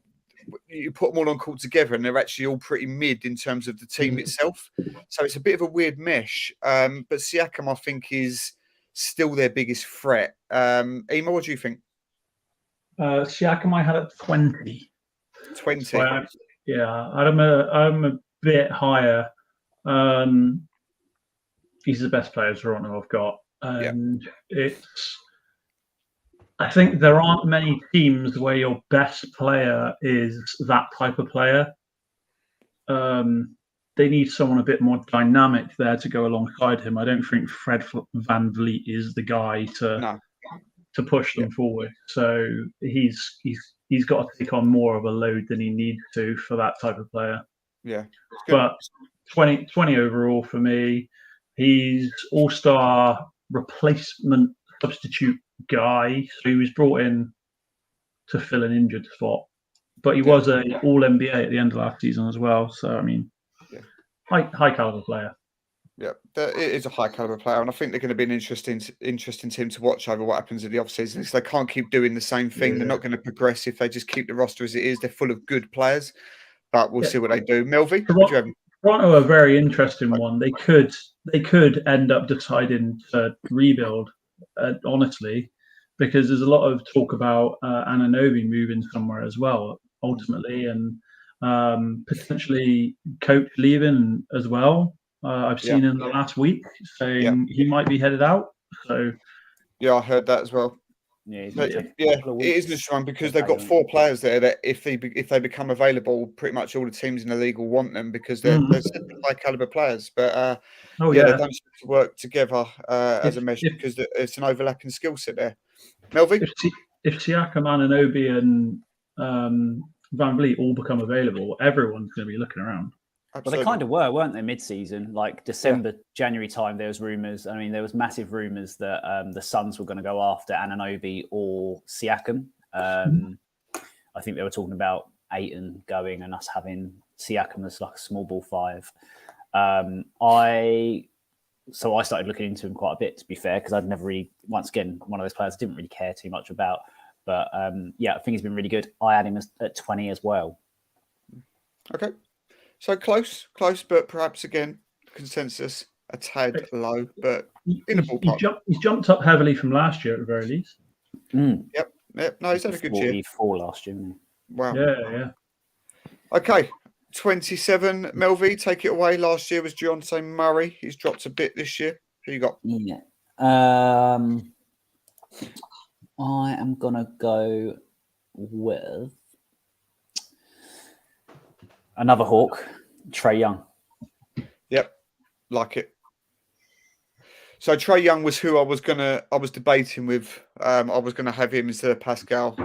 you put them all on court together and they're actually all pretty mid in terms of the team itself. So it's a bit of a weird mesh. But Siakam, I think, is still their biggest threat. Ema, what do you think? Siakam, I had at 20. 20. So I'm a bit higher. He's the best player Toronto have got, and I think there aren't many teams where your best player is that type of player. They need someone a bit more dynamic there to go alongside him. I don't think Fred Van Vliet is the guy to push them forward. So he's got to take on more of a load than he needs to for that type of player. Yeah. But 20 overall for me. He's all-star replacement substitute guy. So he was brought in to fill an injured spot. But he was an all-NBA at the end of last season as well. So, I mean, high caliber player. Yeah, it is a high caliber player, and I think they're going to be an interesting team to watch over what happens in the offseason. Because they can't keep doing the same thing. They're not going to progress if they just keep the roster as it is. They're full of good players, but we'll see what they do. Melvi, Toronto are a very interesting one. They could end up deciding to rebuild, honestly, because there's a lot of talk about Anunoby moving somewhere as well, ultimately, and potentially coach leaving as well. I've seen in the last week saying he might be headed out. So yeah, I heard that as well. Yeah, it is an interesting one because they've got 4 players there that if they become available, pretty much all the teams in the league will want them because they're high caliber players. But they don't seem to work together as a mesh because it's an overlapping skill set there. Melvi, if Siakam, Anunoby, and Van Vliet all become available, everyone's going to be looking around. Absolutely. Well, they kind of were, weren't they, mid-season? Like December, January time, there was rumours. I mean, there was massive rumours that the Suns were going to go after Anunoby or Siakam. I think they were talking about Ayton going and us having Siakam as like a small ball 5. I started looking into him quite a bit, to be fair, because I'd never really, once again, one of those players I didn't really care too much about. But I think he's been really good. I had him at 20 as well. Okay. So close, but perhaps again, consensus a tad low, but in a ballpark. He's jumped up heavily from last year at the very least. Yep. No, he's had a good year. 44 last year. Wow. Yeah. Okay. 27, Melvi, take it away. Last year was Dejounte Murray. He's dropped a bit this year. Who you got? Yeah. I am going to go with another Hawk, Trae Young. Yep, like it. So Trae Young was who I was debating with. I was gonna have him instead of Pascal.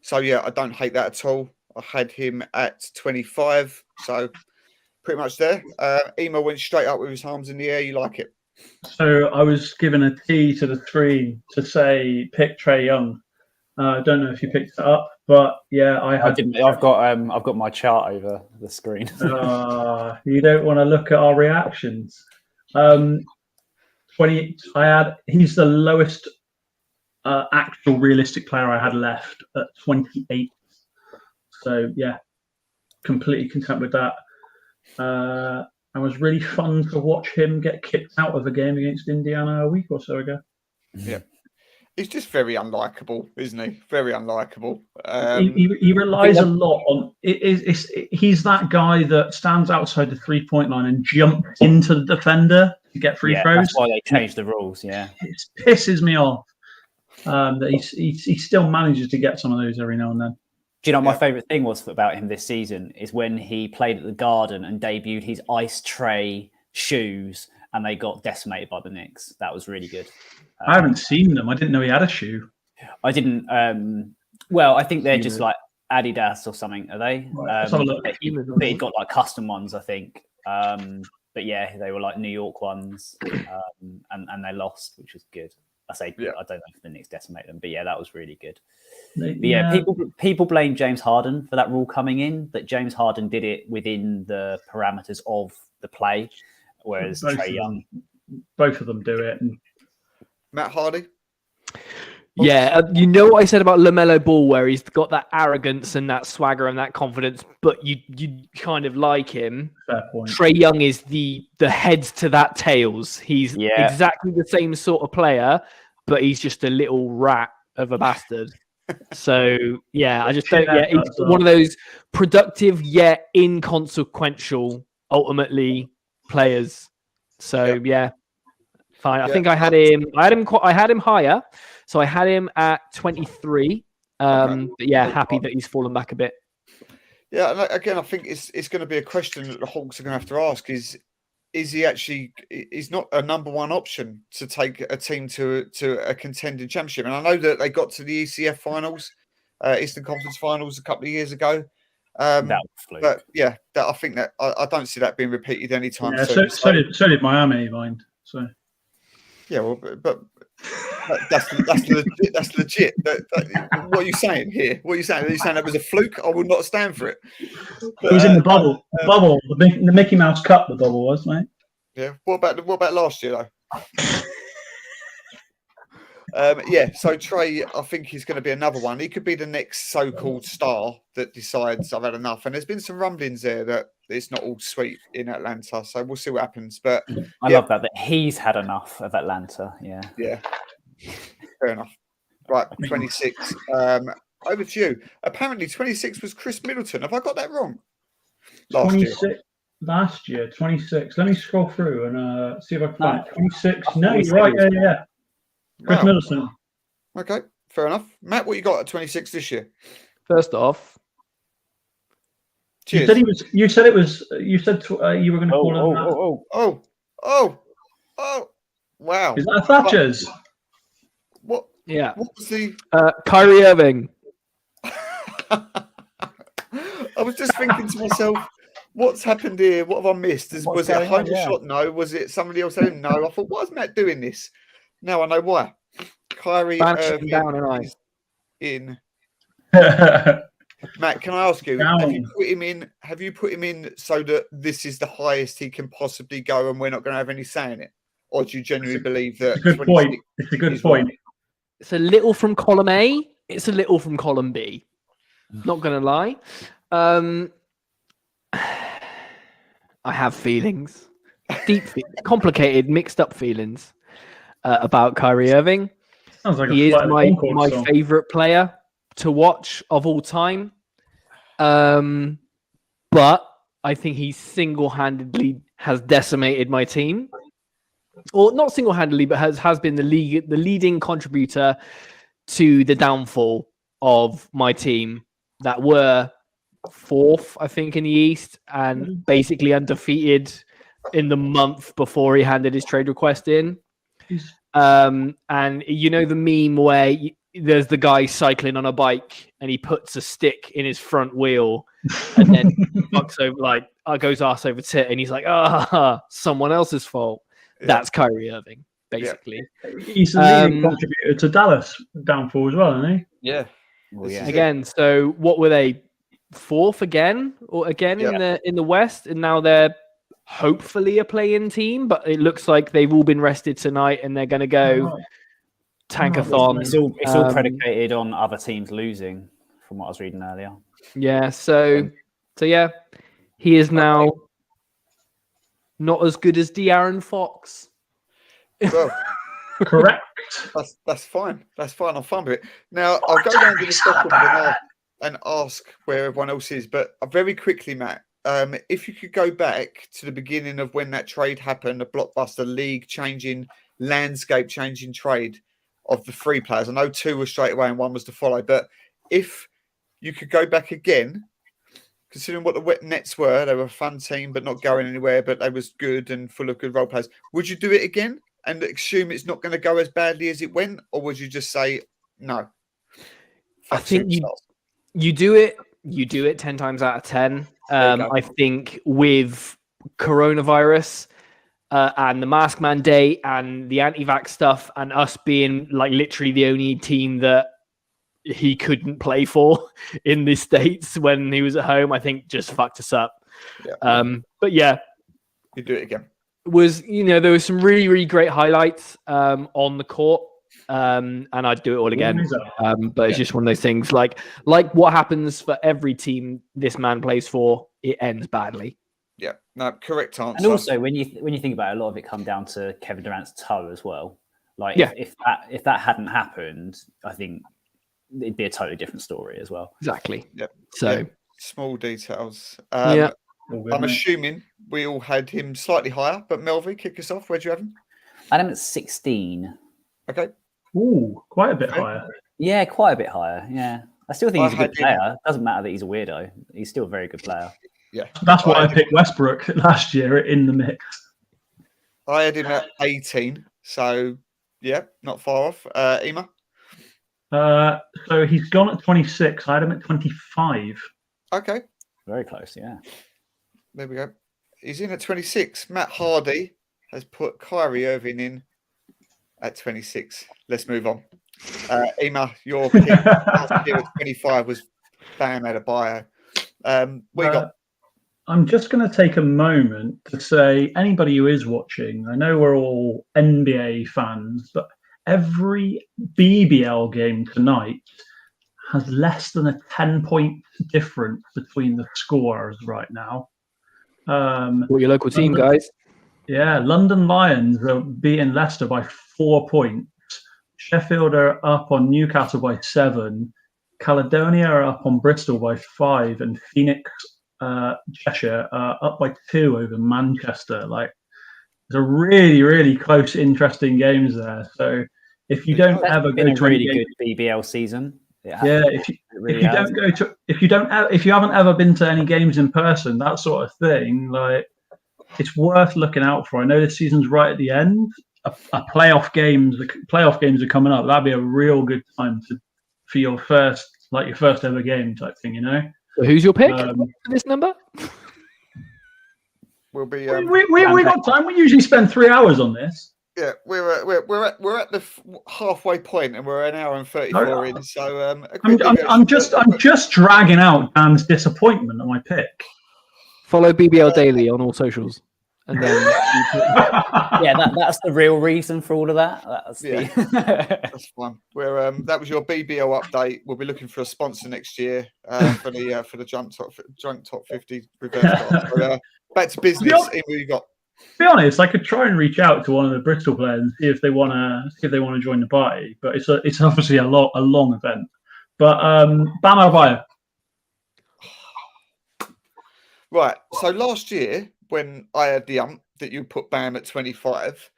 So yeah, I don't hate that at all. I had him at 25, so pretty much there. Emo went straight up with his arms in the air. You like it? So I was given a T to the screen to say pick Trae Young. I don't know if you picked it up, but yeah, I've got my chart over the screen. You don't want to look at our reactions. 20. He's the lowest actual realistic player I had left at 28. So yeah, completely content with that. It was really fun to watch him get kicked out of a game against Indiana a week or so ago. Yeah. He's just very unlikable, isn't he? Very unlikable. He relies a lot on he's that guy that stands outside the 3-point line and jumps into the defender to get free throws. That's why they changed the rules. Yeah, it pisses me off that he still manages to get some of those every now and then. Do you know my favourite thing was about him this season is when he played at the Garden and debuted his ice tray shoes, and they got decimated by the Knicks. That was really good. I haven't seen them. I didn't know he had a shoe. I didn't. Well, I think they're just like Adidas or something. Are they? Right, let's have a look. He got like custom ones, I think. But yeah, they were like New York ones, and they lost, which was good. I don't know if the Knicks decimated them, but yeah, that was really good. People blame James Harden for that rule coming in. That James Harden did it within the parameters of the play, whereas Trae Young, both of them do it. And Matt Hardy. Yeah, you know what I said about LaMelo Ball, where he's got that arrogance and that swagger and that confidence, but you kind of like him. Fair point. Trae Young is the heads to that tails. He's exactly the same sort of player, but he's just a little rat of a bastard. So yeah, I just don't. Yeah, he's one of those productive yet inconsequential, ultimately players. So yeah. Fine. I think I had him. I had him higher, so I had him at 23. But yeah, happy that he's fallen back a bit. Yeah, and again, I think it's going to be a question that the Hawks are going to have to ask: is he actually? He's not a number one option to take a team to a contending championship. And I know that they got to the ECF finals, Eastern Conference finals a couple of years ago. But yeah, I think that I don't see that being repeated anytime soon. So did Miami, mind. So. Yeah, well, but that's legit. What are you saying here? What are you saying? Are you saying that was a fluke? I will not stand for it. But, it was in the bubble. The Mickey Mouse Cup. The bubble was, mate. Yeah. What about last year though? So Trae, I think he's going to be another one. He could be the next so-called star that decides I've had enough. And there's been some rumblings there that it's not all sweet in Atlanta. So we'll see what happens. But I love that he's had enough of Atlanta. Yeah. Yeah. Fair enough. Right, 26. Over to you. Apparently 26 was Chris Middleton. Have I got that wrong? Last year, 26. Let me scroll through and see if I can find it. 26. No, you're right. Yeah. Chris Middleton. Okay, fair enough. Matt, what you got at 26 this year? First off, cheers. You said you were going to call him. Oh! Wow. Is that Thatcher's? What? Yeah. What was the Kyrie Irving? I was just thinking to myself, what's happened here? What have I missed? Was it a home shot? No. Was it somebody else? I didn't know. I thought, why is Matt doing this? Now I know why. Kyrie Irving down and I in. Matt, can I ask you? Have you put him in so that this is the highest he can possibly go, and we're not going to have any say in it, or do you genuinely believe that? It's a good point. It's a good point. It's a little from column A. It's a little from column B. Not going to lie. I have feelings, deep, complicated, mixed up feelings. About Kyrie Irving. Sounds like he is my favorite player to watch of all time. But I think he single-handedly has decimated my team. Or not single-handedly, but has been the leading contributor to the downfall of my team that were fourth, I think, in the East and basically undefeated in the month before he handed his trade request in. And you know the meme where there's the guy cycling on a bike and he puts a stick in his front wheel and then goes arse over tit and he's like, someone else's fault. Yeah. That's Kyrie Irving, basically. Yeah. He's the leading contributor to Dallas downfall as well, isn't he? Yeah. Well, yeah. Again, so what were they? Fourth again in the West, and now they're hopefully a play-in team, but it looks like they've all been rested tonight and they're going to go tankathon. It's all predicated on other teams losing from what I was reading earlier. Yeah. So yeah, he is now not as good as De'Aaron Fox. Well, Correct. that's fine. That's fine. I'm fine with it. Now I'll go down to the second and ask where everyone else is, but very quickly, Matt. If you could go back to the beginning of when that trade happened, the blockbuster league changing, landscape changing trade of the 3 players. I know 2 were straight away and 1 was to follow, but if you could go back again, considering what the Nets were, they were a fun team, but not going anywhere, but they was good and full of good role players. Would you do it again and assume it's not going to go as badly as it went, or would you just say no? I think you do it. You do it 10 times out of 10. I think with coronavirus and the mask mandate and the anti-vax stuff and us being like literally the only team that he couldn't play for in the States when he was at home, I think just fucked us up. Yeah. But yeah, you do it again. There was some really, really great highlights on the court. And I'd do it all again. But it's just one of those things like what happens for every team this man plays for, it ends badly. Yeah, no, correct answer. And also when you think about it, a lot of it come down to Kevin Durant's toe as well. Like if that hadn't happened, I think it'd be a totally different story as well. Exactly. Yep. So small details. Yeah. I'm assuming we all had him slightly higher, but Melvi, kick us off. Where'd you have him? I had him at 16. Okay. Ooh, quite a bit higher. Yeah, quite a bit higher. Yeah. I still think he's a good player. Doesn't matter that he's a weirdo. He's still a very good player. Yeah. That's why I picked Westbrook last year in the mix. I had him at 18. So, yeah, not far off. Ema? So he's gone at 26. I had him at 25. Okay. Very close, yeah. There we go. He's in at 26. Matt Hardy has put Kyrie Irving in at 26. Let's move on. Ema, your pick last year at 25 was Bam Adebayo. What you got? I'm just going to take a moment to say, anybody who is watching, I know we're all NBA fans, but every BBL game tonight has less than a 10-point difference between the scores right now. What your local team, guys? Yeah, London Lions are beating Leicester by 4 points. Sheffield are up on Newcastle by 7. Caledonia are up on Bristol by 5, and Phoenix, Cheshire are up by 2 over Manchester. Like, there's a really, really close, interesting games there. So if you don't ever go to really good BBL season. If you haven't ever been to any games in person, that sort of thing, like, it's worth looking out for. I know this season's right at the end. Playoff games are coming up. That'd be a real good time for your first ever game type thing, you know. So who's your pick for this number? We'll be. We got time. We usually spend 3 hours on this. Yeah, we're at the halfway point, and we're an hour and 34 in. So I'm just dragging out Dan's disappointment on my pick. Follow BBL Daily on all socials, and then that's the real reason for all of that. That's fine. That was your BBL update. We'll be looking for a sponsor next year for the Drunk Top 50 reverse card. So, back to business. What you got? To be honest, I could try and reach out to one of the Bristol players and see if they want to join the party, but it's obviously a long event. But Bam Adebayo. Right. So last year, when I had the that you put Bam at 25,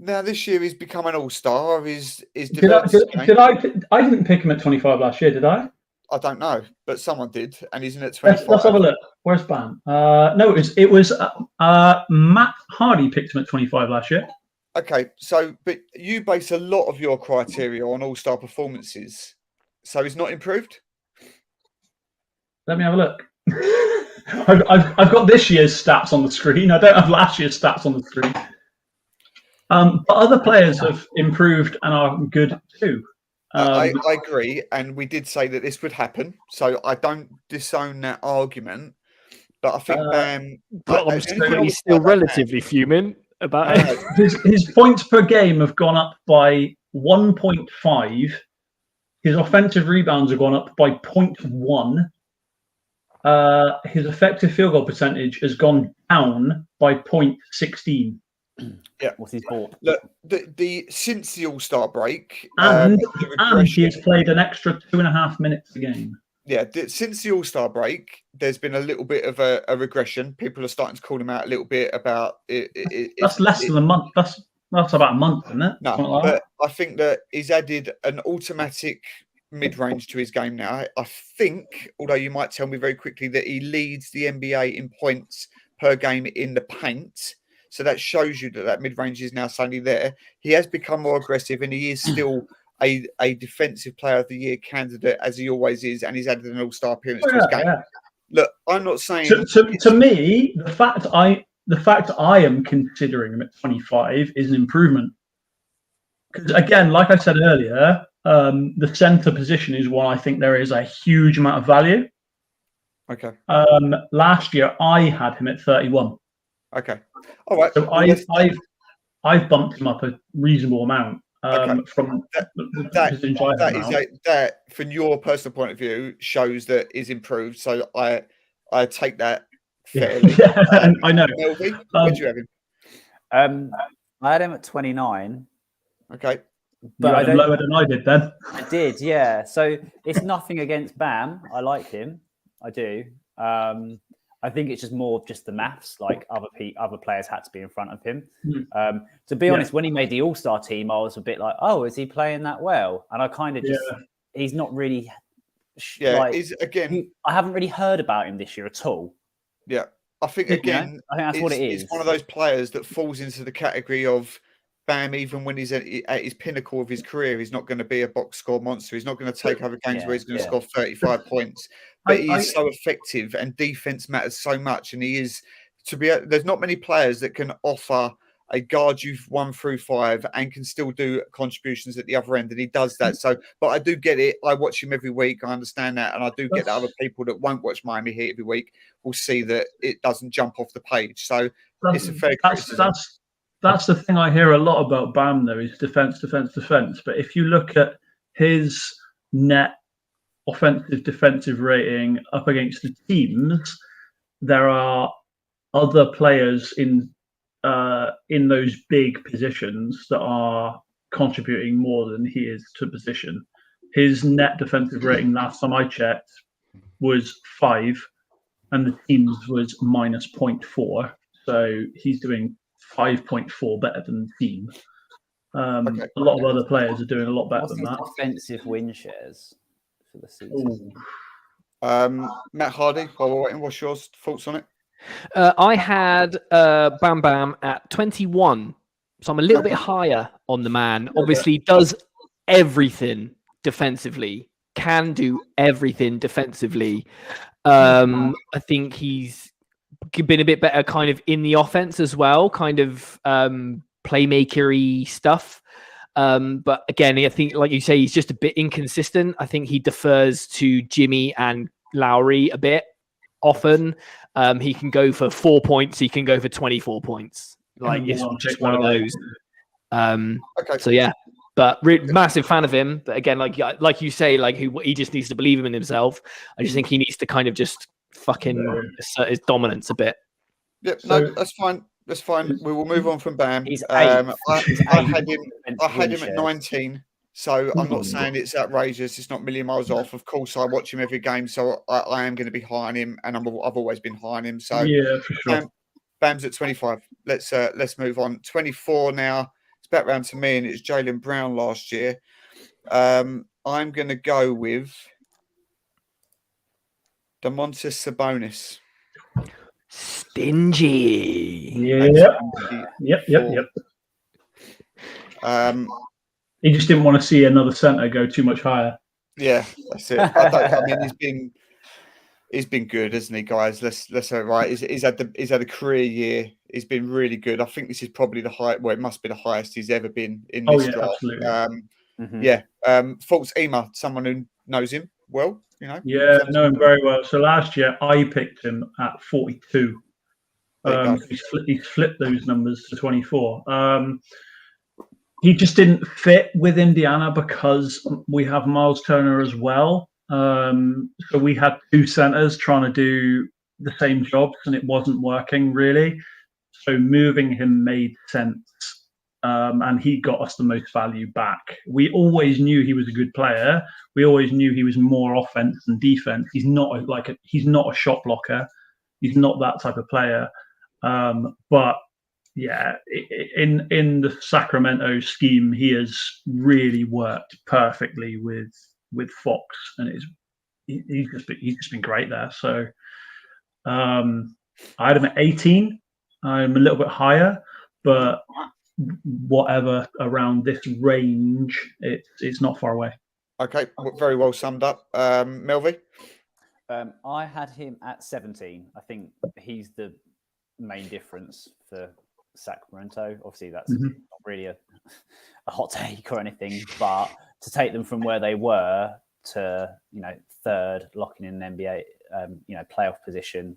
now this year he's become an all-star. I didn't pick him at 25 last year, did I? I don't know, but someone did, and he's in at 25. Let's have a look. Where's Bam? No, it was Matt Hardy picked him at 25 last year. Okay, but you base a lot of your criteria on all-star performances, so he's not improved? Let me have a look. I've got this year's stats on the screen. I don't have last year's stats on the screen. But other players have improved and are good too. I agree, and we did say that this would happen, so I don't disown that argument. But I think he's still relatively fuming about it. His points per game have gone up by 1.5. His offensive rebounds have gone up by 0.1. His effective field goal percentage has gone down by 0.16. Yeah. What's his ball? Look, since the All-Star break, And he has played an extra 2.5 minutes a game. Yeah, since the All-Star break, there's been a little bit of a regression. People are starting to call him out a little bit about it. That's less than a month. That's about a month, isn't it? No, but I think that he's added an automatic mid-range to his game now. I think, although you might tell me very quickly that he leads the NBA in points per game in the paint. So that shows you that mid-range is now suddenly there. He has become more aggressive, and he is still a defensive player of the year candidate, as he always is, and he's added an all-star appearance to his game. Yeah. Look, I'm not saying to me, the fact I am considering him at 25 is an improvement. Because again, like I said earlier, the center position is one I think there is a huge amount of value. Okay. Last year I had him at 31. Okay. All right. So I've bumped him up a reasonable amount. From that from your personal point of view shows that is improved. So I take that fairly. Yeah, I know. Melvie, where do you have him? I had him at 29. Okay. But I lower than I did then. I did, yeah. So it's nothing against Bam. I like him. I do. I think it's just more of just the maths. Like other players had to be in front of him. To be honest, when he made the All-Star team, I was a bit like, "Oh, is he playing that well?" And I kind of just—he's not really. I haven't really heard about him this year at all. Yeah, I think again, I think that's what it is. It's one of those players that falls into the category of Bam. Even when he's at his pinnacle of his career, he's not going to be a box score monster. He's not going to take over games where he's going to score 35 points. But he is so effective, and defense matters so much. And he is there's not many players that can offer a guard you 1 through 5 and can still do contributions at the other end. And he does that. So, but I do get it. I watch him every week. I understand that. And I do get that other people that won't watch Miami Heat every week will see that it doesn't jump off the page. So it's a fair criticism. That's the thing I hear a lot about Bam, though, is defense. But if you look at his net offensive defensive rating up against the teams, there are other players in those big positions that are contributing more than he is to position. His net defensive rating last time I checked was 5, and the team's was minus 0.4. So he's doing 5.4 better than the team. A lot of other players are doing a lot better than that. Offensive win shares for the season. Matt Hardy, while we're waiting, what's your thoughts on it? I had Bam Bam at 21, so I'm a little bit higher on the man. Obviously, does everything defensively, can do everything defensively. I think he's been a bit better kind of in the offense as well, kind of playmaker-y stuff. But again, I think, like you say, he's just a bit inconsistent. I think he defers to Jimmy and Lowry a bit often. He can go for 4 points. He can go for 24 points. Like, it's just one of those. So yeah, but massive fan of him. But again, like you say, like he just needs to believe in himself. I just think he needs to kind of just fucking assert his dominance a bit. Yep, no, that's fine. That's fine. We will move on from Bam. He's I had him at 19. So I'm not saying it's outrageous. It's not a million miles off. Of course, I watch him every game, so I am going to be high on him, and I've always been high on him. So yeah, for sure. Bam's at 25. Let's move on. 24 now. It's back round to me, and it's Jaylen Brown last year. I'm going to go with Domantas Sabonis. Stingy. Yep. He just didn't want to see another center go too much higher. Yeah, that's it. I mean, he's been good, hasn't he, guys? Let's say it right. He's had a career year. He's been really good. I think this is probably the high. Well, it must be the highest he's ever been in this draft. Absolutely. False Ema, someone who knows him well, you know. Yeah, know him very well. So last year I picked him at 42. He's flipped those numbers to 24. he just didn't fit with Indiana because we have Miles Turner as well. So we had two centers trying to do the same jobs, and it wasn't working really. So moving him made sense, and he got us the most value back. We always knew he was a good player. We always knew he was more offense than defense. He's not he's not a shot blocker. He's not that type of player. But yeah, in the Sacramento scheme, he has really worked perfectly with Fox, and he's just been great there. So I had him at 18. I'm a little bit higher, but whatever around this range, it's not far away. Okay, very well summed up, Melvi. I had him at 17. I think he's the main difference for Sacramento. Obviously, that's not really a hot take or anything, but to take them from where they were to third, locking in an NBA playoff position.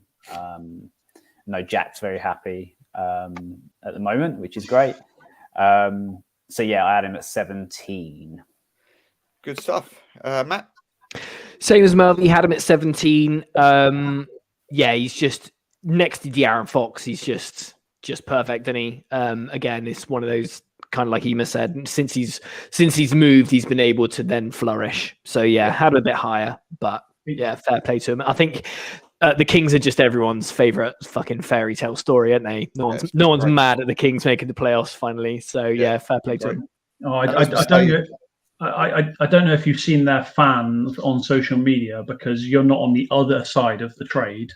Jack's very happy at the moment, which is great. So yeah, I had him at 17. Good stuff, Matt. Same as Melvin, had him at 17. Yeah, he's just next to De'Aaron Fox. He's just perfect, isn't he? Again, it's one of those kind of like Ema said. Since he's moved, he's been able to then flourish. So yeah, had him a bit higher, but yeah, fair play to him. I think the Kings are just everyone's favorite fucking fairy tale story, aren't they? No one's mad at the Kings making the playoffs finally. So yeah, fair play to him. Oh, I don't know. I don't know if you've seen their fans on social media because you're not on the other side of the trade,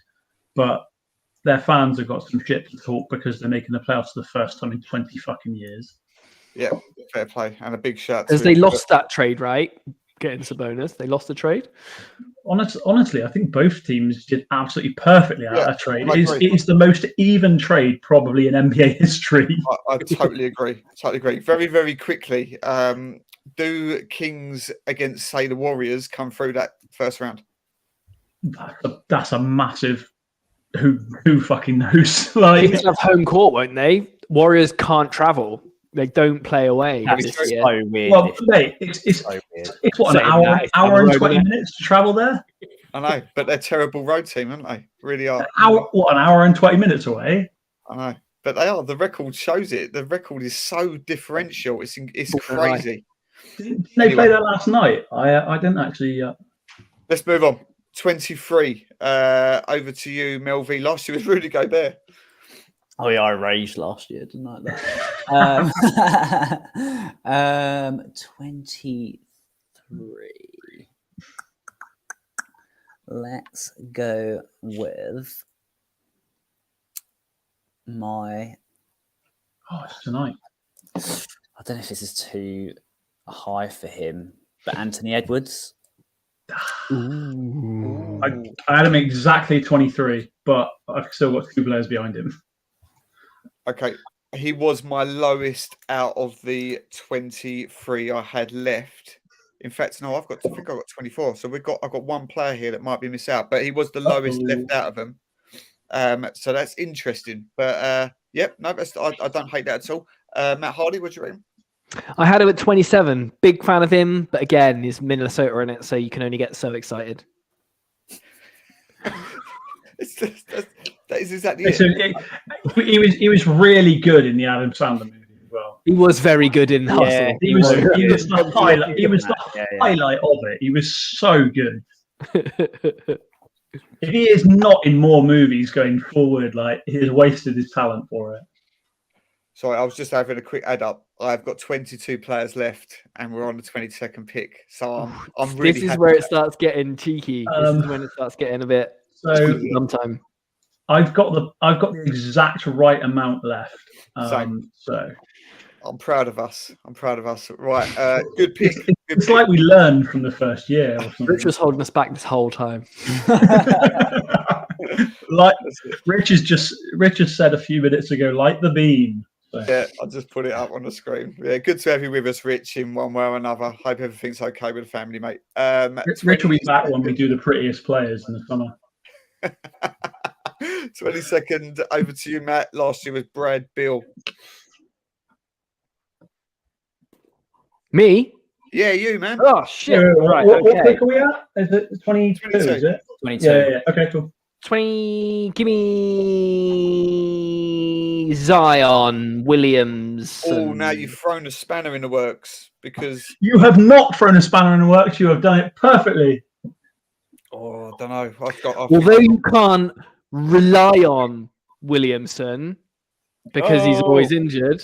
but their fans have got some shit to talk because they're making the playoffs for the first time in 20 fucking years. Yeah, fair play. And a big shout. As they lost that trade, right? Getting Sabonis. They lost the trade. Honestly, I think both teams did absolutely perfectly out of that trade. It is the most even trade probably in NBA history. I totally agree. Very, very quickly, do Kings against, say, the Warriors come through that first round? That's a massive who fucking knows. Like, Kings have home court, won't they? Warriors can't travel. They don't play away. That's so weird. Well, mate, it's what, an hour and 20 minutes to travel there? I know, but they're a terrible road team, aren't they? Really are. An hour and 20 minutes away? I know, but they are. The record shows it. The record is so differential. It's crazy. Didn't they play that last night? I didn't actually. Let's move on. 23. Over to you, Melvi. Last year was Rudy Gobert. Oh yeah, I raged last year, didn't I? 23. Let's go with my. Oh, it's tonight. I don't know if this is too high for him, but Anthony Edwards. Ooh. I had him exactly 23, but I've still got two players behind him. Okay, he was my lowest out of the 23 I had left. In fact, no, I think I got 24. So I've got one player here that might be missed out, but he was the lowest left out of them. So that's interesting. But yep, no, I don't hate that at all. Matt Hardy, what do you reckon? I had him at 27. Big fan of him, but again, he's Minnesota in it, so you can only get so excited. That is exactly it. He was really good in the Adam Sandler movie as well. He was very good in Hustle. Yeah, he was the highlight. He was the highlight of it. He was so good. If he is not in more movies going forward, like, he has wasted his talent for it. Sorry, I was just having a quick add up. I've got 22 players left, and we're on the 22nd pick. So I'm really. This is where it starts getting cheeky. This is when it starts getting a bit. Sometime. I've got the exact right amount left. So I'm proud of us. Right, good pick. It's like we learned from the first year. Or something. Rich was holding us back this whole time. Like Rich has said a few minutes ago, like the beam. So. Yeah, I'll just put it up on the screen. Yeah, good to have you with us, Rich, in one way or another. Hope everything's okay with the family, mate. Rich will be back when we do the prettiest players in the summer. 22nd, over to you, Matt. Last year was Brad Beal. Me? Yeah, you, man. Oh shit! Right, what okay. pick are we at? Is it 22? 22. Is it? 22. Yeah. Okay, cool. 20. Give me Zion Williams. Oh, now you've thrown a spanner in the works because You have not thrown a spanner in the works. You have done it perfectly. I don't know. Although you can't rely on Williamson because he's always injured,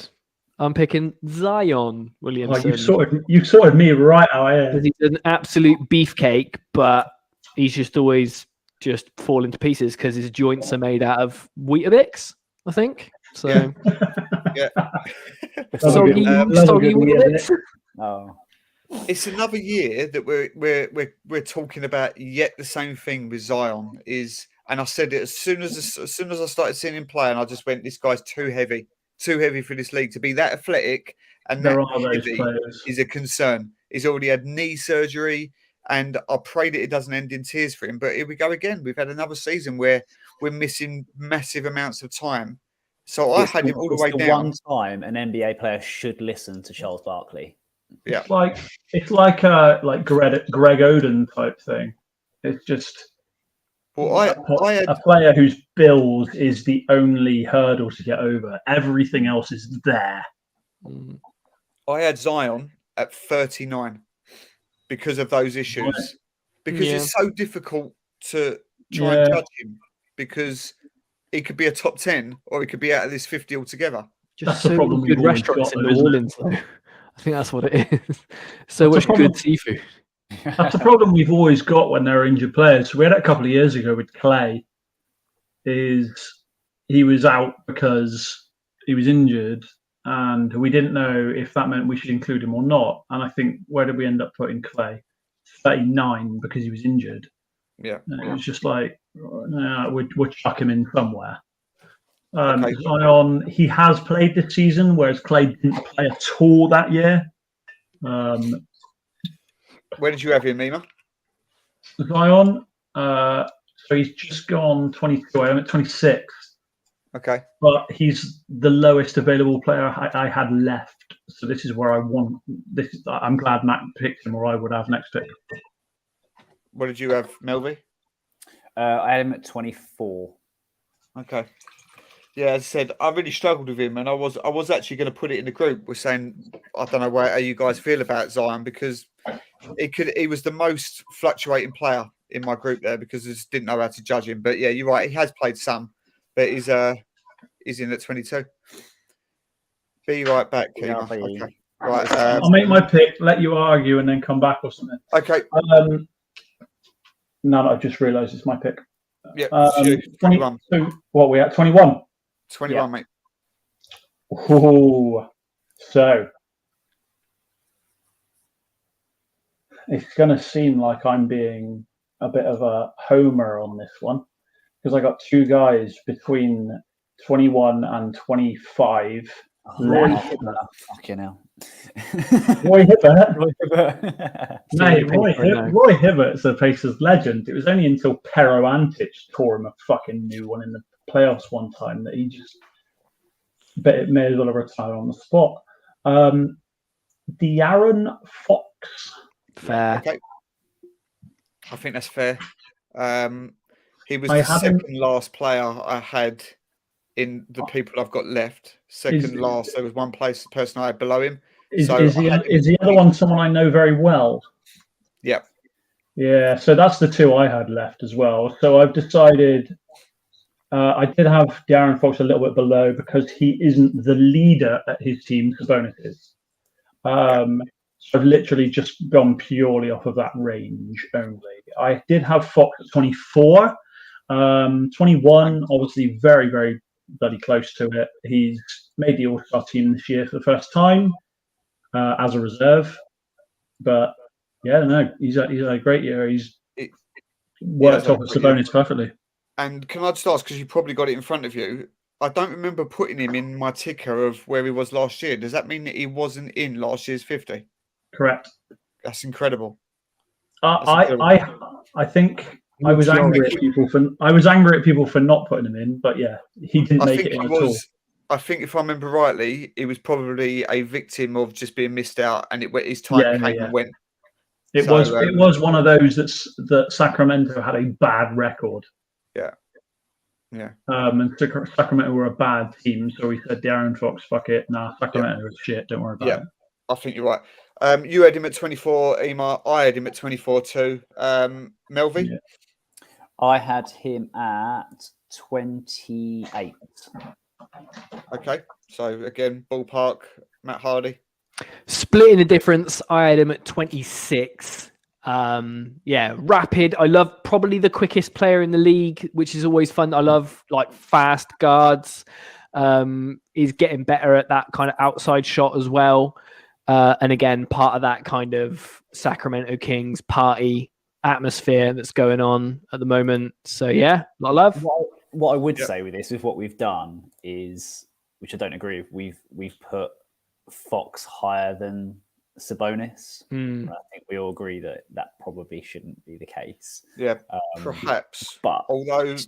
I'm picking Zion Oh, Williamson. you sorted me right out here. Because he's an absolute beefcake, but he's just always just falling to pieces because his joints are made out of Weetabix, I think. So Yeah. soggy Weetabix. Oh, It's another year that we're talking about yet the same thing with Zion is, and I said it as soon as I started seeing him play, and I just went, this guy's too heavy for this league to be that athletic, and There that are those heavy players. is a concern. He's already had knee surgery, and I pray that it doesn't end in tears for him. But here we go again. We've had another season where we're missing massive amounts of time. So I had him all the way down. One time an NBA player should listen to Charles Barkley. Yeah, It's like Greg Oden type thing. It's just a player whose build is the only hurdle to get over. Everything else is there. I had Zion at 39 because of those issues. Right. Because Yeah. it's so difficult to try and judge him because he could be a top 10 or he could be out of this 50 altogether. Just That's the so problem many good we've always restaurants got, in though, New isn't it? Orleans, though. I think that's what it is. So That's much the problem. good seafood. That's the problem we've always got when there are injured players. So we had it a couple of years ago with Clay. Is he was out because he was injured, and we didn't know if that meant we should include him or not. And I think, where did we end up putting Clay? 39 because he was injured. Yeah. And it was just like, we'll chuck him in somewhere. Okay. Zion, he has played this season, whereas Clay didn't play at all that year. Where did you have him, Mima? Zion, so he's just gone 22. I'm at 26. Okay. But he's the lowest available player I had left. So this is where I want. I'm glad Matt picked him, or I would have next pick. What did you have, Melvy? I had him at 24. Okay. Yeah, as I said, I really struggled with him, and I was actually going to put it in the group. We're saying I don't know how you guys feel about Zion because he was the most fluctuating player in my group there because I just didn't know how to judge him. But yeah, you're right. He has played some, but he's in at 22. Be right back, Kima. Okay. Right. I'll make my pick, let you argue, and then come back or something. Okay. No, I just realised it's my pick. Yeah. 21. What are we at? 21. 21, Yeah. mate. Oh, so it's going to seem like I'm being a bit of a homer on this one because I got two guys between 21 and 25. Roy Hibbert. Fucking hell. Roy Hibbert. Mate, Right Roy Hibbert's a Pacers legend. It was only until Pero Antic tore him a fucking new one in the playoffs one time that he just may as well have retired on the spot. De'Aaron Fox. Fair. Okay. I think that's fair. He was the second last player I had in the people I've got left. Second last. There was one person I had below him. Is the other one someone I know very well? Yep. Yeah, so that's the two I had left as well. So I've decided I did have De'Aaron Fox a little bit below because he isn't the leader at his team. Sabonis is. So I've literally just gone purely off of that range only. I did have Fox at 24. 21, obviously very, very bloody close to it. He's made the All-Star team this year for the first time as a reserve. But yeah, no, he's had a great year. He's worked off of Sabonis perfectly. And can I just ask, because you probably got it in front of you, I don't remember putting him in my ticker of where he was last year. Does that mean that he wasn't in last year's 50? Correct. That's incredible. I think I was angry at people for not putting him in, but yeah, he didn't make it in at all. I think if I remember rightly, he was probably a victim of just being missed out, and his time came and went. It was one of those that Sacramento had a bad record. Yeah. And Sacramento were a bad team, so we said De'Aaron Fox, fuck it. Nah, Sacramento is shit. Don't worry about it. I think you're right. You had him at 24, Emar. I had him at 24 too. Melvy? Yeah. I had him at 28. Okay. So again, ballpark, Matt Hardy. Splitting the difference, I had him at 26. Rapid. I love probably the quickest player in the league, which is always fun. I love like fast guards. He's getting better at that kind of outside shot as well. And again, part of that kind of Sacramento Kings party atmosphere that's going on at the moment. So yeah, a lot of love. What I would say with this, with what we've done, is, which I don't agree with, we've put Fox higher than Sabonis. I think we all agree that probably shouldn't be the case. Yeah, perhaps. But although it's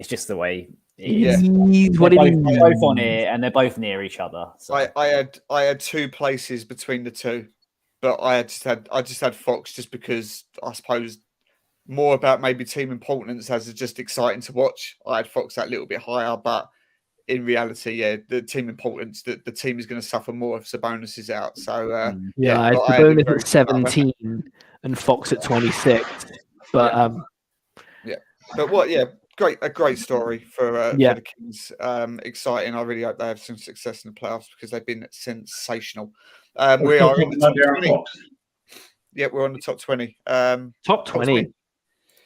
just the way. They're both on it, and they're both near each other. So. I had two places between the two, but I just had Fox just because I suppose more about maybe team importance as it's just exciting to watch. I had Fox that little bit higher, but in reality, the team importance, the team is going to suffer more if Sabonis is out. So I had Sabonis at 17 and Fox at 26. But a great story for the Kings. Exciting. I really hope they have some success in the playoffs because they've been sensational. We are in the top 20. Yeah, we're on the top 20. Top 20.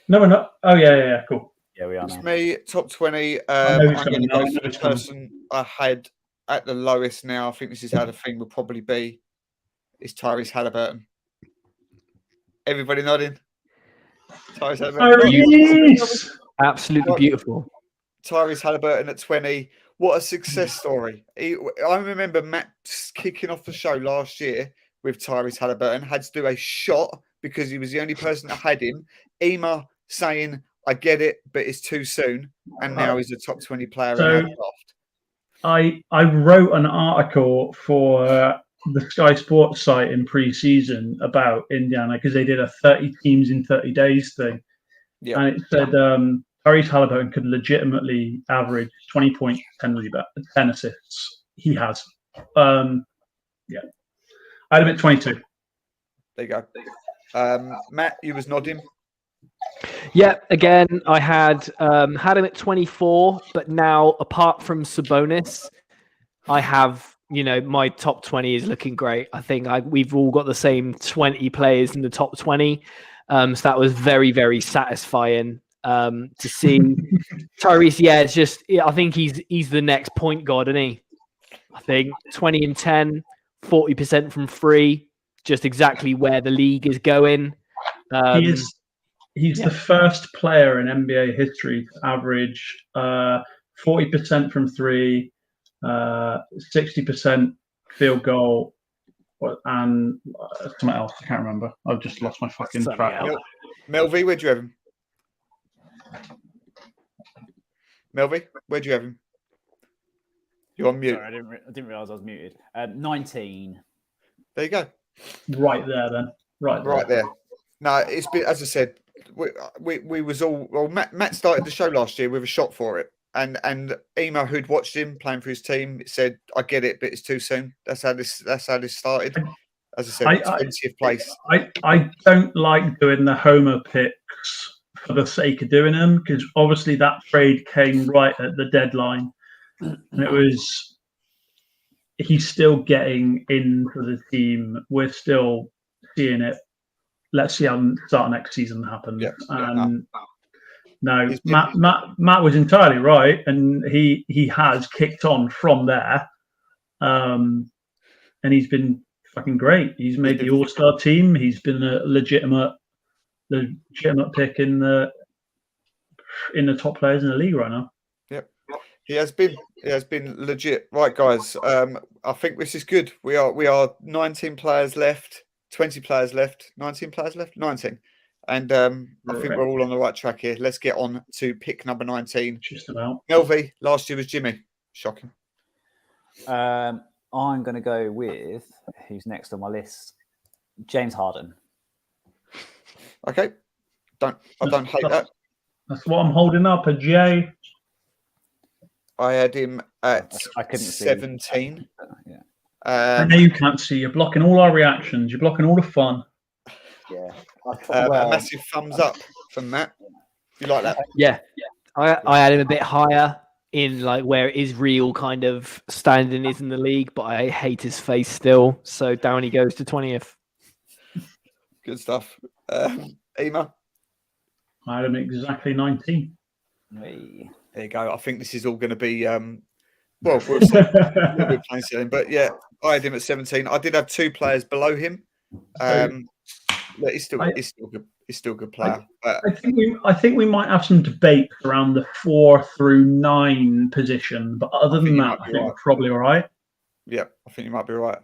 No, we're not. Oh yeah, cool. Yeah, we are. It's now. me, top 20. I'm going to go for the person I had at the lowest now. I think this is how the thing will probably be. It's Tyrese Halliburton. Everybody nodding? Tyrese Halliburton. Absolutely beautiful. Tyrese Halliburton at 20. What a success story. I remember Matt kicking off the show last year with Tyrese Halliburton, had to do a shot because he was the only person that had him. Ema saying, I get it, but it's too soon. And now he's a top 20 player in our draft. I wrote an article for the Sky Sports site in pre-season about Indiana because they did a 30 teams in 30 days thing. Yeah. And it said Tyrese Halliburton could legitimately average 20 points, 10 rebounds, 10 assists. He has. I had him at 22. There you go. Matt, you was nodding. Yeah, again, I had him at 24, but now apart from Sabonis, I have, my top 20 is looking great. I think we've all got the same 20 players in the top 20. So that was very, very satisfying to see. Tyrese, it's just, I think he's the next point guard, isn't he? I think 20 and 10, 40% from free, just exactly where the league is going. He's the first player in NBA history to average 40% from three, 60% field goal, and something else. I can't remember. I've just lost my fucking track. Melvy, where'd you have him? Melvy, where'd you have him? You're on mute. Sorry, I didn't realize I was muted. 19. There you go. Right there, then. Right there. No, it's been, as I said, we was all. Well, Matt started the show last year with a shot for it, and Emo, who'd watched him playing for his team, said, "I get it, but it's too soon." That's how this started. As I said, 20th place. I don't like doing the homer picks for the sake of doing them because obviously that trade came right at the deadline, and it was. He's still getting into the team. We're still seeing it. Let's see how start next season happens. No, Matt was entirely right, and he has kicked on from there, and he's been fucking great. He's made the All-Star team. He's been a legitimate pick in the top players in the league right now. Yep, he has been legit. Right, guys. I think this is good. We are 19 players left. 20 players left, 19 players left, 19. And I think we're all on the right track here. Let's get on to pick number 19. Just about. Melvy, last year was Jimmy. Shocking. I'm going to go with who's next on my list. James Harden. Okay, I don't hate that. That's what I'm holding up. A J. I had him at I couldn't see 17. Yeah. I know you can't see. You're blocking all our reactions. You're blocking all the fun. Yeah. A massive thumbs up from Matt. You like that? Yeah. I had him a bit higher in like where his real kind of standing is in the league, but I hate his face still. So down he goes to 20th. Good stuff. Ema? I had him exactly 19. Hey. There you go. I think this is all going to be, well, we'll see. A little bit plain sailing. But yeah, I had him at 17. I did have 2 players below him. He's still good. He's still a good player. I think we might have some debate around the 4 through 9 position, but other than that, I think we're probably all right. Yeah, I think you might be right.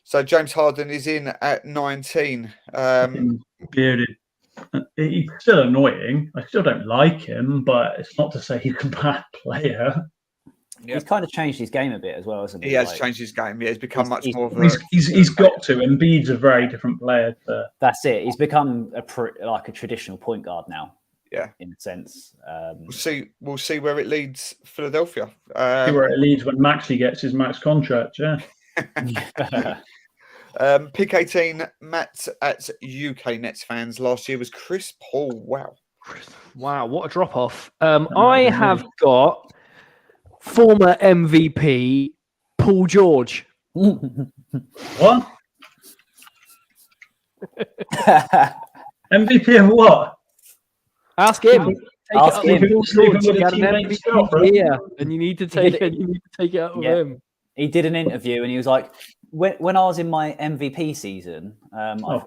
So James Harden is in at 19. Bearded. He's still annoying. I still don't like him, but it's not to say he's a bad player. Yeah. He's kind of changed his game a bit as well, hasn't he? He has changed his game. Yeah, he's become much more of a... He's got to. Embiid's a very different player. That's it. He's become like a traditional point guard now. Yeah, in a sense. We'll see where it leads Philadelphia. See where it leads when Maxey gets his max contract. Yeah. Pick 18, Matt at UK Nets fans last year was Chris Paul. Wow, what a drop off. I have got former MVP Paul George. What? MVP of what? Ask him. Ask him. Yeah, and you need to take it out with him. He did an interview and he was like, when I was in my MVP season, I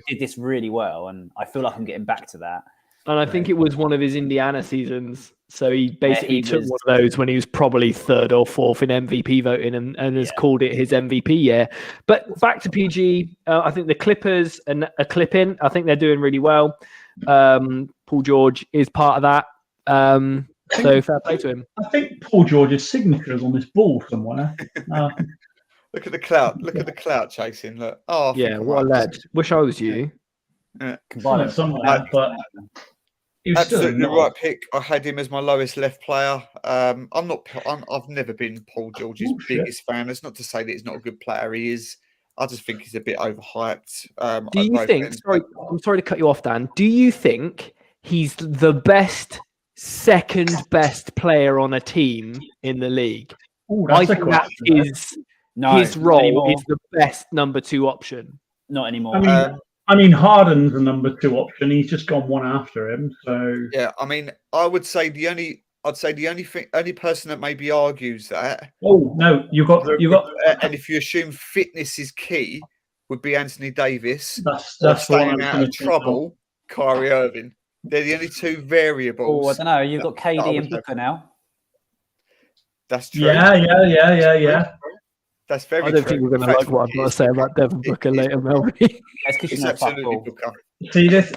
did this really well, and I feel like I'm getting back to that. And I think it was one of his Indiana seasons. So he basically took one of those when he was probably 3rd or 4th in MVP voting and has called it his MVP year. But back to PG, I think the Clippers and a clip-in, I think they're doing really well. Paul George is part of that. So fair play to him. I think Paul George's signature is on this ball somewhere. Look at the clout. Look at the clout chasing. Look. Oh, yeah, what a lad. Wish I was you. Combine it somewhere, but absolutely the right pick. I had him as my lowest left player. I've never been Paul George's biggest fan. It's not to say that he's not a good player. He is. I just think he's a bit overhyped. Do you think? Sorry, I'm sorry to cut you off, Dan. Do you think he's the second best player on a team in the league? I think that is his role is the best number 2 option. Not anymore. I mean, Harden's the number 2 option. He's just gone one after him. So yeah, I mean, I would say the only person that maybe argues that. Oh no, you got. And if you assume fitness is key, would be Anthony Davis. That's staying out of trouble. Kyrie Irving. They're the only 2 variables. Oh, I don't know. You've got KD and Booker now. That's true. Yeah. That's very true. I don't think we're going to like what I've got to say about Devin Booker later, Melby. It's absolutely Booker. See this?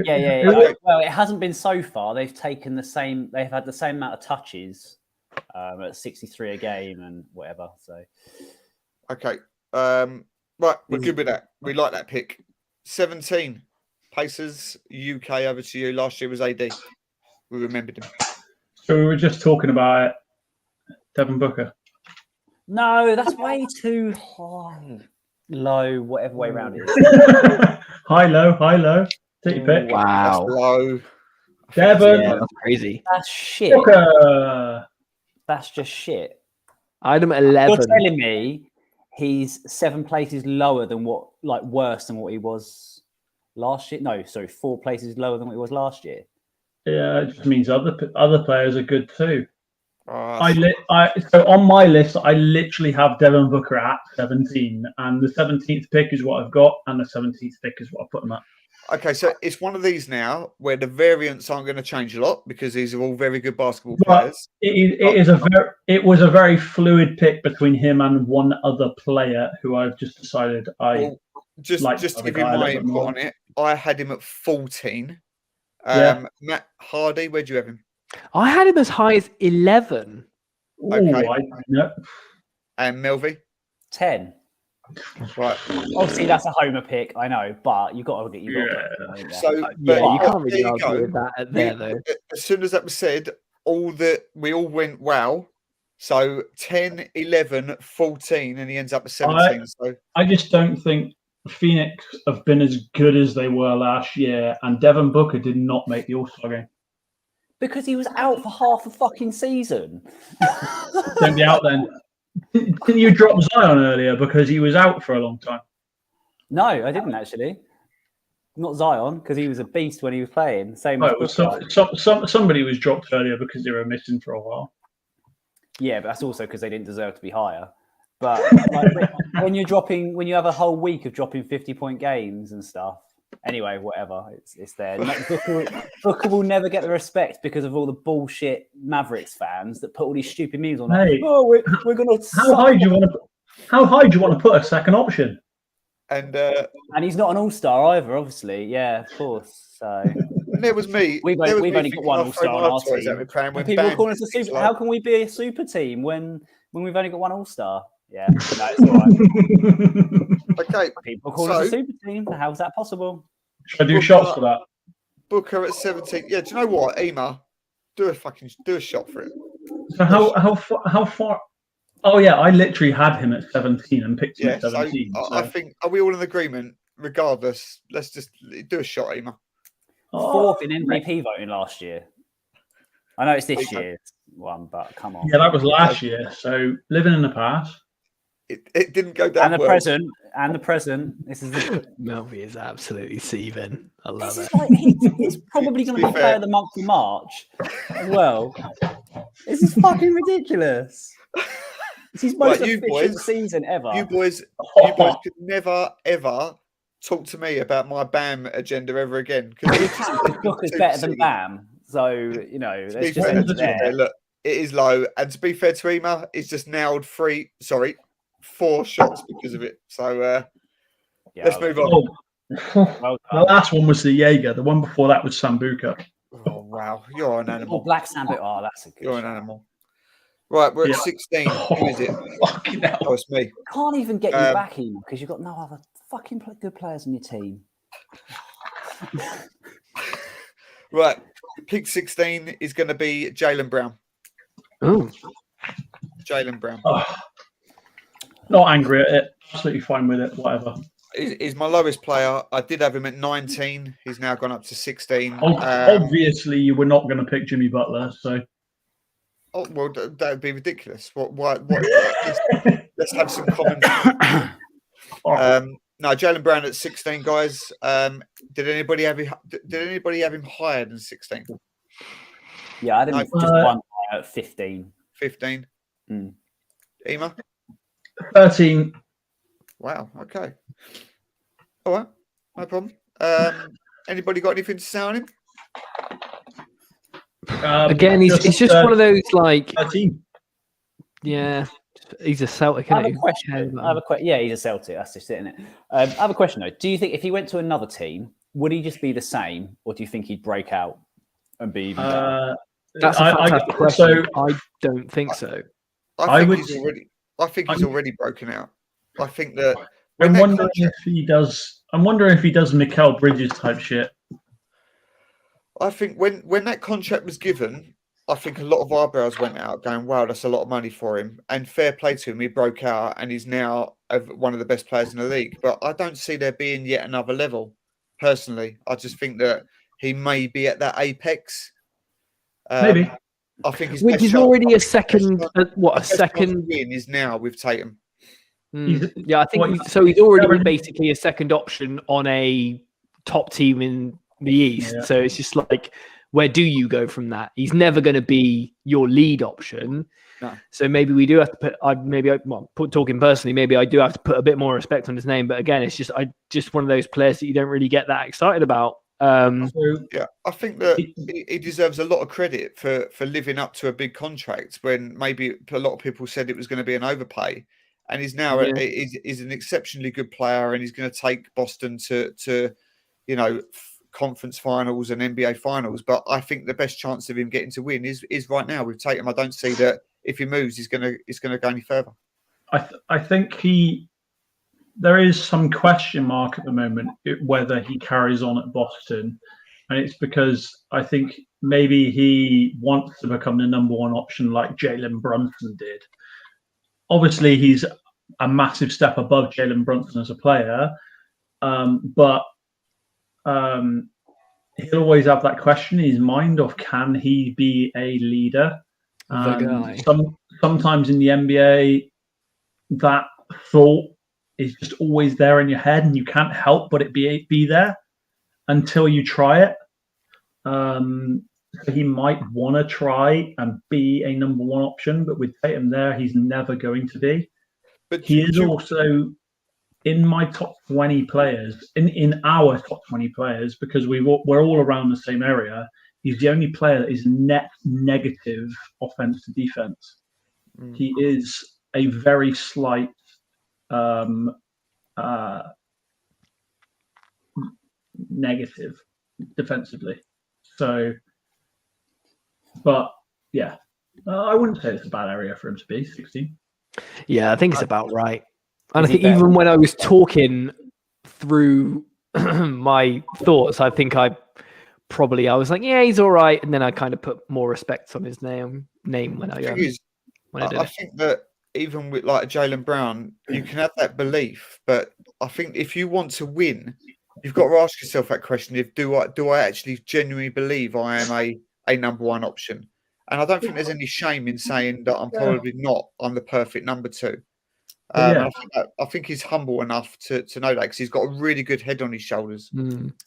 Yeah. Well, it hasn't been so far. They've taken the same. They've had the same amount of touches at 63 a game and whatever. So, okay, right, we're good with that. We like that pick. 17 Pacers UK over to you. Last year was AD. We remembered him. So we were just talking about Devin Booker. No, that's way too high. Low, whatever way around it is. High, low. Take your pick. Wow. That's low. Devin. Yeah, that's crazy. That's shit. Booker. That's just shit. I had him at 11. You're telling me he's 7 places lower than worse than what he was last year? No, sorry, 4 places lower than what he was last year. Yeah, it just means other players are good too. So on my list, I literally have Devin Booker at 17, and the 17th pick is what I've got, and the 17th pick is what I put him at. Okay, so it's one of these now where the variants aren't going to change a lot because these are all very good basketball players. It was a very fluid pick between him and one other player who I've just decided just to give you my input on it. I had him at 14. Matt Hardy, where'd you have him? I had him as high as 11. Okay. No. And Melvi? 10. Right. Obviously, that's a homer pick, I know, but you've got to put it. So, yeah, but you can't really there you argue go. with that there, though. As soon as that was said, we all went wow. So 10, 11, 14, and he ends up at 17. I just don't think Phoenix have been as good as they were last year, and Devin Booker did not make the All-Star game. Because he was out for half a fucking season. Don't be out then. Didn't you drop Zion earlier because he was out for a long time? No, I didn't actually. Not Zion, because he was a beast when he was playing. Same as somebody was dropped earlier because they were missing for a while. Yeah, but that's also because they didn't deserve to be higher. But when you have a whole week of dropping 50-point games and stuff. Anyway, whatever. It's there. Booker will never get the respect because of all the bullshit Mavericks fans that put all these stupid memes on. Hey, we're gonna. How high do you want to put a second option? And he's not an all-star either, obviously. Yeah, of course. So there was me. We've only got one all-star on our team. People calling us a super. How can we be a super team when we've only got one all-star? Yeah, no, it's all right. Okay. People call us a super team. How's that possible? Should I do shots for that? Booker at 17. Yeah, do you know what, Ema? Do a shot for it. So how far? Oh yeah, I literally had him at 17 and picked him at 17. So I think, are we all in agreement? Regardless, let's just do a shot, Ema. Fourth in MVP voting last year. I know it's this year's one, but come on. Yeah, that was last year. So living in the past. It didn't go down. And the present. This is Melvi is absolutely seething. I love it. Like, he's probably going to be player of the month for March as well. This is fucking ridiculous. It's his most efficient season ever. You boys could never ever talk to me about my BAM agenda ever again. Because Booker's better than BAM. So, let's just end it there. Look, it is low. And to be fair to Ema, he's just nailed 4 shots because of it. So let's move on. The last one was the Jaeger. The one before that was Sambuca. Oh, wow. You're an animal. Black Sambuca. Oh, that's a good You're an animal. Right, we're at 16. Who is it? Fucking hell. Oh, it's me. Can't even get you back in because you've got no other fucking good players on your team. Right. Pick 16 is going to be Jaylen Brown. Oh. Jaylen Brown. Not angry at it. Absolutely fine with it. Whatever. He's my lowest player. I did have him at 19. He's now gone up to 16. Obviously, you were not going to pick Jimmy Butler, so. Oh well, that would be ridiculous. What? Let's have some common. No, Jaylen Brown at 16, guys. Did anybody have him higher than 16? Yeah, I didn't. Just one higher at 15. 15. Ema? 13. Wow. Okay. All right. No problem. Anybody got anything to say on him? Again, he's just one of those like. 13. Yeah, he's a Celtic. I have a question. Yeah, he's a Celtic. That's just it, isn't it? I have a question though. Do you think if he went to another team, would he just be the same, or do you think he'd break out and be even better? That's a fantastic question. I don't think so. I think he's already broken out. I think that. I'm wondering if he does Mikal Bridges type shit. I think when that contract was given, I think a lot of eyebrows went out going, wow, that's a lot of money for him. And fair play to him, he broke out and he's now one of the best players in the league. But I don't see there being yet another level, personally. I just think that he may be at that apex. Maybe. I think he's already a second. A second win is now with Tatum. Yeah, I think so. He's already basically a second option on a top team in the East. Yeah. So it's just like, where do you go from that? He's never going to be your lead option. No. So maybe we do have to put. Talking personally, maybe I do have to put a bit more respect on his name. But again, it's just one of those players that you don't really get that excited about. Yeah, I think that he deserves a lot of credit for living up to a big contract when maybe a lot of people said it was going to be an overpay, and he's now is an exceptionally good player, and he's going to take Boston to conference finals and NBA finals. But I think the best chance of him getting to win is right now with Tatum. I don't see that if he moves, he's gonna go any further. I think there is some question mark at the moment whether he carries on at Boston, and it's because I think maybe he wants to become the number one option like Jalen Brunson did. Obviously, he's a massive step above Jalen Brunson as a player, but he'll always have that question in his mind of can he be a leader? Sometimes in the NBA, that thought is just always there in your head, and you can't help but it be there until you try it. So he might want to try and be a number one option, but with Tatum there, he's never going to be. But he is also in my top 20 players, in our top 20 players, because we're all around the same area. He's the only player that is net negative offense to defense. He is a very slight negative defensively. So, but yeah, I wouldn't say it's a bad area for him to be 16. Yeah, I think it's about right. And I think even when I was talking through my thoughts, I think I was like, yeah, he's all right. And then I kind of put more respect on his name when I did I think that even with like Jaylen Brown, you can have that belief, but I think if you want to win, you've got to ask yourself that question: do I actually genuinely believe I am a number one option? And I don't think there's any shame in saying that I'm probably not. I'm the perfect number two. I think he's humble enough to know that because he's got a really good head on his shoulders.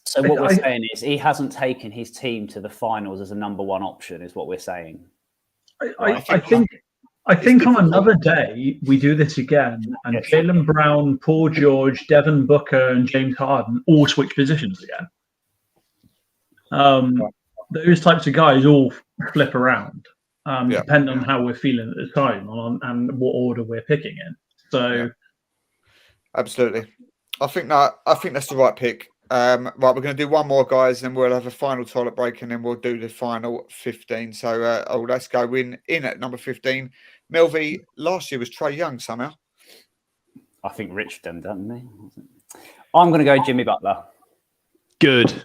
So what we're saying is he hasn't taken his team to the finals as a number one option, is what we're saying. I think on another day we do this again, and Jaylen Brown, Paul George, Devin Booker, and James Harden all switch positions again. Those types of guys all flip around, depending on how we're feeling at the time and what order we're picking in. So, absolutely, I think that's the right pick. Right, we're going to do one more, guys, and we'll have a final toilet break, and then we'll do the final 15. So, let's go in at number 15. Melvie, last year was Trae Young somehow. I think Rich done, doesn't he? I'm going to go Jimmy Butler. Good.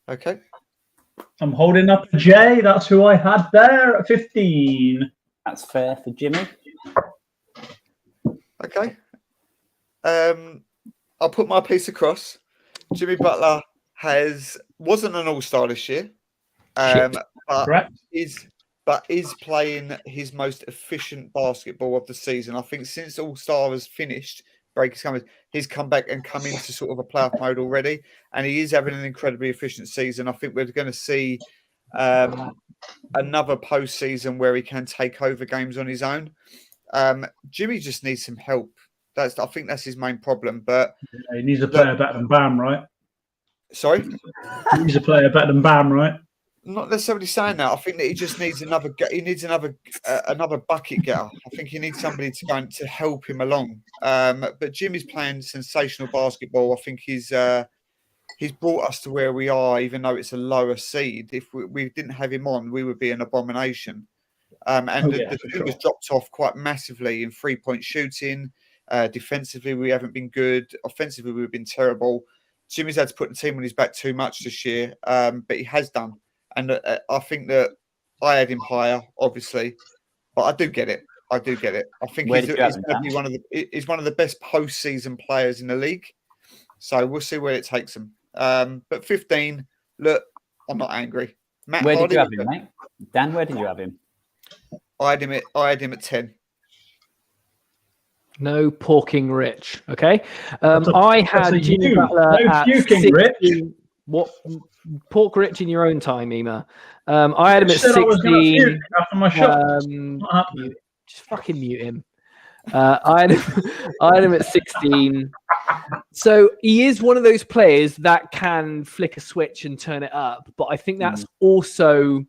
Okay. I'm holding up Jay. That's who I had there at 15. That's fair for Jimmy. Okay. I'll put my piece across. Jimmy Butler wasn't an all-star this year, but is playing his most efficient basketball of the season. I think since all-star has finished, he's come back and come into sort of a playoff mode already, and he is having an incredibly efficient season. I think we're going to see another postseason where he can take over games on his own. Jimmy just needs some help. I think that's his main problem. But he needs a player better than Bam, right? Sorry, he needs a player better than Bam, right? Not necessarily saying that. I think that he just needs another bucket getter. I think he needs somebody to help him along. But Jimmy's playing sensational basketball. I think he's brought us to where we are, even though it's a lower seed. If we didn't have him on, we would be an abomination. The team has dropped off quite massively in 3-point shooting. Defensively, we haven't been good. Offensively, we've been terrible. Jimmy's had to put the team on his back too much this year, but he has done. And I think that I had him higher, obviously, but I do get it. I think he's one of the best postseason players in the league. So we'll see where it takes him. But 15, look, I'm not angry. Matt, where did you have him, mate? Dan, where did you have him? I had him at 10. No porking Rich. Okay. I had Jimmy Butler at 16. Rich. What? Pork Rich in your own time, Ema. I had him at 16. After my shot. Just fucking mute him. I had him at 16. So he is one of those players that can flick a switch and turn it up. But I think that's also...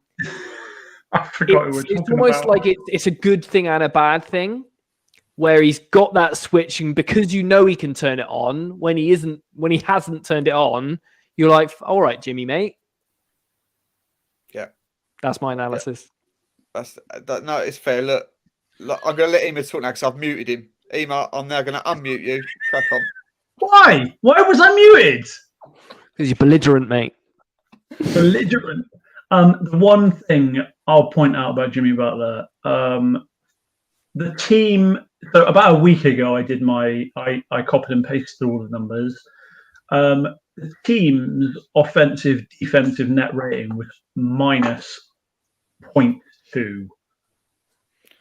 I forgot it's almost like it's a good thing and a bad thing, where he's got that switch, and because he can turn it on, when he hasn't turned it on, you're like, all right, Jimmy, mate. Yeah. That's my analysis. No, it's fair. Look, I'm going to let Ema talk now because I've muted him. Ema, I'm now going to unmute you. Crack on. Why? Why was I muted? Because you're belligerent, mate. Belligerent. The one thing I'll point out about Jimmy Butler, the team. So about a week ago, I copied and pasted all the numbers. The team's offensive defensive net rating was minus 0.2.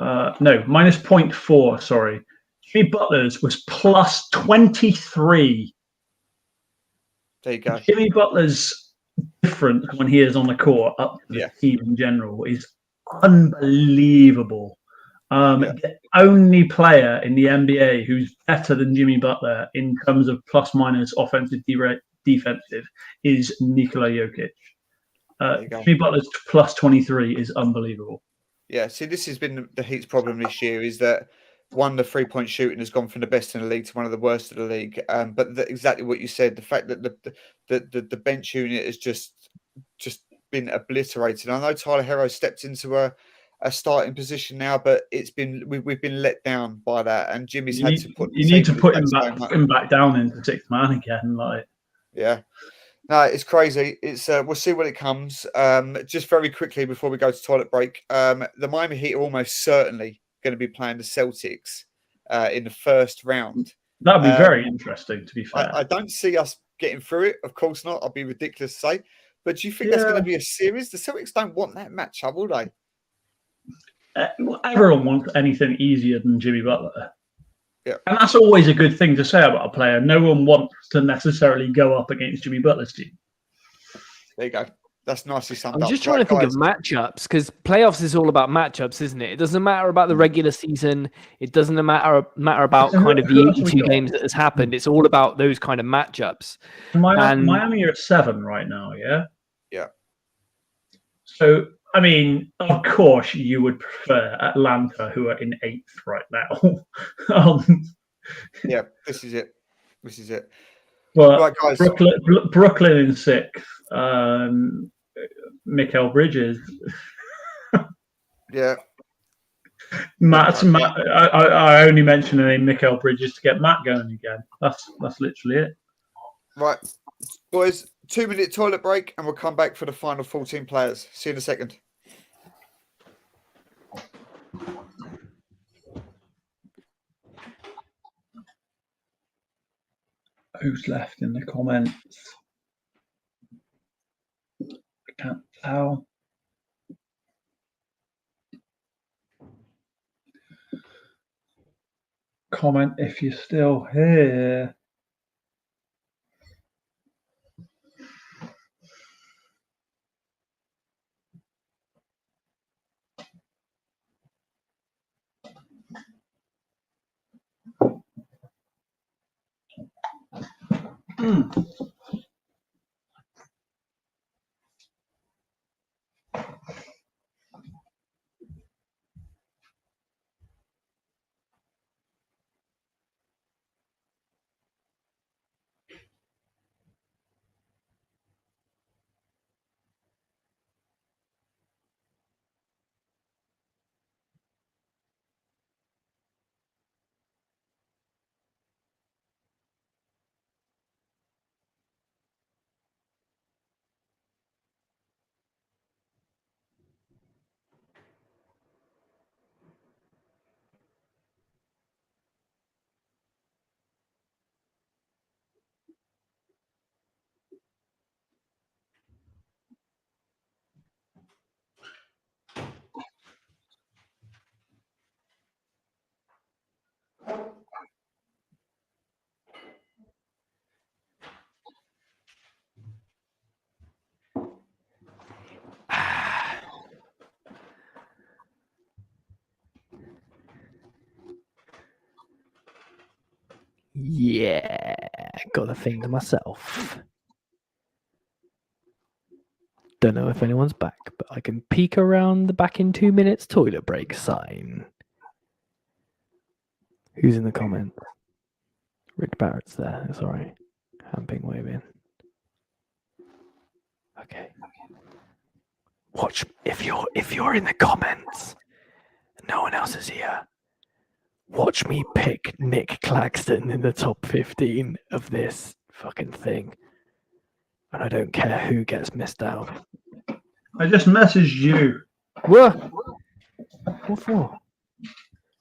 No, minus 0.4. Sorry, Jimmy Butler's was plus 23. There you go. Jimmy Butler's difference when he is on the court up to the team in general is unbelievable. The only player in the NBA who's better than Jimmy Butler in terms of plus minus offensive defensive is Nikola Jokic. Jimmy Butler's plus 23 is unbelievable. Yeah, see, this has been the Heat's problem this year is that one, the 3-point shooting has gone from the best in the league to one of the worst of the league. But exactly what you said, the fact that the bench unit has just been obliterated. I know Tyler Hero stepped into a starting position now, but we've been let down by that. And Jimmy's had to put. You need to put him back down into sixth man again, like. Yeah. No, it's crazy. It's we'll see when it comes. Just very quickly before we go to toilet break, the Miami Heat are almost certainly going to be playing the Celtics in the first round. That would be very interesting, to be fair. I don't see us getting through it. Of course not. I'd be ridiculous to say. But do you think that's going to be a series? The Celtics don't want that matchup, will they? Everyone wants anything easier than Jimmy Butler. Yeah. And that's always a good thing to say about a player. No one wants to necessarily go up against Jimmy Butler's team. There you go. That's nicely summed up. I'm just trying to think of matchups because playoffs is all about matchups, isn't it? It doesn't matter about the regular season. It doesn't matter about kind of the 82 games that has happened. It's all about those kind of matchups. Miami are at 7 right now, yeah? Yeah. So, I mean, of course, you would prefer Atlanta, who are in 8th right now. Yeah, this is it. This is it. But right, guys. Brooklyn in 6th. Mikal Bridges. Yeah. Matt. I only mentioned the name Mikal Bridges to get Matt going again. That's literally it. Right, boys. 2-minute toilet break, and we'll come back for the final 14 players. See you in a second. Who's left in the comments? I can't tell. Comment if you're still here. Yeah, got the thing to myself. Don't know if anyone's back, but I can peek around the back in 2 minutes toilet break sign. Who's in the comments? Rick Barrett's there. It's all right. Hamping waving. Okay. watch if you're in the comments, no one else is here. Watch me pick Nick Claxton in the top 15 of this fucking thing, and I don't care who gets missed out. I just messaged you. What? What for?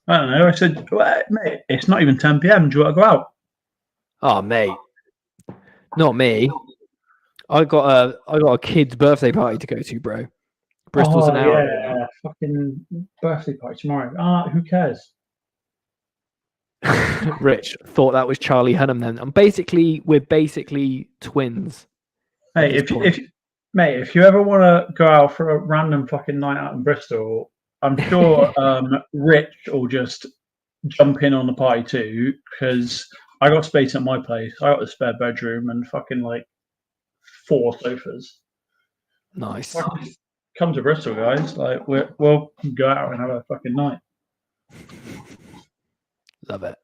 I don't know. I said, well, mate, it's not even 10 p.m. Do you want to go out? Oh, mate, not me. I got a kid's birthday party to go to, bro. Bristol's an hour. Yeah, fucking birthday party tomorrow. Who cares? Rich thought that was Charlie Hunnam then. We're basically twins. Hey, if you ever want to go out for a random fucking night out in Bristol, I'm sure Rich will just jump in on the party too, because I got space at my place. I got a spare bedroom and fucking like 4 sofas. Nice. Come to Bristol, guys. Like we'll go out and have a fucking night. Love it.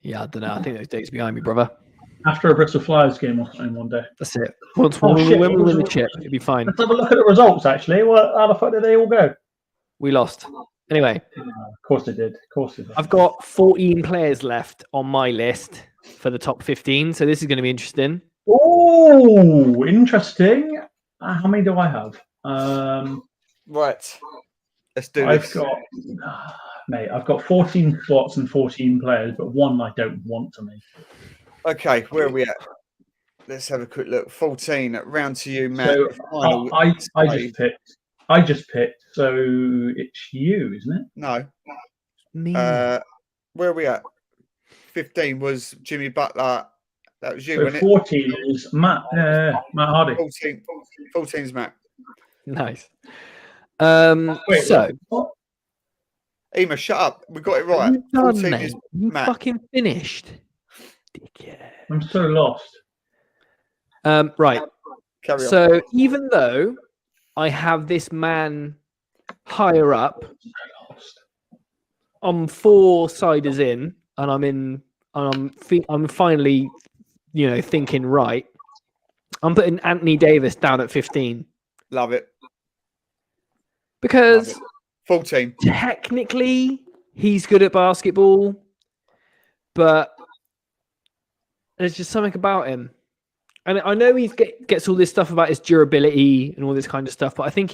Yeah, I don't know. I think those dates behind me, brother. After a Bristol Flyers game or something one day. That's it. When we win the chip, it'll be fine. Let's have a look at the results, actually. How the fuck did they all go? We lost. Anyway. Of course they did. I've got 14 players left on my list for the top 15, so this is going to be interesting. Oh, interesting. How many do I have? Right. Let's do this. I've got 14 slots and 14 players, but one I don't want to make. Okay, where are we at? Let's have a quick look. 14. Round to you, Matt. So I just picked. So it's you, isn't it? No. Me. Where are we at? 15 was Jimmy Butler. That was you, So wasn't 14 is Matt. Matt Hardy. 14 is Matt. Nice. Wait, so. what? Ema, shut up. We got it right. You done, 14 mate? is You Matt. fucking finished. Dickhead. I'm so lost. Right. Carry on. So even though I have this man higher up, I'm 4 siders in, and I'm finally, thinking right. I'm putting Anthony Davis down at 15 Love it. because 14. technically he's good at basketball, but there's just something about him. And I know he gets all this stuff about his durability and all this kind of stuff, but I think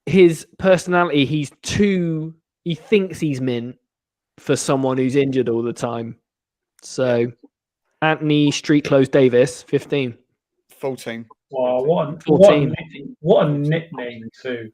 his personality, he thinks he's mint for someone who's injured all the time. So Anthony Street Clothes Davis, 15. 14. Wow, 14. What a nickname too.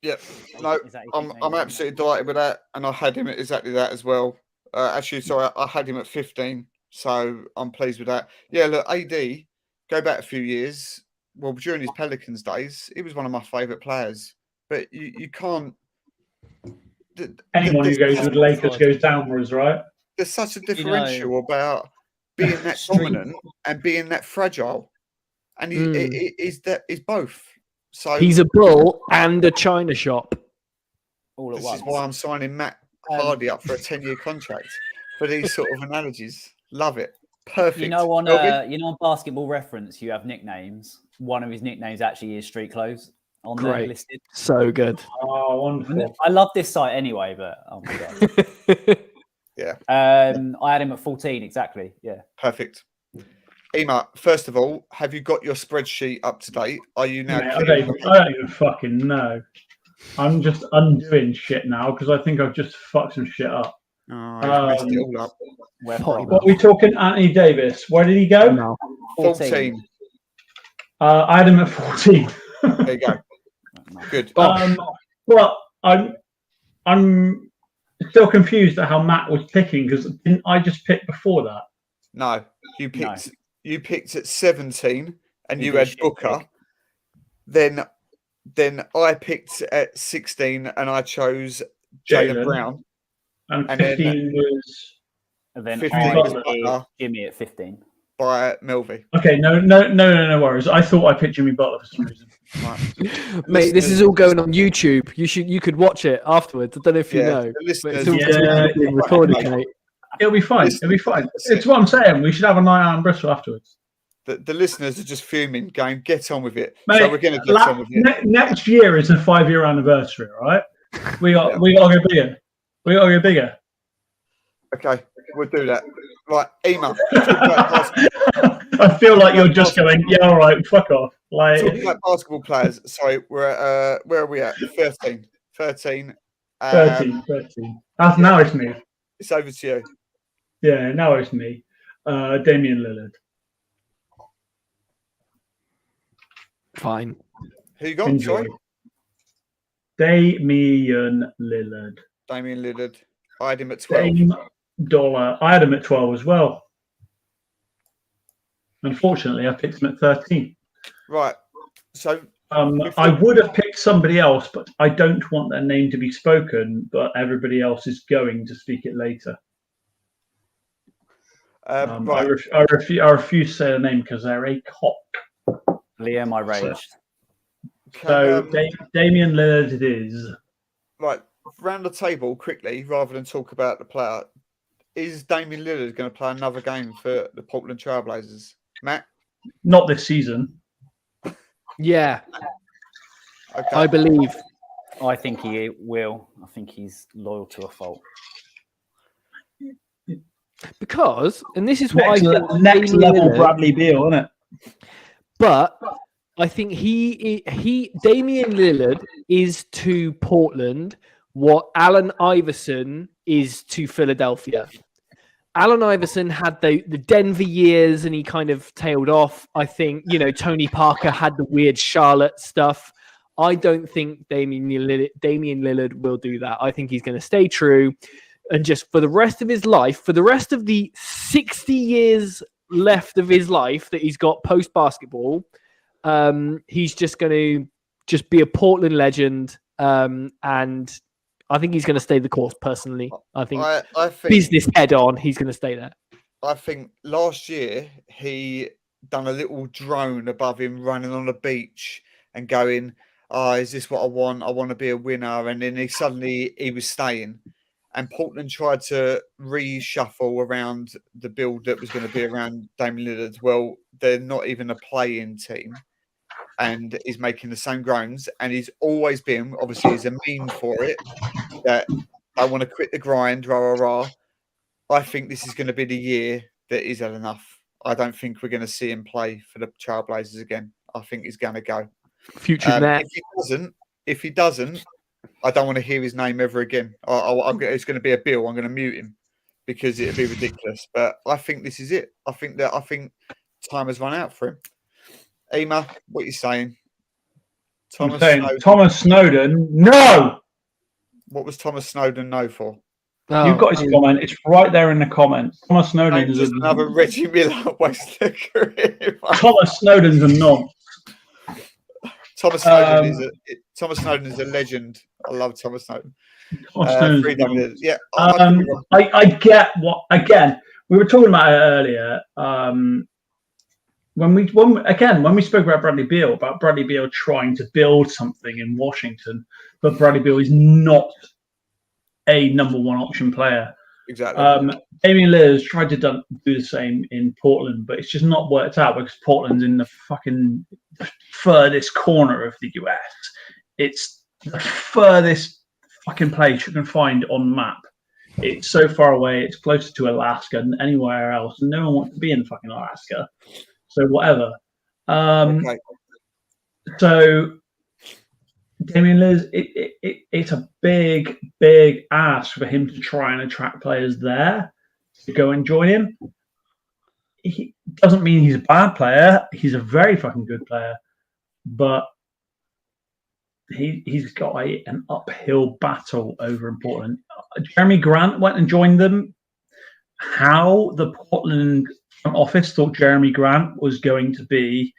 Yep. No, I'm absolutely delighted with that, and I had him at exactly that as well. Actually, sorry, I had him at 15, so I'm pleased with that. Yeah, look, AD, go back a few years. Well, during his Pelicans days, he was one of my favourite players. But you can't. Anyone who goes with Lakers goes downwards, right? There's such a differential about being that dominant and being that fragile, and he's both. So he's a bull and a china shop. All at this once. is why I'm signing Matt Hardy up for a 10-year contract for these sort of analogies. Love it. Perfect. On Basketball Reference, you have nicknames. One of his nicknames actually is Street Clothes on there listed. So good. Oh, wonderful. I love this site anyway, but oh my god. Yeah. I had him at 14 exactly. Yeah. Perfect. Ema, first of all, have you got your spreadsheet up to date? Are you now? Mate, I don't even fucking know. I'm just undoing shit now because I think I've just fucked some shit up. Oh, messed it all up. What are we talking? Anthony Davis. Where did he go? No. 14. I had him at 14. There you go. Good. But I'm still confused at how Matt was picking because didn't I just pick before that? No, you picked at 17, and you had Booker. Then I picked at 16, and I chose Jaylen Brown. And 15 was. And then 15 I Jimmy at 15 by Melvi. Okay, no worries. I thought I picked Jimmy Butler for some reason. Right. Mate, this is all going on YouTube. You could watch it afterwards. I don't know if you know. It's all being recorded, mate. It'll be fine. It's what I'm saying. We should have a night out in Bristol afterwards. The listeners are just fuming, going, "Get on with it." Mate, so we're going to get on with it. Next year is a 5-year anniversary, right? We got to go bigger. We got to go bigger. Okay, we'll do that. Right, Ema. I feel like you're just going, yeah, all right, fuck off. Like, talking about basketball players. Sorry, we're at, where are we at? 13. 13. Now it's me. It's over to you. Yeah, now it's me. Damian Lillard. Fine. Who you got? Enjoy. Sorry? Damian Lillard. Damian Lillard. I had him at 12. I had him at 12 as well. Unfortunately, I picked him at 13. Right. So I would have picked somebody else, but I don't want their name to be spoken, but everybody else is going to speak it later. right. I refuse to say their name because they're a cock. Liam, I raged. So Damian Lillard it is. Right. Round the table quickly, rather than talk about the player. Is Damian Lillard going to play another game for the Portland Trailblazers? Matt? Not this season. Yeah. Okay. I believe. I think he will. I think he's loyal to a fault. Because, and this is what I think. Next Damian level Lillard, Bradley Beal, isn't it? But I think Damian Lillard is to Portland what Allen Iverson is to Philadelphia. Allen Iverson had the Denver years and he kind of tailed off. I think, Tony Parker had the weird Charlotte stuff. I don't think Damian Lillard will do that. I think he's going to stay true. And just for the rest of his life, for the rest of the 60 years left of his life that he's got post-basketball, he's just going to just be a Portland legend. And I think he's going to stay the course, personally. I think business head on, he's going to stay there. I think last year he done a little drone above him running on the beach and going, is this what I want? I want to be a winner. And then he was staying. And Portland tried to reshuffle around the build that was going to be around Damian Lillard. Well, they're not even a play-in team. And he's making the same groans. And he's always been, obviously, he's a meme for it, that I want to quit the grind, rah, rah, rah. I think this is going to be the year that he's had enough. I don't think we're going to see him play for the Trailblazers again. I think he's going to go. Future net. If he doesn't, I don't want to hear his name ever again. It's going to be a bill. I'm going to mute him because it'd be ridiculous. But I think this is it. I think time has run out for him. Ema, what are you saying? Thomas Snowden, no! What was Thomas Snowden no for? Oh, You've got his comment. It's right there in the comments. Thomas Snowden is another Reggie Miller wasted career. Thomas Snowden's a nonce. Thomas Snowden is a legend. I love Thomas Snowden. Yeah. I get what. Again, we were talking about it earlier. When we spoke about Bradley Beal trying to build something in Washington, but Bradley Beal is not a number one option player. Exactly. Damian Lillard tried to do the same in Portland, but it's just not worked out because Portland's in the fucking furthest corner of the US. It's the furthest fucking place you can find on map. It's so far away. It's closer to Alaska than anywhere else. And no one wants to be in fucking Alaska. So whatever. Okay. So Damian Lillard, it's a big, big ask for him to try and attract players there to go and join him. He doesn't mean he's a bad player. He's a very fucking good player, but he's got an uphill battle over in Portland. Jeremy Grant went and joined them. How the Portland front office thought Jeremy Grant was going to be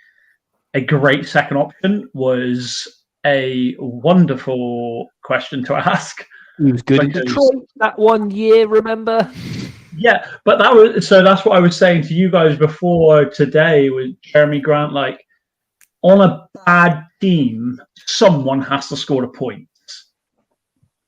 a great second option was a wonderful question to ask. He was good in Detroit that 1 year, remember? Yeah, but that's what I was saying to you guys before today with Jeremy Grant. Like, on a bad team, someone has to score the points.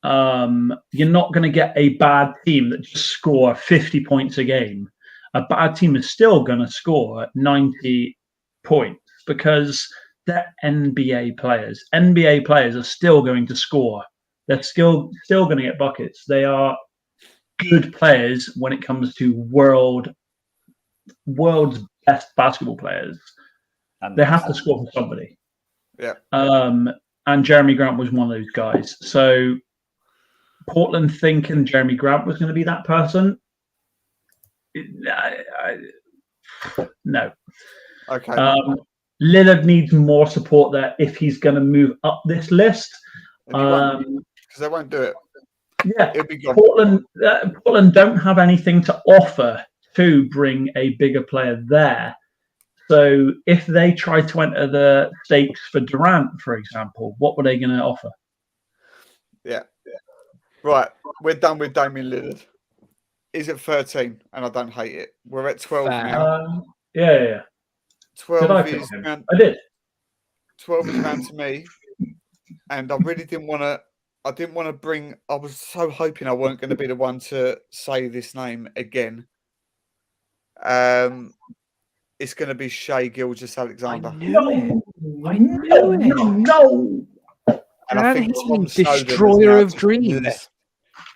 You're not going to get a bad team that just score 50 points a game a bad team is still going to score 90 points because they're NBA players. NBA players are still going to score. They're still going to get buckets. They are good players when it comes to world's best basketball players. They have to score for somebody. Yeah. And Jeremy Grant was one of those guys. So Portland thinking Jeremy Grant was going to be that person. No. Okay. Lillard needs more support there if he's going to move up this list. Because they won't do it. Yeah, it'll be gone. Portland don't have anything to offer to bring a bigger player there. So if they try to enter the stakes for Durant, for example, what were they going to offer? Yeah. Right. We're done with Damian Lillard. Is it 13? And I don't hate it. We're at 12 now. Yeah. 12 is I did. 12 is down to me. And I really didn't want to. I didn't want to bring. I was so hoping I weren't going to be the one to say this name again. It's going to be Shai Gilgeous-Alexander. I knew it. No. And I think Tom destroyer of dreams.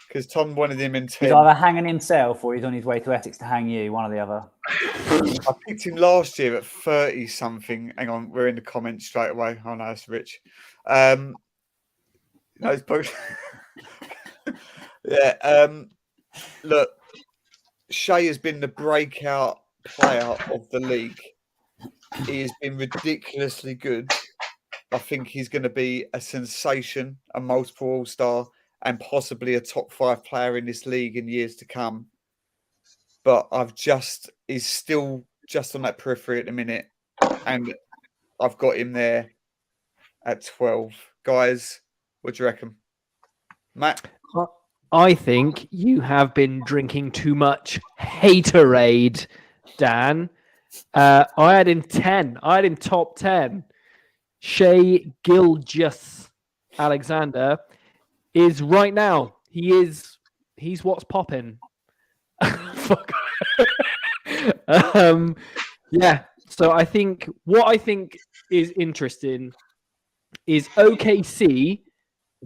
Because Tom wanted him in 10. He's either hanging himself or he's on his way to Essex to hang you, one or the other. I picked him last year at 30 something. Hang on, we're in the comments straight away. Oh no, it's Rich. No, it's both. Yeah. Look, Shai has been the breakout player of the league. He has been ridiculously good. I think he's going to be a sensation, a multiple all-star, and possibly a top 5 player in this league in years to come. But he's still just on that periphery at the minute. And I've got him there at 12. Guys, what do you reckon? Matt? I think you have been drinking too much haterade, Dan. I had in 10. I had in top 10. Shai Gilgeous-Alexander is right now. He's what's popping. Fuck. Yeah. So what I think is interesting is OKC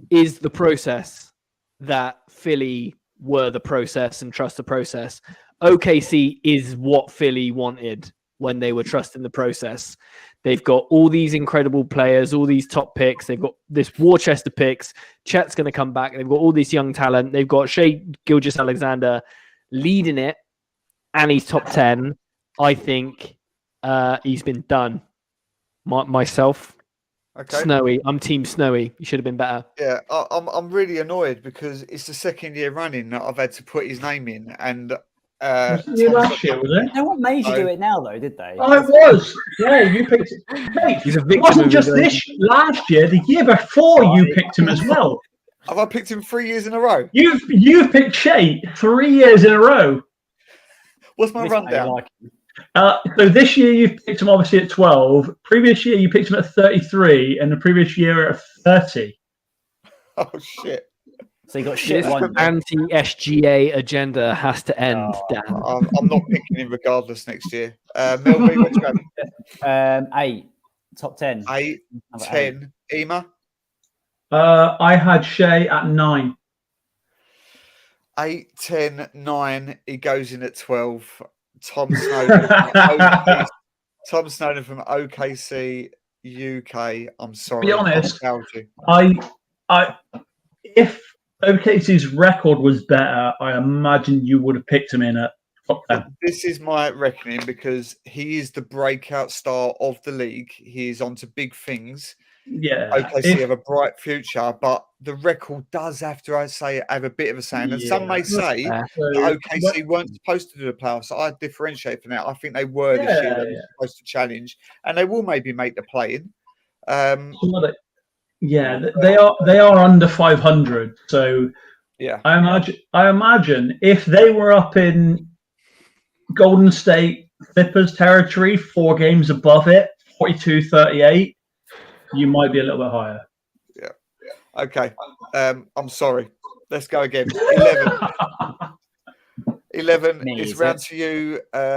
is the process that Philly were the process and trust the process. OKC is what Philly wanted when they were trusting the process. They've got all these incredible players, all these top picks. They've got this Worcester picks. Chet's going to come back. They've got all this young talent. They've got Shai Gilgeous-Alexander leading it, and he's top 10. I think he's been done. Myself, Okay. Snowy. I'm team Snowy. You should have been better. Yeah, I'm really annoyed because it's the second year running that I've had to put his name in, and last year, was it? No one made you do it now, though, did they? Oh, it was. Yeah, you picked it. Mate, He's a it victim wasn't of just his this last year. The year before, you picked him as well. have I picked him 3 years in a row? You've picked Shai 3 years in a row. What's my This rundown? way, like, So this year you've picked him obviously at 12. Previous year you picked him at 33, and the previous year at 30. Oh shit! so you got shit This one. anti-SGA agenda has to end, Dan. I'm not picking him regardless next year. Melby, what do you have? 8, top 10. 8, 10. Ema? I had Shai at 9. 8, 10, 9. He goes in at 12. Tom Snowden from OKC, UK. I'm sorry. Be honest. I failed you. If OKC's record was better, I imagine you would have picked him in at top 10. This is my reckoning because he is the breakout star of the league. He is onto big things. Yeah. OKC have a bright future, but the record does have to, I say, have a bit of a saying. And some may say that OKC weren't supposed to do the playoffs. I differentiate from that. I think they were this year. They were supposed to challenge, and they will maybe make the play-in. They are under 500. So yeah, I imagine if they were up in Golden State Clippers territory, 4 games above it, 42-38. You might be a little bit higher. Yeah. Okay. I'm sorry. Let's go again. 11. 11 Me, is is round it? to you.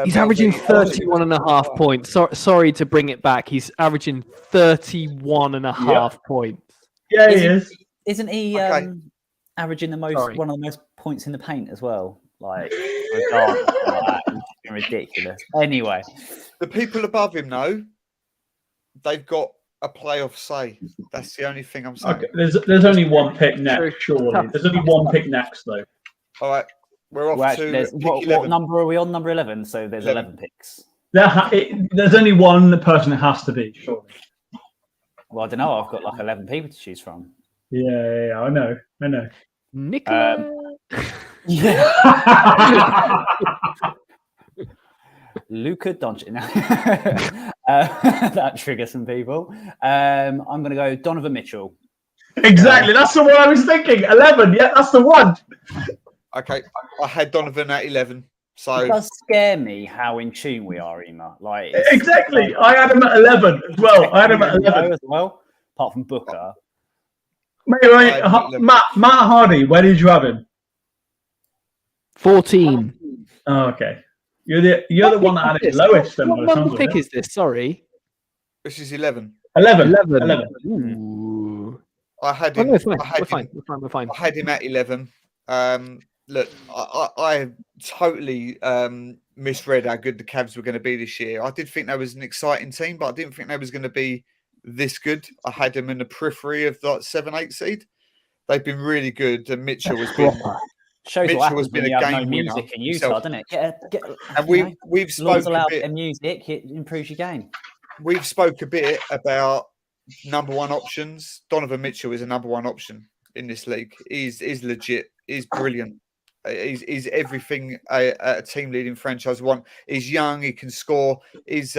He's Melvin. averaging 31.5 points. Sorry to bring it back. He's averaging 31.5 points. Yeah, he is. Isn't he Okay. averaging Sorry. one of the most points in the paint as well? Like, regardless of that, he's been ridiculous. Anyway, The people above him, though, they've got a playoff say. That's the only thing I'm saying. Okay. There's only one pick True. next, surely. There's only one pick next, though. All right, we're off well, to actually, pick what 11. number are we on? Number 11. So there's 11 picks. There's only one person it has to be, surely. Well, I don't know. I've got like 11 people to choose from. Yeah, I know. Nicola. Yeah. Luka Doncic. That triggers some people. I'm going to go Donovan Mitchell. Exactly. That's the one I was thinking. 11. Yeah, that's the one. Okay, I had Donovan at 11. So It does scare me how in tune we are, Ema. Like Exactly. I had him at 11 as well. I had him at 11. as well, apart from Booker. Matt Hardy, where did you have him? 14. Oh, okay. You're the one that had it lowest. Then, What number pick is this? Sorry. this is 11. 11. 11. 11. Ooh. I had Oh, him. no, it's fine. I had We're him. fine. We're fine. I had him at 11. Look, I totally misread how good the Cavs were going to be this year. I did think they was an exciting team, but I didn't think they was going to be this good. I had them in the periphery of like 7-8 seed. They've been really good, and Mitchell has been. Shows Mitchell what has happens been when a you have game no music winner in Utah, himself. doesn't it? And we've spoke a allowed bit. music, it improves your game. We've spoke a bit about number one options. Donovan Mitchell is a number one option in this league. He's legit. He's brilliant. He's everything a team leading franchise want. He's young. He can score. He's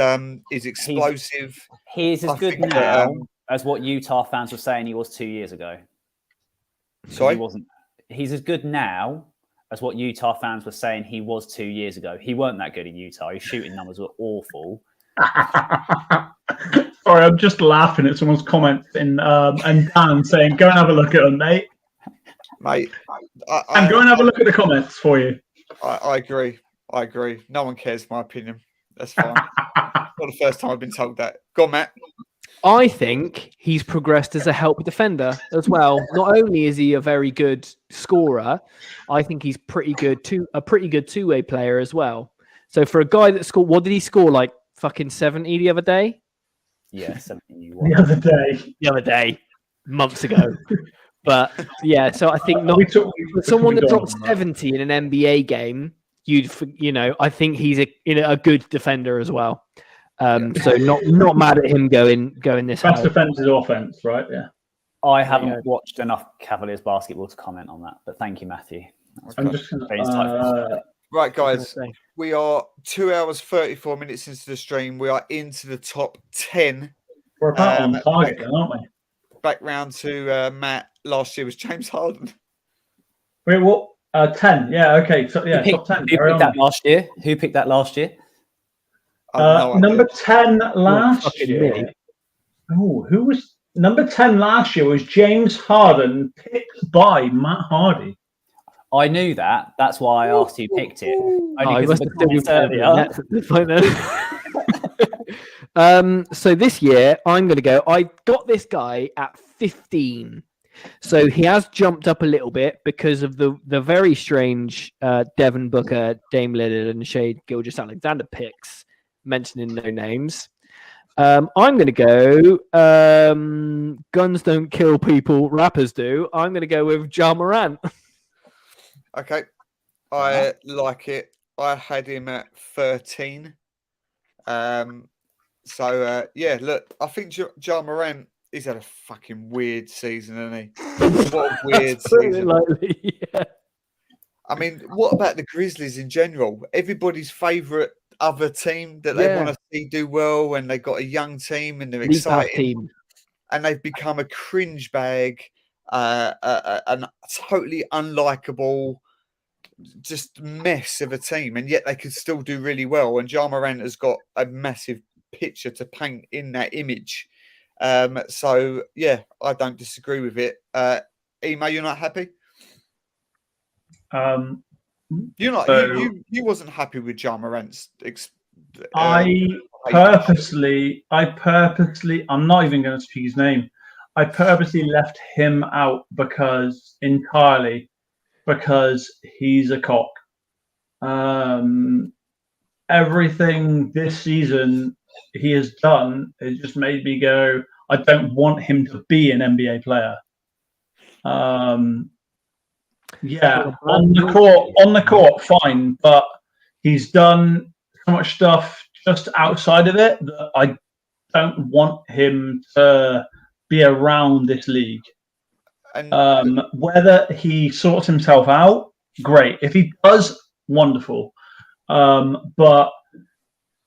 explosive. He's as good now as what Utah fans were saying he was 2 years ago. Sorry, he wasn't. He's as good now as what Utah fans were saying he was 2 years ago. He weren't that good in Utah. His shooting numbers were awful. Sorry, I'm just laughing at someone's comments and Dan saying, "Go and have a look at them, mate." Mate, And go and have a look at the comments for you. I agree. I agree. No one cares my opinion. That's fine. Not the first time I've been told that. Go on, Matt. I think he's progressed as a help defender as well. Not only is he a very good scorer, I think he's a pretty good two-way player as well. So for a guy that scored, what did he score? Like fucking 70 the other day? Yeah, 70. The other day, months ago. But yeah, so I think for someone that dropped 70 in an NBA game, I think he's a good defender as well. So not mad at him going this high. best defense is offense, right? Yeah. I haven't watched enough Cavaliers basketball to comment on that, but thank you, Matthew. I'm just gonna, right, guys. We are 2 hours 34 minutes into the stream. We are into the top 10. we're about on target, then, aren't we? Back round to Matt. Last year was James Harden. Wait, what? 10. Yeah, okay. So, yeah, top 10. Who picked that last year? Who picked that last year? Number 10 last year. Oh, who was number 10 last year? Was James Harden, picked by Matt Hardy. I knew that. That's why I asked who picked it. I must have still been earlier. So this year, I'm going to go. I got this guy at 15. So he has jumped up a little bit because of the very strange Devin Booker, Dame Lillard, and Shai Gilgeous-Alexander picks, mentioning no names. I'm going to go guns don't kill people, rappers do. I'm going to go with Ja Morant. Okay. I like it. I had him at 13. Yeah, look, I think Ja Morant, he's had a fucking weird season, hasn't he? What a weird season. Yeah. I mean, what about the Grizzlies in general? Everybody's favourite other team that they want to see do well, and they got a young team and they're exciting. And they've become a cringe bag, a totally unlikable, just mess of a team, and yet they could still do really well. And Ja Morant has got a massive picture to paint in that image. So yeah, I don't disagree with it. Ema, you're not happy? You're not. So- You wasn't happy with Ja Morant's. I purposely, I'm not even going to speak his name. I purposely left him out because he's a cock. Everything this season he has done has just made me go, I don't want him to be an NBA player. Yeah, on the court, fine, but he's done so much stuff just outside of it that I don't want him to be around this league. And whether he sorts himself out, great. If he does, wonderful. But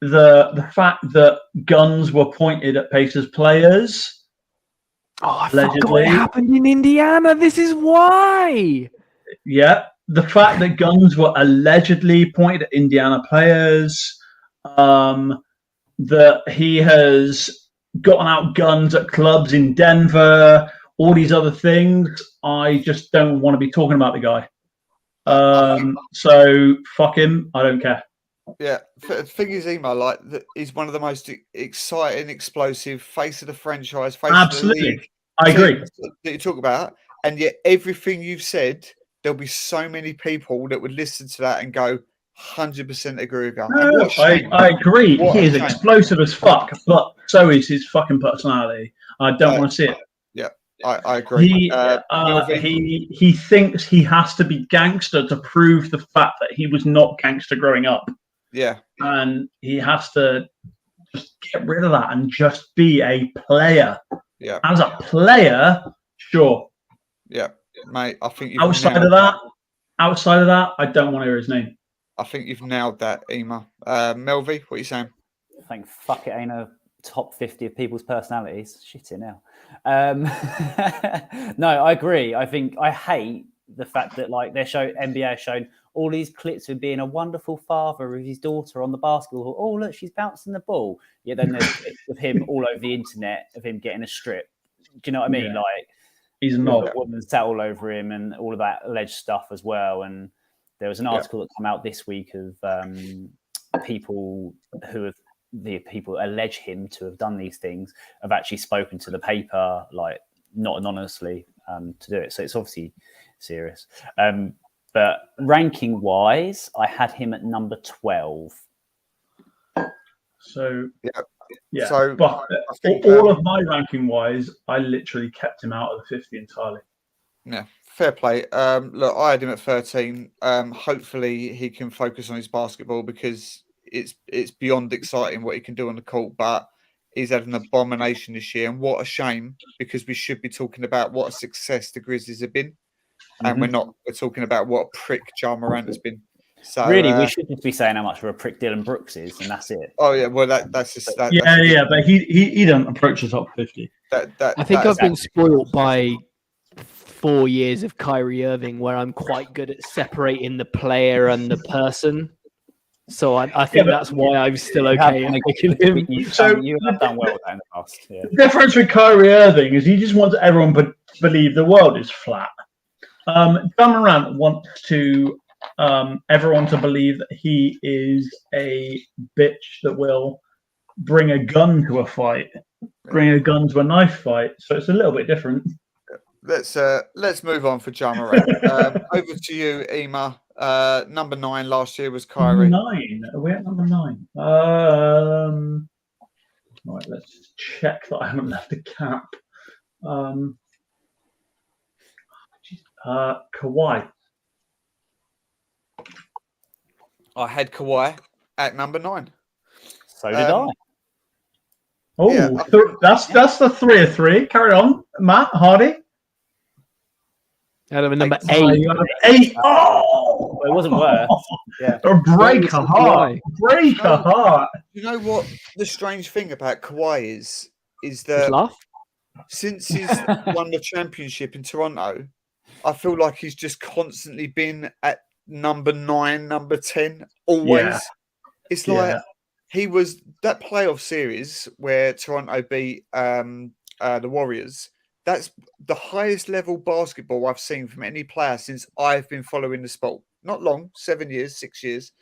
the fact that guns were pointed at Pacers players, I forgot it happened in Indiana. This is why. Yeah, the fact that guns were allegedly pointed at Indiana players, that he has gotten out guns at clubs in Denver, all these other things, I just don't want to be talking about the guy. So fuck him. I don't care. Yeah, the thing is, Emo, he's one of the most exciting, explosive face of the franchise, face Absolutely. of the league. I agree. That you talk about, and yet everything you've said, there'll be so many people that would listen to that and go, 100% agree with you. No, I agree. He is explosive as fuck, but so is his fucking personality. I don't want to see it. Yeah, I agree. He thinks he has to be gangster to prove the fact that he was not gangster growing up. Yeah. And he has to just get rid of that and just be a player. Yeah. As a player, sure. Yeah, mate. I think outside of that, I don't want to hear his name. I think you've nailed that, Ema. Melvi, what are you saying? I think fuck it ain't a top 50 of people's personalities. Shit it now. No, I agree. I hate the fact that NBA has shown all these clips of being a wonderful father with his daughter on the basketball. Oh, look, she's bouncing the ball. Yeah, then there's clips of him all over the internet of him getting a strip. Do you know what I mean? Yeah. Like, he's not. A woman sat all over him and all of that alleged stuff as well. And there was an article that came out this week of people allege him to have done these things have actually spoken to the paper, like not anonymously, to do it. So it's obviously serious. But ranking wise, I had him at number 12. So yeah. So, but all of my ranking wise, I literally kept him out of the 50 entirely. Yeah, fair play. Look, I had him at 13. Hopefully, he can focus on his basketball because it's beyond exciting what he can do on the court. But he's had an abomination this year, and what a shame because we should be talking about what a success the Grizzlies have been, and we're not. We're talking about what a prick Ja Morant has been. So really, we should just be saying how much of a prick Dylan Brooks is, and that's it. Oh yeah, well that's just that. But he don't approach the top 50. I think I've been spoiled by 4 years of Kyrie Irving, where I'm quite good at separating the player and the person. So I think that's why I'm still okay in picking him. You have done well with that in the past. Yeah. The difference with Kyrie Irving is he just wants everyone to believe the world is flat. Ja Morant wants to everyone to believe that he is a bitch that will bring a gun to a fight, bring a gun to a knife fight. So it's a little bit different. Let's move on for Ja Morant. Over to you, Ema. Number 9 last year was Kyrie. 9. Are we at number 9? Right, let's just check that I haven't left a cap. Kawhi. I had Kawhi at number 9. So did I. Oh, Yeah. That's the 3 of 3. Carry on, Matt Hardy. Out of number 8. You have 8. Oh, it wasn't worse. Yeah. Break a heart. Break a heart. You know what the strange thing about Kawhi is that since he's won the championship in Toronto, I feel like he's just constantly been at number 9, number 10, always. Yeah. It's like he was that playoff series where Toronto beat the Warriors. That's the highest level basketball I've seen from any player since I've been following the sport. not long, 7 years, 6 years.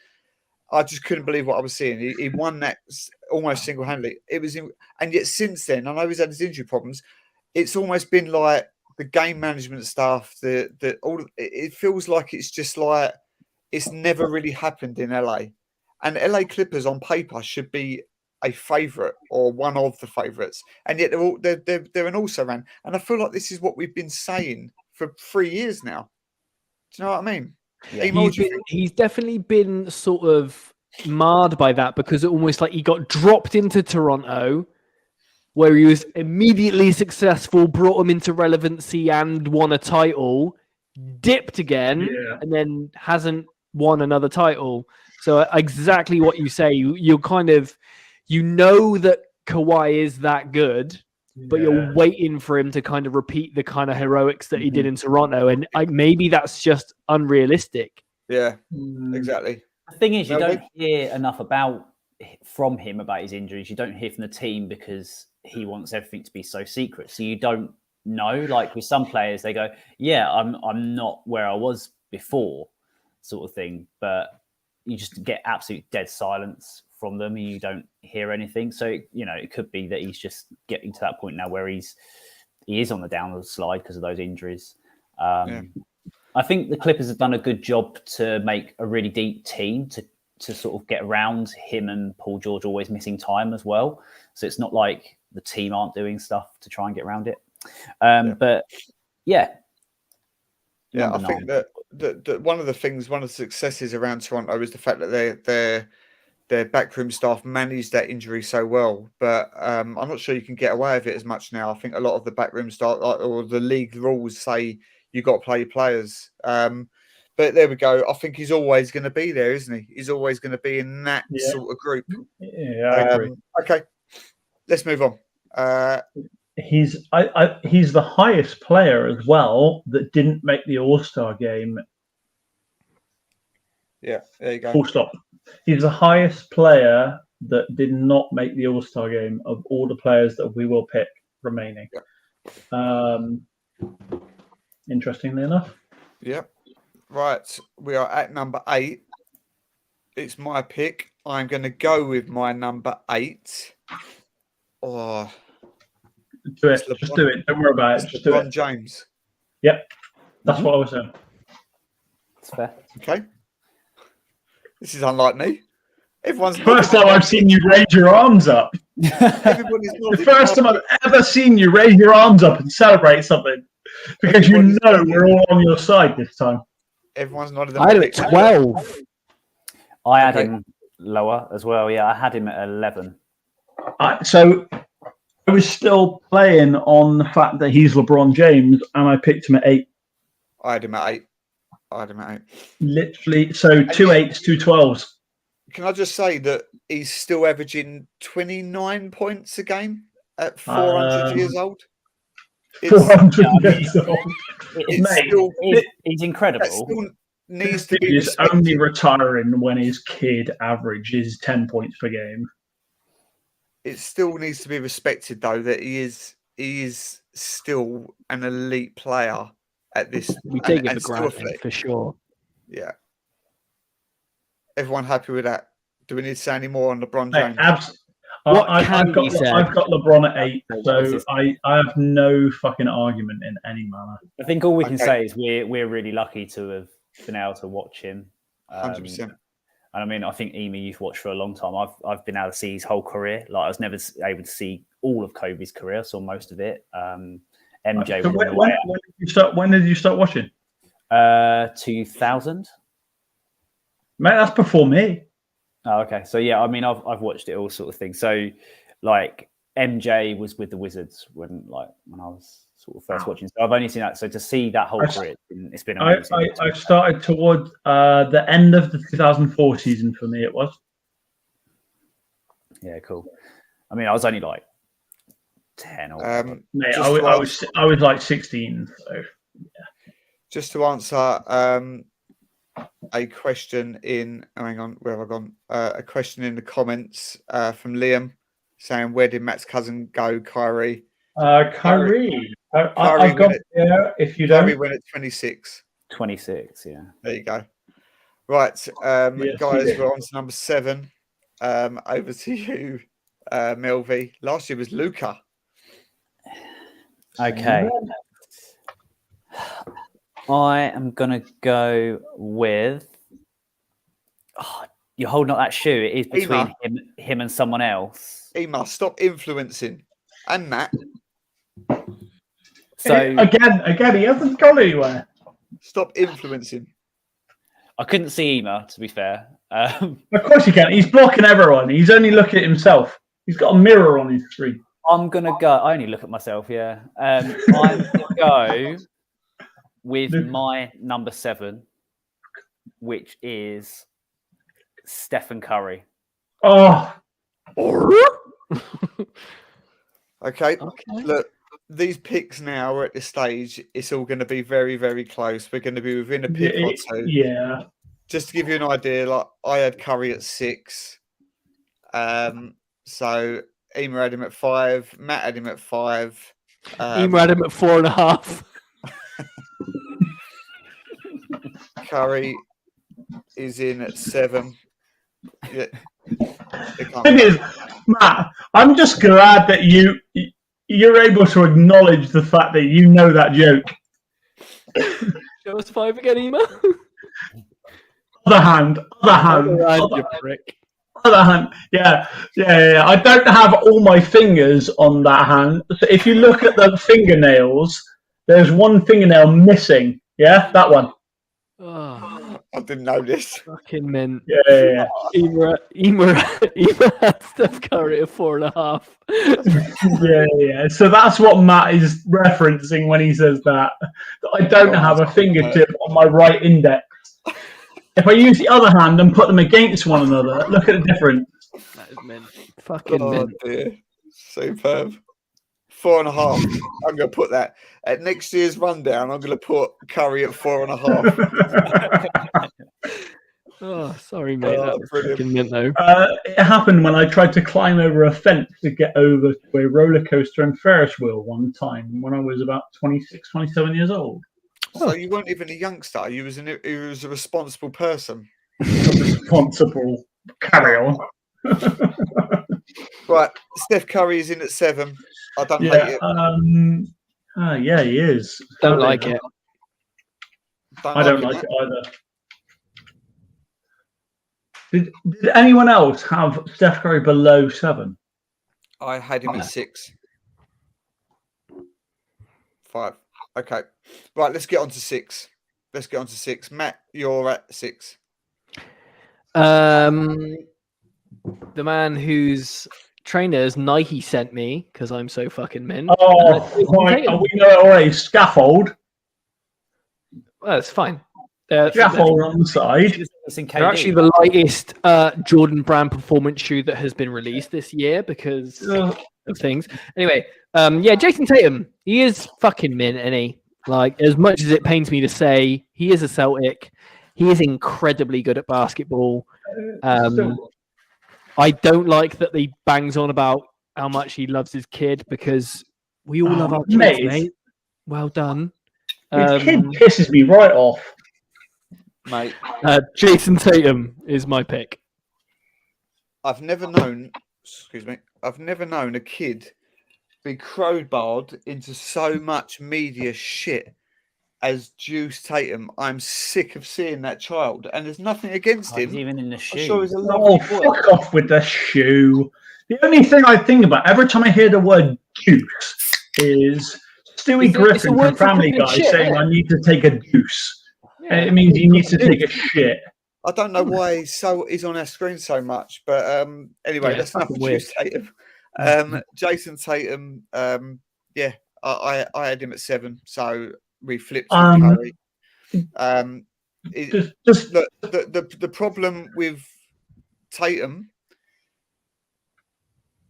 I just couldn't believe what I was seeing. He won that almost single-handedly. And yet since then, I know he's had his injury problems. It's almost been like the game management stuff. It feels like it's just like it's never really happened in LA. And LA Clippers on paper should be a favourite or one of the favourites, and yet they're an also ran. And I feel like this is what we've been saying for 3 years now. Do you know what I mean? Yeah. He's definitely been sort of marred by that because it almost like he got dropped into Toronto, where he was immediately successful, brought him into relevancy and won a title, dipped again, and then hasn't won another title. So exactly what you say. You're kind of, you know that Kawhi is that good, but you're waiting for him to kind of repeat the kind of heroics that he did in Toronto. And maybe that's just unrealistic. Yeah, exactly. The thing is, you don't hear enough from him about his injuries. You don't hear from the team because he wants everything to be so secret. So you don't know. Like with some players, they go, "Yeah, I'm not where I was before," sort of thing. But you just get absolute dead silence from them, and you don't hear anything. So it could be that he's just getting to that point now where he is on the downward slide because of those injuries. I think the Clippers have done a good job to make a really deep team to sort of get around him and Paul George always missing time as well. So it's not like the team aren't doing stuff to try and get around it. But I think that one of the successes around Toronto is the fact that their backroom staff managed that injury so well. But I'm not sure you can get away with it as much now. I think a lot of the backroom staff or the league rules say you got to play your players. But there we go. I think he's always going to be there, isn't he? He's always going to be in that sort of group. Yeah, I agree. Okay, let's move on. He's the highest player as well that didn't make the All-Star game. Yeah, there you go. Full stop. He's the highest player that did not make the All-Star game of all the players that we will pick remaining. Yeah. Interestingly enough. Yeah. Right. We are at number 8. It's my pick. I'm going to go with my number 8. Oh, do it. Just do it. Don't worry about it. Just do it. James. Yep. That's what I was saying. That's fair. Okay. This is unlike me. Everyone's first time I've seen you raise your arms up. The first time I've ever seen you raise your arms up and celebrate something, because you know we're all on your side this time. Everyone's nodded. I had him at 12. I had him lower as well. Yeah, I had him at 11. So I was still playing on the fact that he's LeBron James, and I picked him at 8. I had him at 8. Literally, so 2 8s, 2 12s. Can I just say that he's still averaging 29 points a game at 400 years old? 400 years old. He's incredible. Still needs to be He's only retiring when his kid averages 10 points per game. It still needs to be respected, though, that he is still an elite player at this. We take it for granted, for sure. Yeah. Everyone happy with that? Do we need to say any more on LeBron James? I've got LeBron at 8, so I have no fucking argument in any manner. I think all we can say is we're really lucky to have been able to watch him. 100%. And I mean, I think Emi, you've watched for a long time. I've been able to see his whole career. Like I was never able to see all of Kobe's career. I saw most of it. MJ. So when did you start watching? 2000. Mate, that's before me. Oh, okay. So yeah, I mean, I've watched it all sort of thing. So like MJ was with the Wizards when I was sort of first watching. So I've only seen that. So to see that whole career, it's been amazing. I started toward the end of the 2004 season for me. It was. Yeah, cool. I mean, I was only like 10 or. Mate, I was like 16. So yeah. Just to answer a question in. Hang on, where have I gone? A question in the comments from Liam saying, "Where did Matt's cousin go, Kyrie?" Kyrie. I've got there. If you don't, Kyrie went at 26. 26. Yeah. There you go. Right, Yes, guys, you we're on to number 7. Over to you, Melvy. Last year was Luca. Okay. I am gonna go with. Oh, you're holding up that shoe. It is between him and someone else. Ema, stop influencing. And Matt. So again, he hasn't gone anywhere. Stop influencing. I couldn't see Ema, to be fair. Of course he can. He's blocking everyone. He's only looking at himself. He's got a mirror on his screen. I'm gonna go. I only look at myself. Yeah. I'm gonna go with my number 7, which is Stephen Curry. Oh, Okay. Look, these picks now are at this stage. It's all going to be very, very close. We're going to be within a pick or two. Yeah. Just to give you an idea, like I had Curry at 6. So Ema had him at 5. Matt had him at 5. Ema had him at 4.5. Curry is in at 7. Yeah. Thing is, Matt, I'm just glad that you're able to acknowledge the fact that you know that joke. Show us 5 again, Ema. Other hand. You prick. Other hand. Yeah. I don't have all my fingers on that hand. So if you look at the fingernails, there's one fingernail missing. Yeah, that one. Oh, I didn't know this. fucking mint. Yeah. Ema had Steph Curry at 4.5. Yeah. So that's what Matt is referencing when he says that. I don't have a fingertip on my right index. If I use the other hand and put them against one another, look at the difference. That is mint. Fucking mint. Dear. Superb. 4.5. I'm going to put that at next year's rundown. I'm going to put Curry at 4.5. Oh, sorry, mate. That was fucking mint, though. It happened when I tried to climb over a fence to get over to a roller coaster and Ferris wheel one time when I was about 26, 27 years old. So you weren't even a youngster. You was a responsible person. Responsible. Carry on. Right, Steph Curry is in at 7. I don't hate it. Yeah, he is. Don't like it. I don't like it either. Did anyone else have Steph Curry below 7? I had him at 6. 5. Okay. Right, let's get on to 6. Matt, you're at 6. The man whose trainers Nike sent me because I'm so fucking mint. Oh, we know it already. Scaffold. Well, it's fine. Scaffold on the side. They're actually the lightest Jordan Brand performance shoe that has been released this year because of things. Anyway, Jason Tatum, he is fucking mint, and he like as much as it pains me to say, he is a Celtic. He is incredibly good at basketball. I don't like that he bangs on about how much he loves his kid because we all love our kids, mate. Well done. His kid pisses me right off. Mate. Jason Tatum is my pick. I've never known a kid be crowbarred into so much media shit as Juice Tatum. I'm sick of seeing that child, and there's nothing against him. Even in the shoe. I'm sure he's a lovely boy. Fuck off with the shoe. The only thing I think about every time I hear the word juice is Stewie Griffin from Family Guy saying, "I need to take a juice." Yeah. And it means he needs to take a shit. I don't know why he's on our screen so much, but anyway, that's enough of Juice Tatum. Jason Tatum, I had him at 7, so we flipped Curry. The problem with Tatum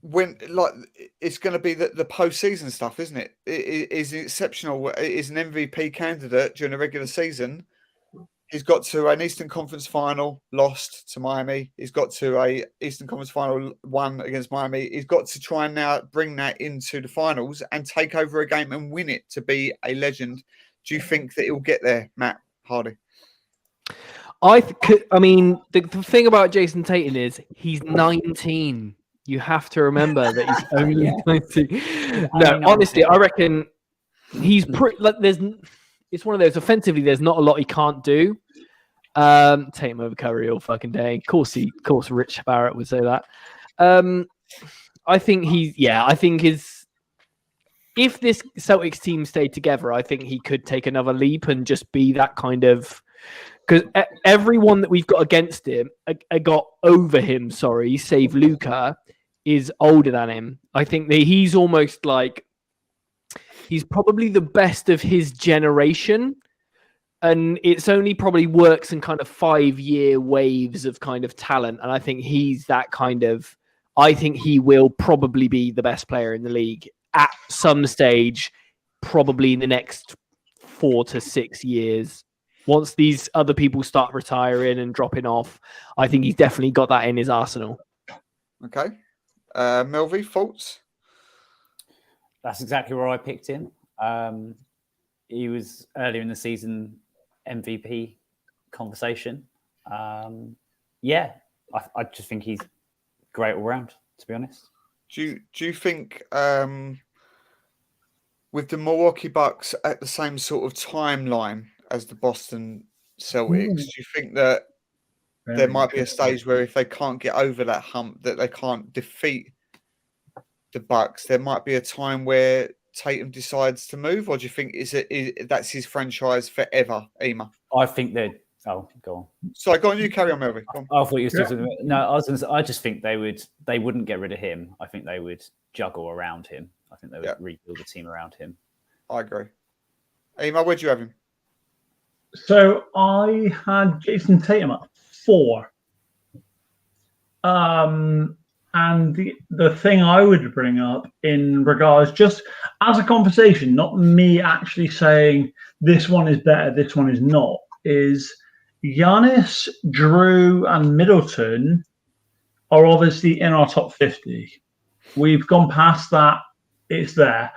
it's going to be the postseason stuff, isn't it? It is exceptional. It is an MVP candidate during the regular season. He's got to an Eastern Conference final, lost to Miami. He's got to a Eastern Conference final, won against Miami. He's got to try and now bring that into the finals and take over a game and win it to be a legend. Do you think that he'll get there, Matt Hardy? I mean, the thing about Jason Tatum is he's 19. You have to remember that he's only 19. No, honestly, I reckon he's pretty. Like, it's one of those. Offensively, there's not a lot he can't do. Tatum over Curry all fucking day. Of course, Rich Barrett would say that. I think if this Celtics team stayed together, I think he could take another leap and just be that kind of. Because everyone that we've got against him, got over him, save Luka, is older than him. I think that he's almost like, he's probably the best of his generation. And it's only probably works in kind of 5-year waves of kind of talent. And I think he's that kind of, I think he will probably be the best player in the league at some stage, probably in the next 4 to 6 years. Once these other people start retiring and dropping off, I think he's definitely got that in his arsenal. Okay. Melvie, thoughts? That's exactly where I picked him. He was earlier in the season MVP conversation. I just think he's great all round, to be honest. Do you think with the Milwaukee Bucks at the same sort of timeline as the Boston Celtics, do you think that there might be a stage where if they can't get over that hump, that they can't defeat the Bucks, there might be a time where Tatum decides to move, or do you think that's his franchise forever, Ema? I think they're. Oh, go on. Sorry, go on. You carry on, Melvin. I thought you were still talking about. No, I was going to say, I just think they wouldn't get rid of him. I think they would juggle around him. I think they would rebuild the team around him. I agree. Ema, where'd you have him? So I had Jason Tatum at 4. And the thing I would bring up in regards, just as a conversation, not me actually saying this one is better, this one is not, is Giannis, Drew, and Middleton are obviously in our top 50. We've gone past that. It's there.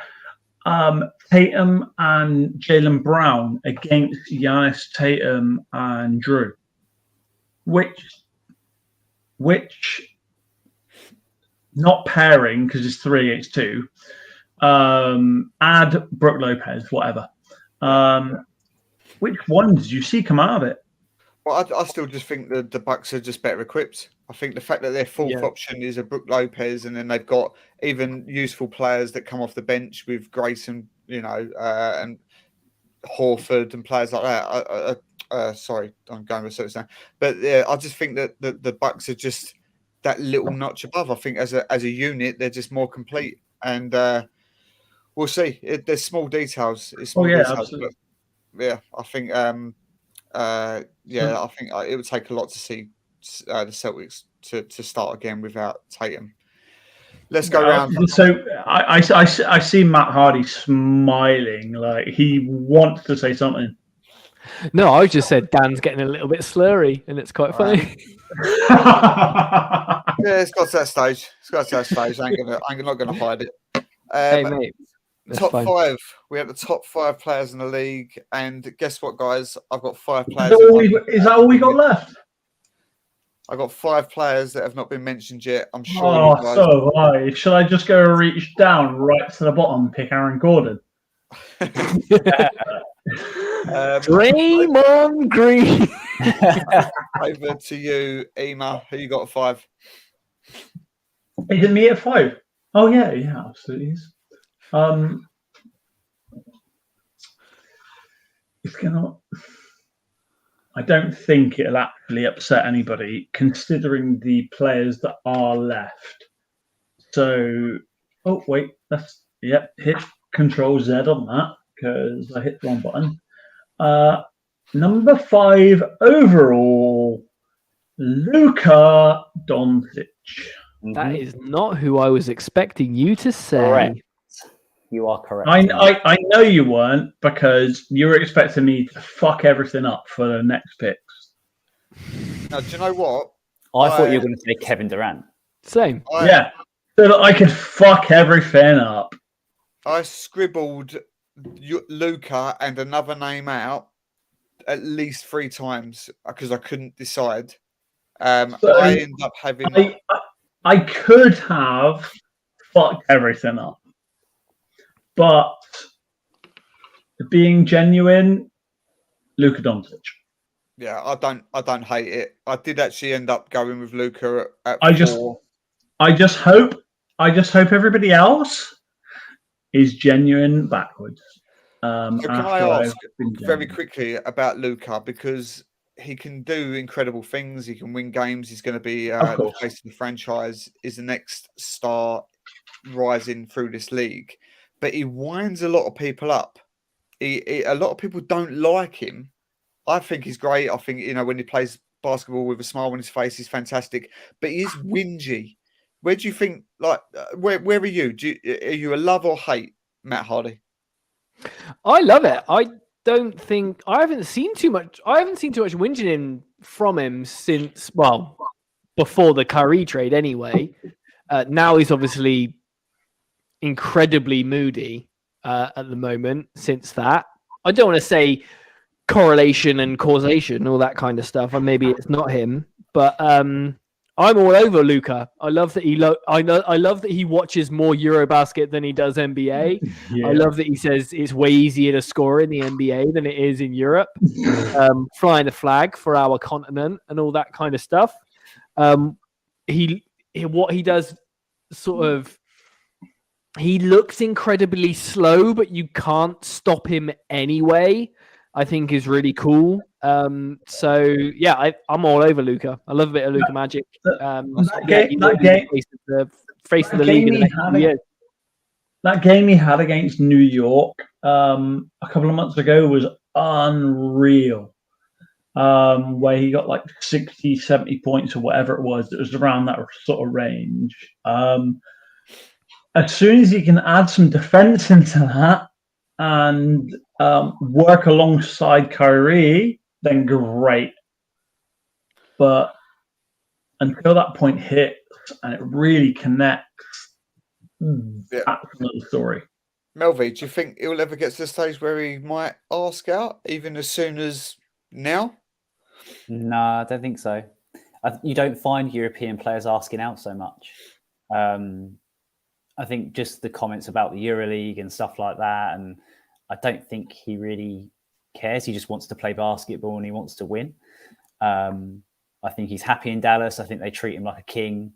Tatum and Jaylen Brown against Giannis, Tatum, and Drew. Which not pairing because it's 3 against 2. Add Brook Lopez, whatever. Which one did you see come out of it? Well, I still just think that the Bucks are just better equipped. I think the fact that their fourth option is a Brook Lopez, and then they've got even useful players that come off the bench with Grayson, and Horford and players like that. Sorry, I'm going with certain, but I just think that the Bucks are just that little notch above. I think as a unit, they're just more complete, and we'll see. There's small details. It's small details, absolutely. But, I think. I think it would take a lot to see the Celtics to start again without Tatum. Let's go around. So I see Matt Hardy smiling like he wants to say something. No, I just said Dan's getting a little bit slurry, and it's quite funny. Yeah, it's got to that stage. I'm not gonna hide it. Hey mate. Top 5. We have the top 5 players in the league, and guess what, guys? I've got 5 players. Is that all we got left? I got 5 players that have not been mentioned yet. I'm sure. Oh, so why? Should I just go reach down right to the bottom and pick Aaron Gordon? Draymond Green. Over to you, Ema. Who you got at 5? Is it me at 5? Oh yeah, absolutely is. It's gonna. I don't think it'll actually upset anybody, considering the players that are left. So, oh wait, hit Control Z on that because I hit the wrong button. Number 5 overall, Luka Doncic. That is not who I was expecting you to say. Correct. You are correct. I know you weren't, because you were expecting me to fuck everything up for the next picks. Now, do you know what? I thought you were going to say Kevin Durant. Same. So that I could fuck everything up. I scribbled Luca and another name out at least 3 times because I couldn't decide. So I end up having. I could have fucked everything up, but being genuine, Luka Doncic. Yeah, I don't hate it. I did actually end up going with Luka at I 4. just hope everybody else is genuine backwards. So can I ask very quickly about Luka, because he can do incredible things. He can win games. He's going to be the face of the franchise. Is the next star rising through this league, but he winds a lot of people up. A lot of people don't like him. I think he's great. I think, when he plays basketball with a smile on his face, he's fantastic. But he is whingy. Where do you think? Where are you? Are you a love or hate Matt Hardy? I love it. I haven't seen too much whinging from him since, well, before the Kyrie trade anyway. Now he's obviously incredibly moody at the moment since that. I don't want to say correlation and causation, all that kind of stuff, and maybe it's not him, but I'm all over Luka. I love that I love that he watches more Eurobasket than he does NBA. Yeah. I love that he says it's way easier to score in the NBA than it is in Europe. Flying the flag for our continent and all that kind of stuff. What he does, sort of, he looks incredibly slow, but you can't stop him anyway. I think is really cool. So yeah, I'm all over Luka. I love a bit of Luka magic. Face of the league in the next few years. That game he had against New York a couple of months ago was unreal. Where he got like 60, 70 points or whatever it was. It was around that sort of range. As soon as he can add some defense into that and work alongside Kyrie, then great. But until that point hits and it really connects, that's another story. Melvi, do you think he'll ever get to the stage where he might ask out, even as soon as now? No, I don't think so. You don't find European players asking out so much. I think just the comments about the EuroLeague and stuff like that, and I don't think he really cares. He just wants to play basketball and he wants to win. I think he's happy in Dallas. I think they treat him like a king.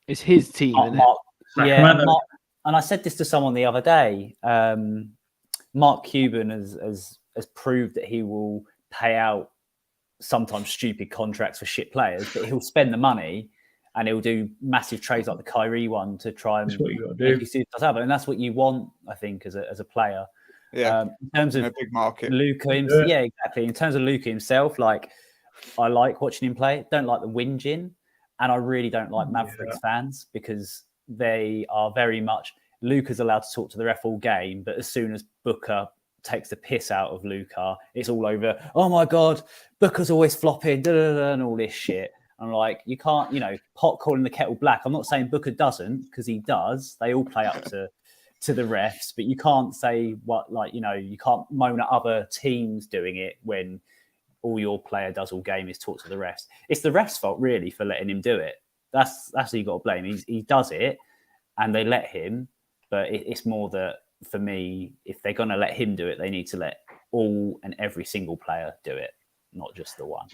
It's his team, isn't it? Yeah, and I said this to someone the other day. Mark Cuban has proved that he will pay out sometimes stupid contracts for shit players, but he'll spend the money and he'll do massive trades like the Kyrie one to try and make you see what's happening. And that's what you want, I think, as a player. Yeah. In terms of a big market, Luka himself, yeah, exactly. In terms of Luka himself, like, I like watching him play. Don't like the whinging, and I really don't like Mavericks fans because they are very much Luka's allowed to talk to the ref all game, but as soon as Booker takes the piss out of Luka, it's all over. Oh my God, Booker's always flopping, and all this shit. I'm like, you can't, pot calling the kettle black. I'm not saying Booker doesn't, because he does. They all play up to the refs, but you can't say you can't moan at other teams doing it when all your player does all game is talk to the refs. It's the refs' fault, really, for letting him do it. That's who you got to blame. He does it, and they let him. But it's more that, for me, if they're going to let him do it, they need to let all and every single player do it, not just the one.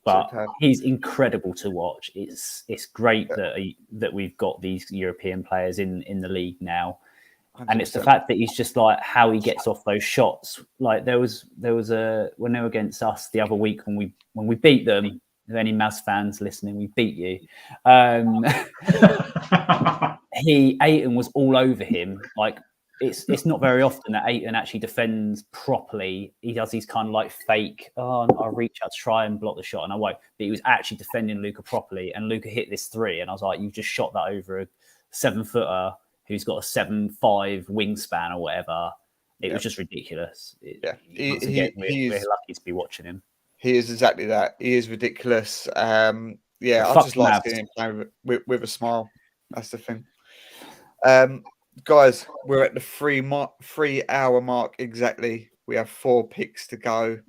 But he's incredible to watch. It's great that we've got these European players in the league now. 100%. And it's the fact that he's just like how he gets off those shots. Like there was when they were against us the other week when we beat them. If any Mavs fans listening, we beat you. Ayton was all over him. Like it's not very often that Ayton actually defends properly. He does these kind of like fake, I'll reach out to try and block the shot and I won't. But he was actually defending Luka properly, and Luka hit this 3, and I was like, you've just shot that over a 7-footer who's got a 7'5" wingspan or whatever. It was just ridiculous. We're lucky to be watching him. He is exactly that. He is ridiculous. I just like seeing him play with a smile. That's the thing. Guys, we're at the 3 hour mark exactly. We have 4 picks to go.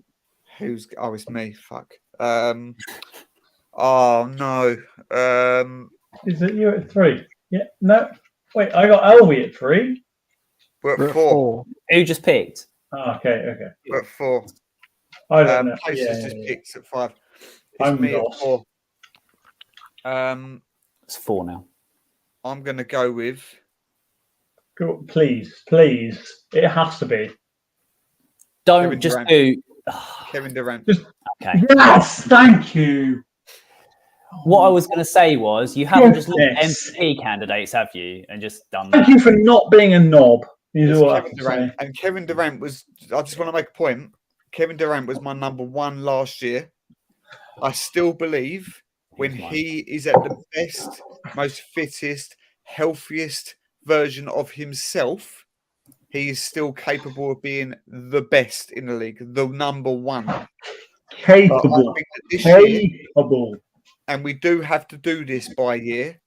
It's me. Fuck. Oh no. Is it you at 3? Yeah. No. Wait, I got Elvie at 3. We're at 4. Who just picked? Oh, okay. We're at 4. I don't know. Places just picked at 5. It's I'm me lost. at 4. It's 4 now. I'm gonna go with. Go, please. It has to be. Don't Kevin just Durant. do. Kevin Durant. Okay. Yes, thank you. What I was going to say was, you haven't just looked at Yes. MVP candidates, have you, and just done Thank that? you for not being a knob. It's All I have Kevin to Durant. say. And Kevin Durant was. I just want to make a point. Kevin Durant was my number 1 last year. I still believe when he is at the best, most fittest, healthiest version of himself, he is still capable of being the best in the league, the number 1. Capable. This year, Capable. and we do have to do this by year.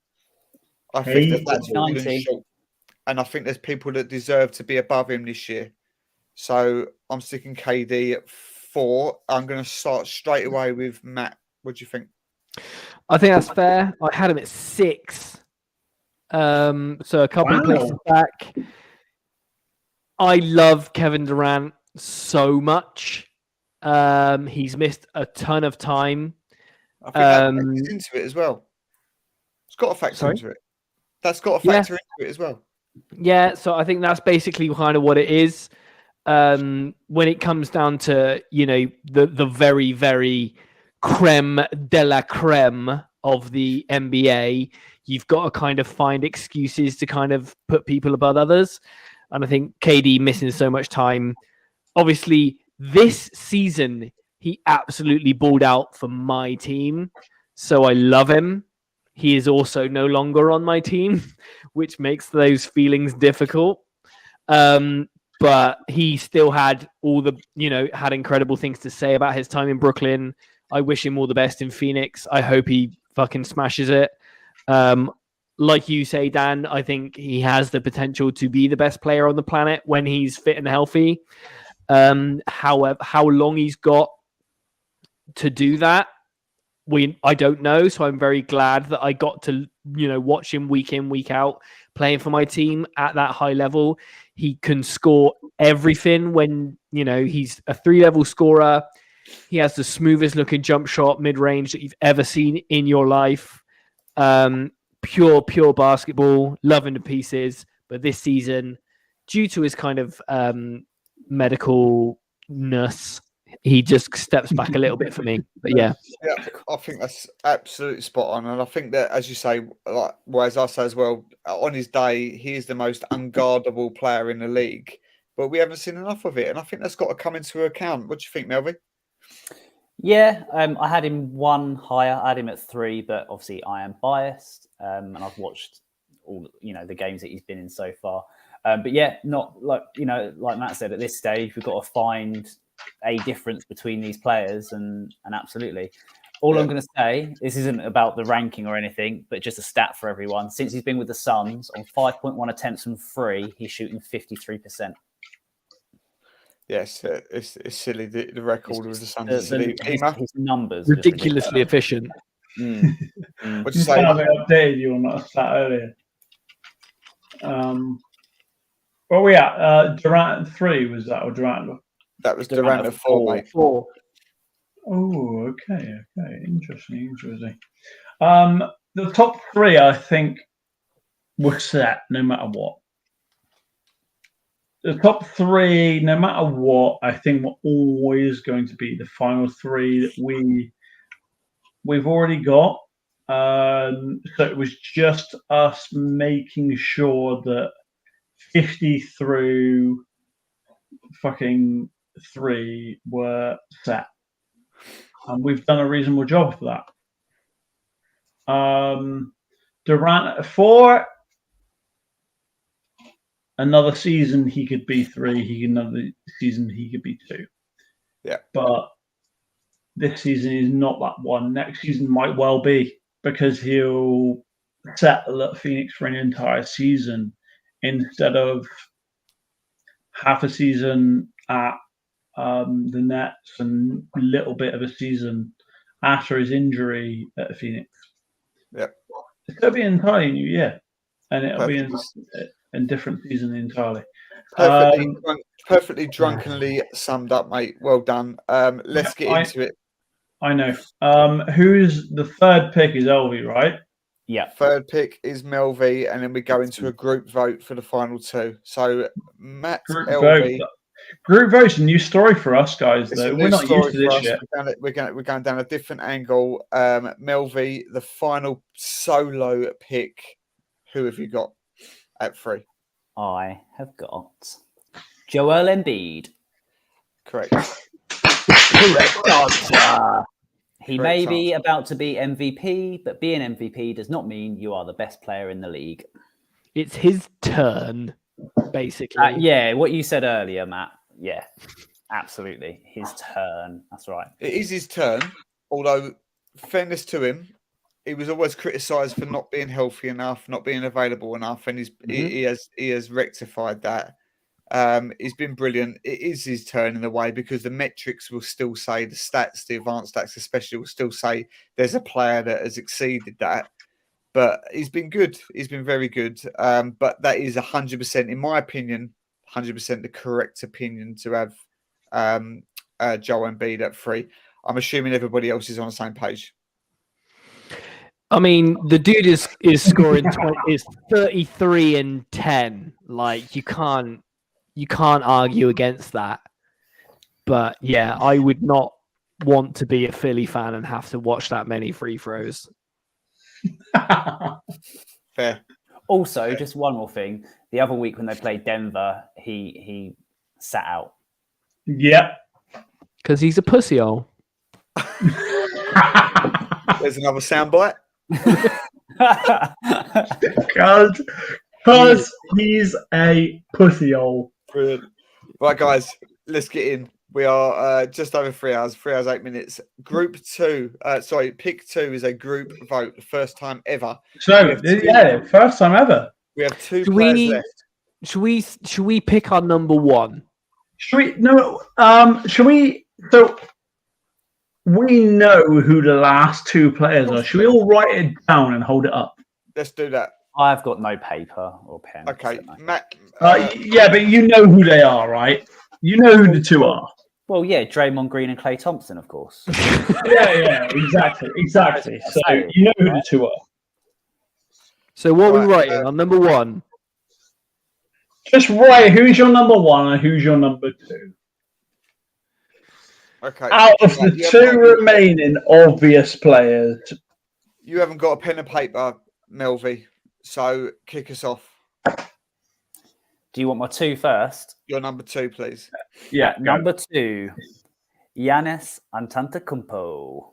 I think that's fallen 90. short, and I think there's people that deserve to be above him this year. So I'm sticking KD at 4. I'm going to start straight away with Matt. What do you think? I think that's fair. I had him at 6. So a couple of places back. I love Kevin Durant so much. He's missed a ton of time. I think that factors into it as well. It's got to factor into it. That's got to factor into it as well. Yeah, so I think that's basically kind of what it is. When it comes down to, the very, very creme de la creme of the NBA, you've got to kind of find excuses to kind of put people above others. And I think KD missing so much time. Obviously, this season, he absolutely balled out for my team. So I love him. He is also no longer on my team, which makes those feelings difficult. But he still had had incredible things to say about his time in Brooklyn. I wish him all the best in Phoenix. I hope he fucking smashes it. Like you say, Dan, I think he has the potential to be the best player on the planet when he's fit and healthy. However, how long he's got to do that, I don't know. So I'm very glad that I got to, watch him week in, week out, playing for my team at that high level. He can score everything when, he's a 3-level scorer. He has the smoothest looking jump shot mid-range that you've ever seen in your life. Pure basketball, love him to pieces. But this season, due to his kind of medicalness, he just steps back a little bit for me. But yeah, I think that's absolutely spot on. And I think that, as you say, as I say as well, on his day, he is the most unguardable player in the league. But we haven't seen enough of it. And I think that's got to come into account. What do you think, Melvin? Yeah, I had him 1 higher. I had him at 3, but obviously I am biased, and I've watched all the games that he's been in so far. But yeah, not like like Matt said, at this stage we've got to find a difference between these players, and absolutely. All I'm going to say, this isn't about the ranking or anything, but just a stat for everyone. Since he's been with the Suns, on 5.1 attempts from 3, he's shooting 53%. Yes, it's silly. The record of the Suns is silly. silly. His numbers ridiculously efficient. What'd you say? I updated you on that stat earlier. Where are we at? Durant at 3 was that, or Durant? That was Durant at 4, mate. 4. Oh, okay. Interesting. The top 3, I think, were set no matter what. The top 3, no matter what, I think were always going to be the final 3 that we've already got. So it was just us making sure that 50 through fucking 3 were set. And we've done a reasonable job for that. Durant at 4. Another season he could be 3. Another season he could be 2. Yeah. But this season is not that one. Next season might well be, because he'll settle at Phoenix for an entire season instead of half a season at the Nets and a little bit of a season after his injury at Phoenix. Yep. It's going to be an entirely new year, and it'll be Perfectly, a different season entirely. perfectly drunkenly summed up, mate. Well done. Let's get into it. I know. Who's the third pick is Elvie, right? Yeah. Third pick is Melvi, and then we go into a group vote for the final two. So Matt, Elvie. Group vote's a new story for us guys, It's though. a We're new not story used to this for us. shit. We're going down a different angle. Melvi, the final solo pick. Who have you got at 3? I have got Joel Embiid. Correct. Correct answer. He may be about to be MVP, but being MVP does not mean you are the best player in the league. It's his turn, basically. Yeah, what you said earlier, Matt. Yeah, absolutely. His turn. That's right. It is his turn, although, fairness to him, he was always criticised for not being healthy enough, not being available enough, and he has rectified that. He's been brilliant. It is his turn in a way because the metrics will still say, the stats, the advanced stats especially, will still say there's a player that has exceeded that. But he's been good. He's been very good. But that is 100%, in my opinion, 100% the correct opinion to have Joel Embiid at 3. I'm assuming everybody else is on the same page. I mean, the dude is scoring is 33 and 10. Like you can't argue against that. But yeah, I would not want to be a Philly fan and have to watch that many free throws. Fair. Also, just one more thing. The other week when they played Denver, he sat out. Yep. Because he's a pussyhole. There's another soundbite. Because he's a pussyhole. Brilliant. Right, guys, let's get in. We are just over 3 hours, 3 hours, 8 minutes. Pick 2 is a group vote, the first time ever. So, first time ever. We have 2 players left. Should we pick our number 1? Should we? No. Should we? So we know who the last 2 players are. Should we all write it down and hold it up? Let's do that. I've got no paper or pen. Okay, so no. Matt. Yeah, but you know who they are, right? You know who the 2 are. Well, yeah, Draymond Green and Klay Thompson, of course. Yeah, exactly. So you know who the 2 are. So what are we writing on number 1? Just write who's your number 1 and who's your number 2. Okay. Out of the 2 remaining obvious players. You haven't got a pen and paper, Melvi. So kick us off. Do you want my 2 first? Your number 2, please. Yeah. Number 2, Giannis Antetokounmpo.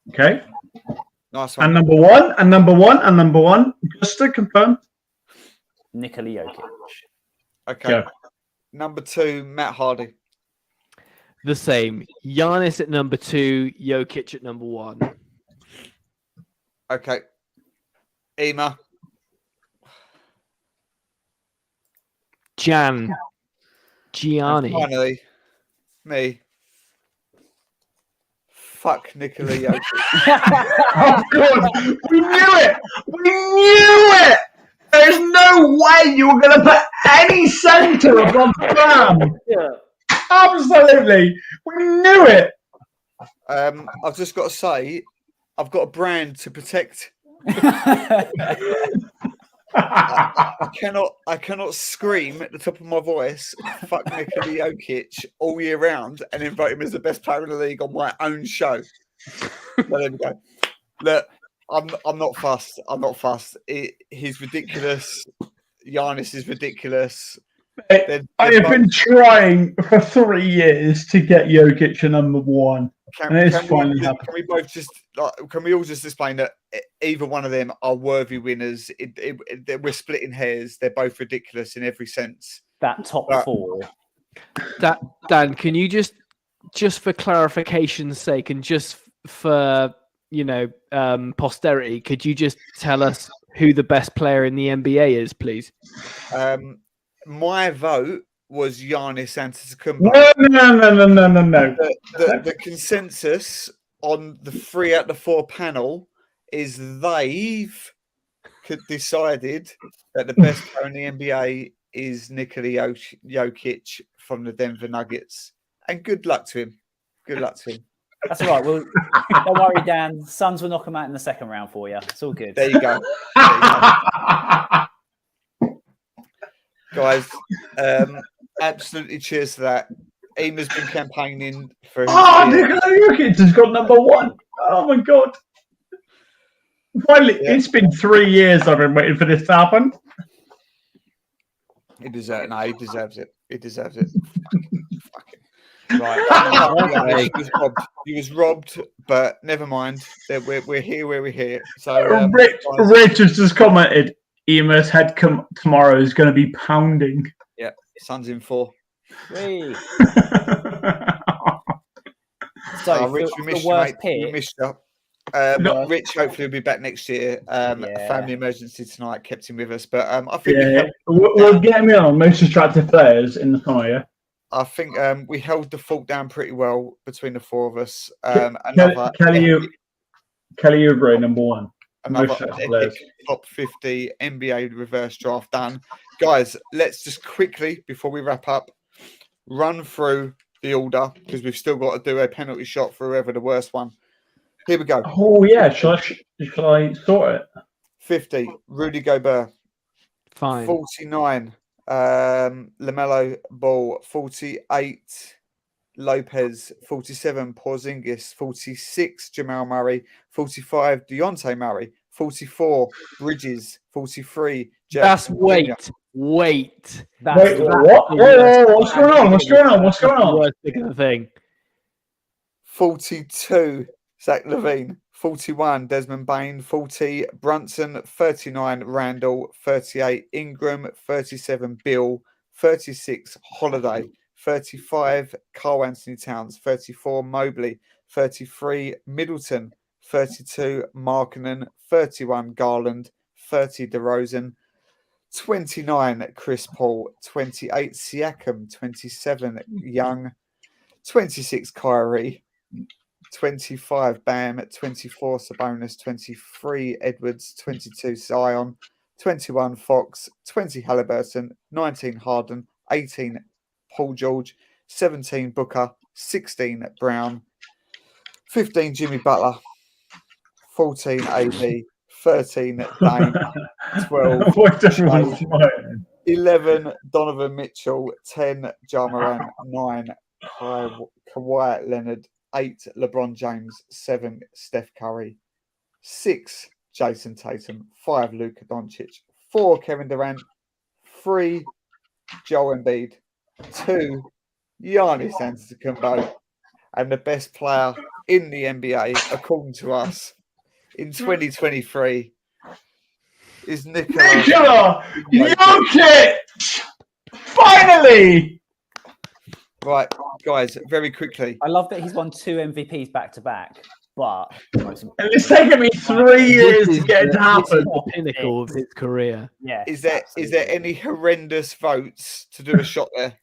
Okay. Nice one. And number one, just to confirm. Nikola Jokic. Okay. Go. Number 2, Matt Hardy. The same. Giannis at number 2, Jokic at number 1. Okay. Ema. Gianni. And finally, me. Fuck Nikola Jokic. Oh, God. We knew it! There's no way you were going to put any centre above Bam. Yeah. Absolutely. We knew it. I've just got to say, I've got a brand to protect. I cannot scream at the top of my voice, fuck Nikola Jokic all year round and invite him as the best player in the league on my own show. So there we go. Look, I'm not fussed. He's ridiculous. Giannis is ridiculous. I have been trying for 3 years to get Jokic to number 1. And it's finally happened. Can we all just explain that either one of them are worthy winners? We're splitting hairs. They're both ridiculous in every sense. That top 4. Dan, can you just for clarification's sake and just for posterity, could you just tell us who the best player in the NBA is, please? My vote was Giannis Antetokounmpo. No. The consensus on the 3 out of 4 panel is they've decided that the best player in the NBA is Nikola Jokic from the Denver Nuggets. And good luck to him. Good luck to him. That's all right. Well, don't worry, Dan. Suns will knock him out in the second round for you. It's all good. There you go. Guys, absolutely cheers to that. Ema's been campaigning for his Nikola Jokic has got number 1. Oh my god. Finally, It's been 3 years I've been waiting for this to happen. He deserves it. He deserves it. Right. He was robbed, but never mind. We're here where we're here. So Rich has just commented, Ema's head tomorrow is going to be pounding. Yeah, Sun's in 4. So, Rich, we missed you, mate. We missed you. Rich hopefully will be back next year. A family emergency tonight kept him with us, but I think we'll get him on most attractive players in the summer. Yeah, I think we held the fort down pretty well between the 4 of us. Kelly Oubre, number 1. Another epic top 50 NBA reverse draft done. Guys, let's just quickly, before we wrap up, run through the order because we've still got to do a penalty shot for whoever the worst one. Here we go. Oh, yeah. Shall I sort it? 50, Rudy Gobert. Fine. 49, LaMelo Ball. 48, Lopez. 47, Porzingis. 46, Jamal Murray. 45, Dejounte Murray. 44, Bridges. 43, That's wait. What? What's going on? What's going on? Worst thing of the thing. 42, Zach LaVine. 41, Desmond Bain. 40, Brunson. 39, Randall. 38, Ingram. 37, Bill. 36, Holiday. 35, Carl Anthony Towns. 34, Mobley. 33, Middleton. 32, Markkanen. 31, Garland. 30, DeRozan. 29, Chris Paul. 28, Siakam. 27, Young. 26, Kyrie. 25, Bam. 24, Sabonis. 23, Edwards. 22, Zion. 21, Fox. 20, Halliburton. 19, Harden. 18, Paul George. 17, Booker. 16, Brown. 15, Jimmy Butler. 14, AD. 13, Dame. 12, 11, Donovan Mitchell. 10, Ja Morant. 9, Kawhi Leonard. 8, LeBron James. 7, Steph Curry. 6, Jason Tatum. 5, Luka Doncic. 4, Kevin Durant. 3, Joel Embiid. 2, Giannis Antetokounmpo. And the best player in the NBA, according to us, in 2023 is Nikola Jokic! Finally! Right, guys, very quickly. I love that he's won 2 MVPs back to back, but and it's taken me 3 years to get it to happen. The pinnacle of his career. Yeah. Is there any horrendous votes to do a shot there?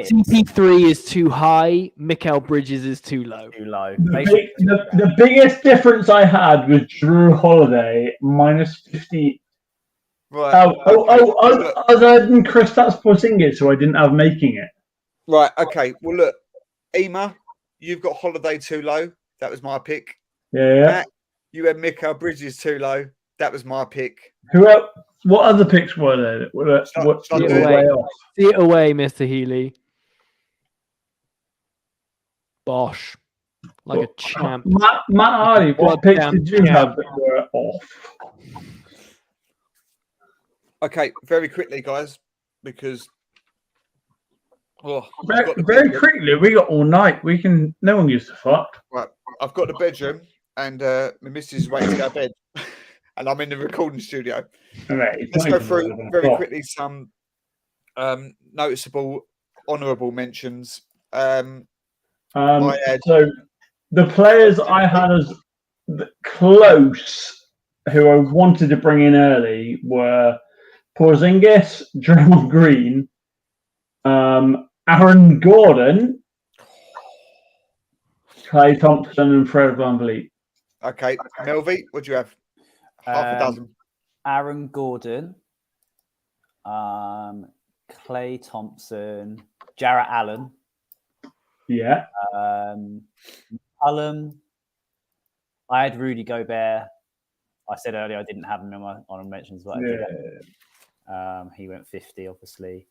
CP3 is too high. Mikal Bridges is too low. The biggest difference I had was Drew Holiday -50. Right. Other than Kristaps Porzingis, who I didn't have making it. Right. Okay. Well, look, Ema, you've got Holiday too low. That was my pick. Yeah. Matt, you had Mikal Bridges too low. That was my pick. Who else? What other picks were there? See it away, Mr. Healy. Bosh. Like a champ. Matt Hardy, what picks did you have that were off? Okay, very quickly, guys, because very quickly, we got all night. No one gives a fuck. Right, I've got the bedroom, and my missus is waiting to go to bed. And I'm in the recording studio. Right, let's go through very quickly some noticeable, honourable mentions. So the players I had as close, who I wanted to bring in early, were Porzingis, Draymond Green, Aaron Gordon, Klay Thompson, and Fred VanVleet. Okay, Melvie, what do you have? Half a dozen. Aaron Gordon, Klay Thompson, Jarrett Allen. Yeah. Cullum. I had Rudy Gobert. I said earlier I didn't have him in my honorable mentions, but I did. He went 50, obviously.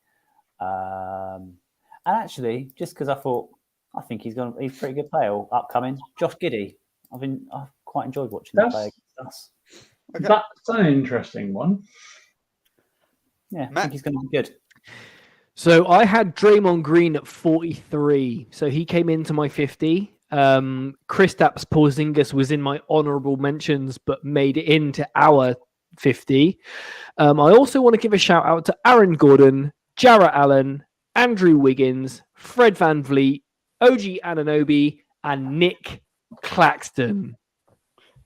And actually, just because I think he's a pretty good player. Upcoming, Josh Giddey. I've quite enjoyed watching him play against us. Okay. That's an interesting one. Yeah, I think he's going to be good. So I had Draymond Green at 43. So he came into my 50. Kristaps Porzingis was in my honorable mentions, but made it into our 50. I also want to give a shout out to Aaron Gordon, Jarrett Allen, Andrew Wiggins, Fred VanVleet, OG Anunoby, and Nick Claxton.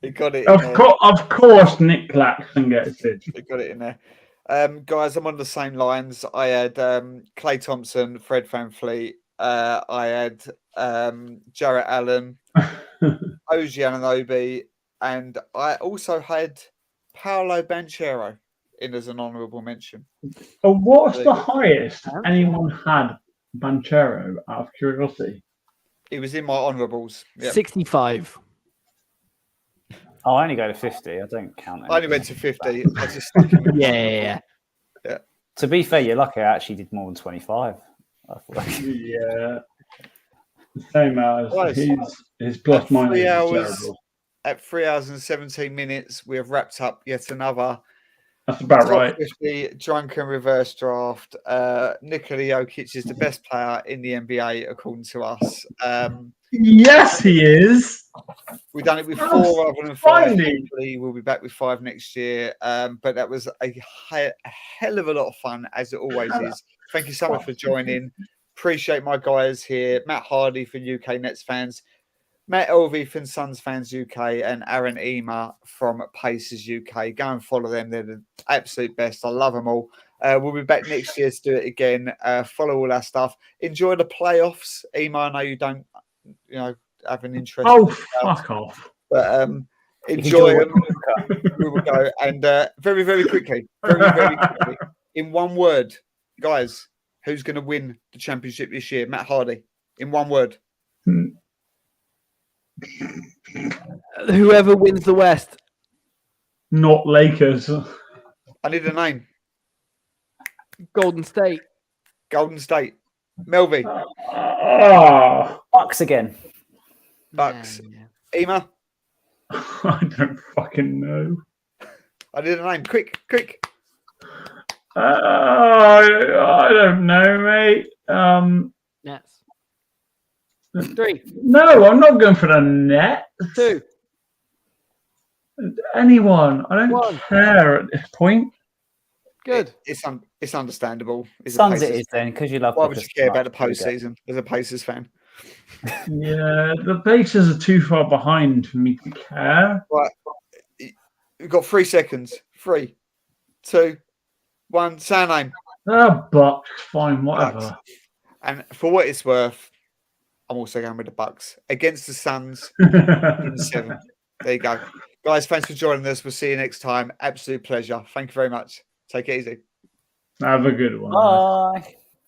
He got it. Of course, Nick Claxton gets it. He got it in there. Guys, I'm on the same lines. I had Klay Thompson, Fred VanVleet. I had Jarrett Allen, OG Anunoby, and I also had Paolo Banchero in as an honourable mention. What's the highest anyone had Banchero, out of curiosity? He was in my honourables. Yep. 65. I only go to 50. I don't count it. I only went to 50. I just stuck him in Yeah. To be fair, you're lucky I actually did more than 25. Yeah. Same as Guys, his plus minus. 3 hours. At 3 hours and 17 minutes, we have wrapped up yet another. That's about right. 50 Drunken reverse draft. Nikola Jokic is the best player in the NBA, according to us. Yes, he is. We've done it with 4 rather than 5. Hopefully, we'll be back with 5 next year. But that was a hell of a lot of fun, as it always is. Thank you so much for joining. Appreciate my guys here. Matt Hardy for UK Nets fans. Matt Elvey from Suns Fans UK, and Aaron Ema from Pacers UK. Go and follow them. They're the absolute best. I love them all. We'll be back next year to do it again. Follow all our stuff. Enjoy the playoffs. Ema, I know you don't, have an interest. Oh, fuck off. But enjoy them. We will go. And very, very quickly, in one word, guys, who's going to win the championship this year? Matt Hardy, in one word. Whoever wins the West. Not Lakers. I need a name. Golden State. Golden State. Melvie. Bucks again. Bucks. Yeah. Ema. I don't fucking know. I need a name. Quick. I don't know, mate. Nets. 3. No, I'm not going for the Nets. 2. Anyone. I don't 1. care at this point. Good. It's understandable. Suns it is then, because you love. Why would you care about the postseason as a Pacers fan? Yeah, the Pacers are too far behind for me to care. Right. You've got 3 seconds. 3, 2, 1. Say a name. Bucks, fine, whatever. Bucks. And for what it's worth, I'm also going with the Bucks against the Suns in 7. There you go. Guys, thanks for joining us. We'll see you next time. Absolute pleasure. Thank you very much. Take it easy. Have a good one. Bye.